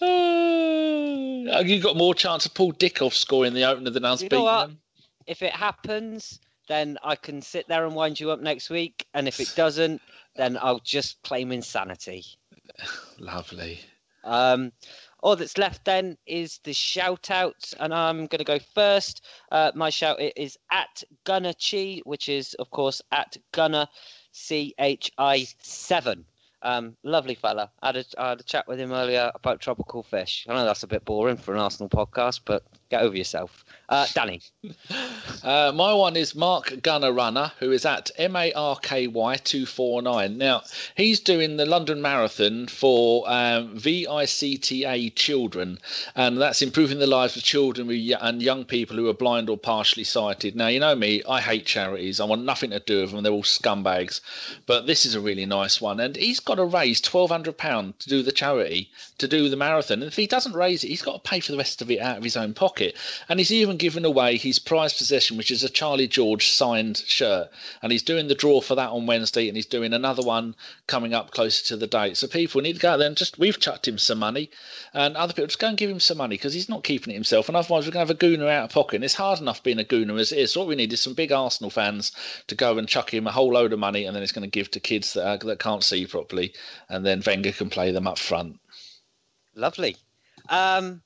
You got more chance of Paul Dickoff scoring the opener than us beating them. If it happens, then I can sit there and wind you up next week. And if it doesn't, then I'll just claim insanity. Lovely. All that's left then is the shout-outs, and I'm going to go first. My shout is at Gunner Chi, which is, of course, at Gunner CHI7. Lovely fella. I had a chat with him earlier about tropical fish. I know that's a bit boring for an Arsenal podcast, but get over yourself. Danny. My one is Mark Gunner Runner, who is at MARKY249. Now, he's doing the London Marathon for VICTA children, and that's improving the lives of children and young people who are blind or partially sighted. Now, you know me, I hate charities. I want nothing to do with them. They're all scumbags. But this is a really nice one, and he's got to raise £1,200 to do the charity, to do the marathon. And if he doesn't raise it, he's got to pay for the rest of it out of his own pocket. And he's even given away his prized possession, which is a Charlie George signed shirt. And he's doing the draw for that on Wednesday, and he's doing another one coming up closer to the date. So people need to go out there and we've chucked him some money, and other people just go and give him some money, because he's not keeping it himself. And otherwise we're going to have a gooner out of pocket. And it's hard enough being a gooner as it is. So what we need is some big Arsenal fans to go and chuck him a whole load of money, and then it's going to give to kids that can't see properly, and then Wenger can play them up front. Lovely. Alan.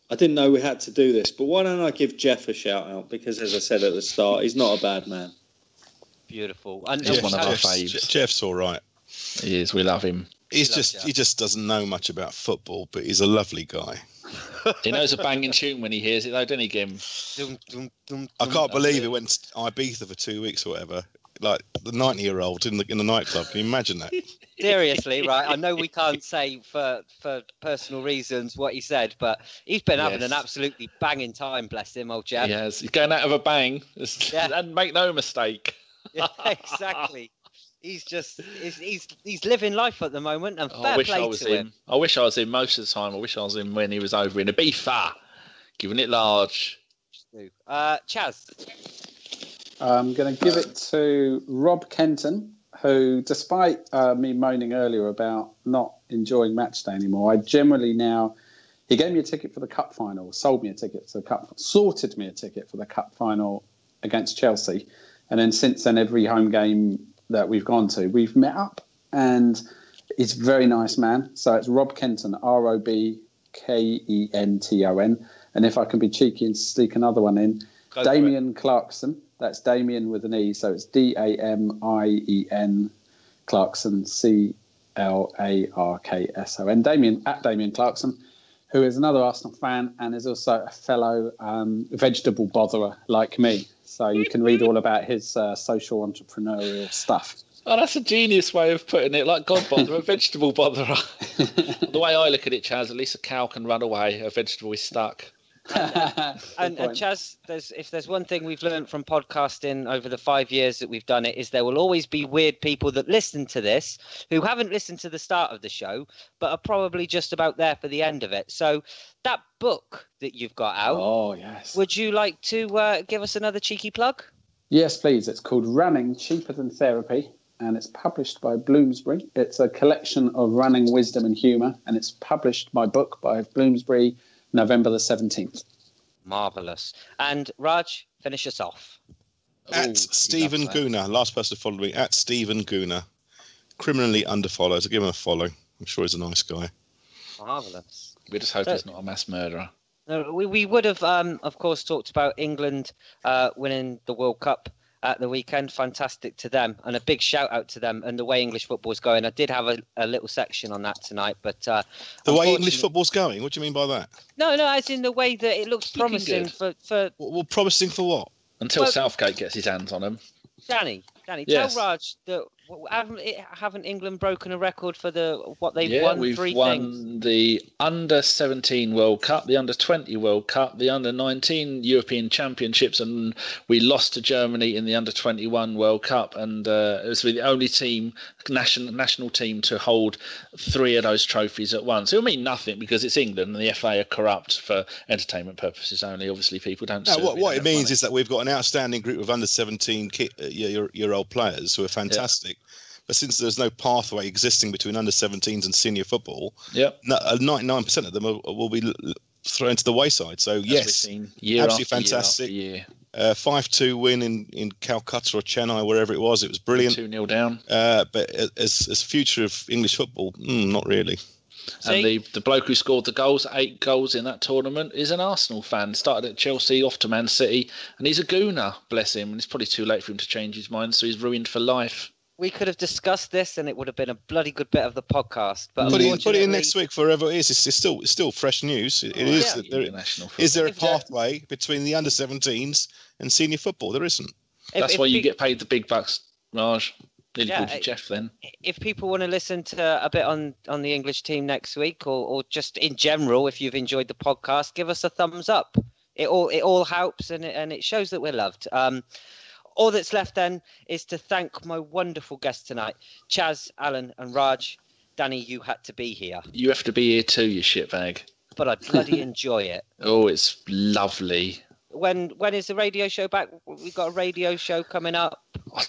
I didn't know we had to do this, but why don't I give Jeff a shout out? Because, as I said at the start, he's not a bad man. Beautiful. And He's one of our faves. Jeff's all right. He is. We love him. He just doesn't know much about football, but he's a lovely guy. He knows a banging tune when he hears it, though, doesn't he, Gim? I can't believe it went Ibiza for 2 weeks or whatever. Like the 90-year-old in the nightclub. Can you imagine that? Seriously, right? I know we can't say for personal reasons what he said, but he's been having an absolutely banging time, bless him, old Jeff. Yes, he's going out of a bang. And make no mistake. Yeah, exactly. He's living life at the moment, and fair play to him. I wish I was in most of the time. I wish I was in when he was over in Ibiza, giving it large. Chaz. I'm going to give it to Rob Kenton, who, despite me moaning earlier about not enjoying matchday anymore, I generally now... He gave me a ticket for the cup final, sold me a ticket for the cup, sorted me a ticket for the cup final against Chelsea. And then since then, every home game that we've gone to, we've met up. And he's a very nice man. So it's Rob Kenton, ROBKENTON. And if I can be cheeky and sneak another one in, Damien Clarkson. That's Damien with an E, so it's DAMIEN Clarkson, CLARKSON. Damien Clarkson, who is another Arsenal fan and is also a fellow vegetable botherer like me. So you can read all about his social entrepreneurial stuff. Oh, that's a genius way of putting it, like God botherer, a vegetable botherer. The way I look at it, Chaz, at least a cow can run away, a vegetable is stuck. And Chaz, if there's one thing we've learned from podcasting over the 5 years that we've done it, is there will always be weird people that listen to this who haven't listened to the start of the show, but are probably just about there for the end of it. So that book that you've got out, oh yes, would you like to give us another cheeky plug? Yes, please. It's called Running Cheaper Than Therapy, and it's published by Bloomsbury. It's a collection of running wisdom and humour, and it's published by Bloomsbury, November the 17th. Marvellous. And Raj, finish us off. At Stephen Gooner, last person to follow me, at Stephen Gooner. Criminally underfollowed, so give him a follow. I'm sure he's a nice guy. Marvellous. We just hope he's not a mass murderer. We would have, of course, talked about England winning the World Cup at the weekend. Fantastic to them, and a big shout out to them and the way English football's going. I did have a little section on that tonight, but the way English football's going. What do you mean by that? No, as in the way that it looks promising for. Well, promising for what? Until Southgate gets his hands on them. Danny, yes. Tell Raj that haven't England broken a record for they've won? We've three won things? The under-17 World Cup, the under-20 World Cup, the under-19 European Championships, and we lost to Germany in the under-21 World Cup, and it was the only team, national team, to hold 3 of those trophies at once. It will mean nothing because it's England and the FA are corrupt for entertainment purposes only. Obviously, people don't. No, what it means is that we've got an outstanding group of under-17 year-old players who are fantastic. But since there's no pathway existing between under-17s and senior football, 99% of them will be thrown to the wayside. So, yes, absolutely fantastic. 5-2 win in Calcutta or Chennai, wherever it was. It was brilliant. 2-0 down. But as future of English football, not really. And the bloke who scored the goals, 8 goals in that tournament, is an Arsenal fan. Started at Chelsea, off to Man City, and he's a gooner, bless him. And it's probably too late for him to change his mind, so he's ruined for life. We could have discussed this, and it would have been a bloody good bit of the podcast. But put it in next week for whoever it is. It's still fresh news. Is there a pathway between the under-17s and senior football? There isn't. That's why you get paid the big bucks, Raj. Nearly called you Jeff then. If people want to listen to a bit on the English team next week, or just in general, if you've enjoyed the podcast, give us a thumbs up. It all helps, and it shows that we're loved. All that's left then is to thank my wonderful guests tonight, Chaz, Alan and Raj. Danny, you had to be here. You have to be here too, you shitbag. But I bloody enjoy it. Oh, it's lovely. When is the radio show back? We've got a radio show coming up.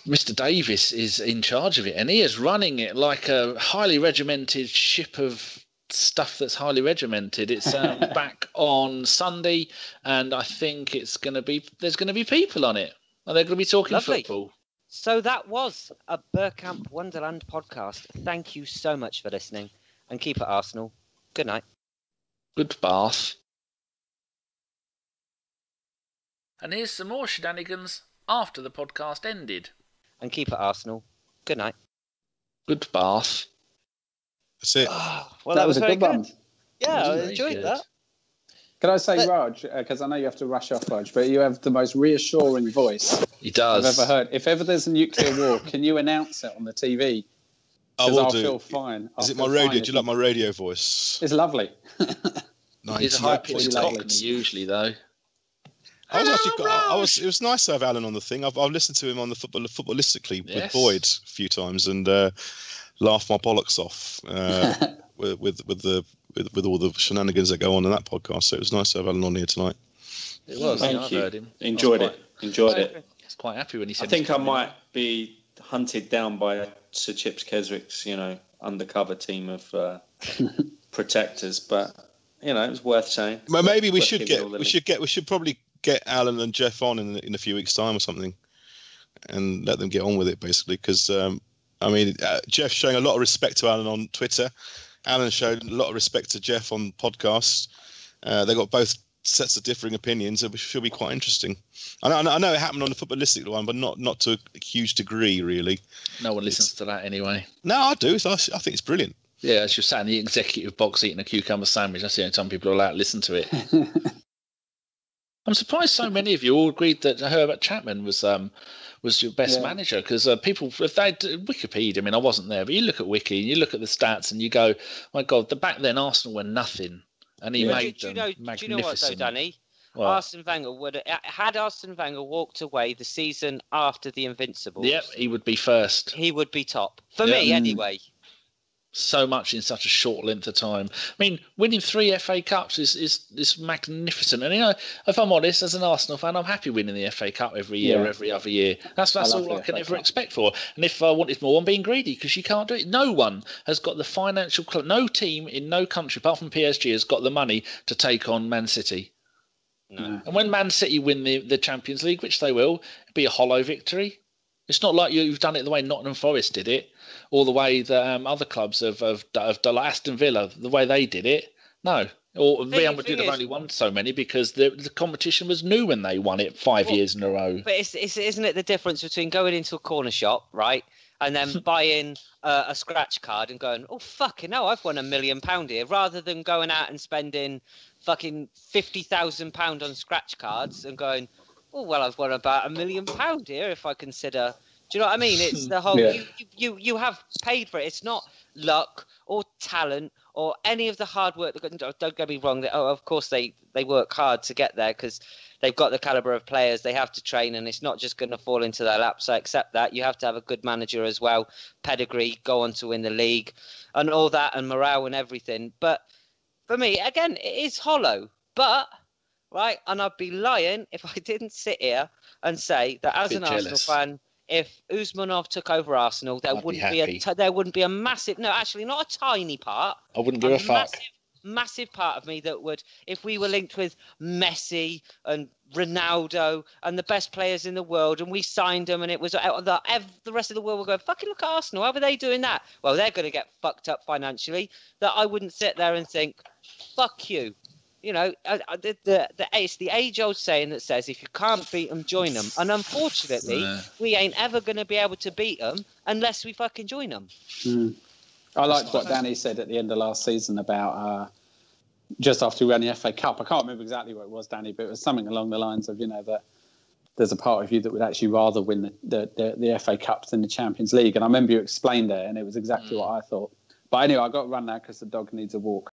Mr. Davis is in charge of it, and he is running it like a highly regimented ship of stuff that's highly regimented. It's back on Sunday, and I think there's going to be people on it. And they're going to be talking football. So that was a Bergkamp Wonderland podcast. Thank you so much for listening, and keep it Arsenal. Good night. Good bath. And here's some more shenanigans after the podcast ended. And keep it Arsenal. Good night. Good bath. That's it. Well, that was a good one. Yeah, I enjoyed that. Can I say, Raj, because I know you have to rush off, Raj, but you have the most reassuring voice he does. I've ever heard. If ever there's a nuclear war, can you announce it on the TV? I'll feel fine. Is it my radio? Do you like my radio voice? It's lovely. He's a high-pitched Cockney usually, though. It was nice to have Alan on the thing. I've listened to him on the footballistically with Boyd a few times and laughed my bollocks off with all the shenanigans that go on in that podcast. So it was nice to have Alan on here tonight. It was. Thank you. Heard him. Enjoyed it. I was quite happy when he said. I think I might be hunted down by Sir Chips Keswick's, undercover team of protectors, but it was worth saying. Well, maybe we should probably get Alan and Jeff on in a few weeks' time or something, and let them get on with it basically. Because Jeff's showing a lot of respect to Alan on Twitter. Alan showed a lot of respect to Jeff on podcasts. They got both sets of differing opinions, which should be quite interesting. I know it happened on the footballistic one, but not to a huge degree, really. No one listens to that anyway. No, I do. I think it's brilliant. Yeah, as you're sat in the executive box eating a cucumber sandwich, that's the only time people are allowed to listen to it. I'm surprised so many of you all agreed that Herbert Chapman was your best manager, because people, if they Wikipedia, I wasn't there, but you look at Wiki and you look at the stats and you go, my God, back then Arsenal were nothing, and he made them magnificent. Do you know what though, Danny? Arsene Wenger had Arsene Wenger walked away the season after the Invincibles. Yep, he would be first. He would be top for me anyway. So much in such a short length of time. Winning 3 FA Cups is magnificent. And if I'm honest, as an Arsenal fan, I'm happy winning the FA Cup every year, every other year. That's all I can ever expect for. And if I wanted more, I'm being greedy, because you can't do it. No one has got the financial. No team in no country apart from PSG has got the money to take on Man City. No. And when Man City win the Champions League, which they will, it'll be a hollow victory. It's not like you've done it the way Nottingham Forest did it, or the way that other clubs have done, like Aston Villa, the way they did it. No, Or Real Madrid have only won so many because the competition was new when they won it 5 years in a row. But isn't it the difference between going into a corner shop, right, and then buying a scratch card and going, oh, fucking hell, I've won £1 million here, rather than going out and spending fucking £50,000 on scratch cards and going, oh, well, I've won about £1 million here if I consider. Do you know what I mean? It's the whole you have paid for it. It's not luck or talent or any of the hard work. Don't get me wrong. Of course they work hard to get there because they've got the caliber of players. They have to train, and it's not just going to fall into their lap. So accept that. You have to have a good manager as well, pedigree, go on to win the league, and all that, and morale and everything. But for me, again, it is hollow. But right, and I'd be lying if I didn't sit here and say that as an Arsenal fan, if Usmanov took over Arsenal, there wouldn't be a massive, no, actually not a tiny part. I wouldn't give a fuck. Massive part of me that would, if we were linked with Messi and Ronaldo and the best players in the world, and we signed them, and it was the rest of the world would go, fucking look at Arsenal, how are they doing that? Well, they're going to get fucked up financially. That I wouldn't sit there and think, fuck you. You know, it's the age-old saying that says, if you can't beat them, join them. And unfortunately, we ain't ever going to be able to beat them unless we fucking join them. I liked what Danny said at the end of last season about just after we won the FA Cup. I can't remember exactly what it was, Danny, but it was something along the lines of, you know, that there's a part of you that would actually rather win the FA Cup than the Champions League. And I remember you explained it, and it was exactly what I thought. But anyway, I got to run now because the dog needs a walk.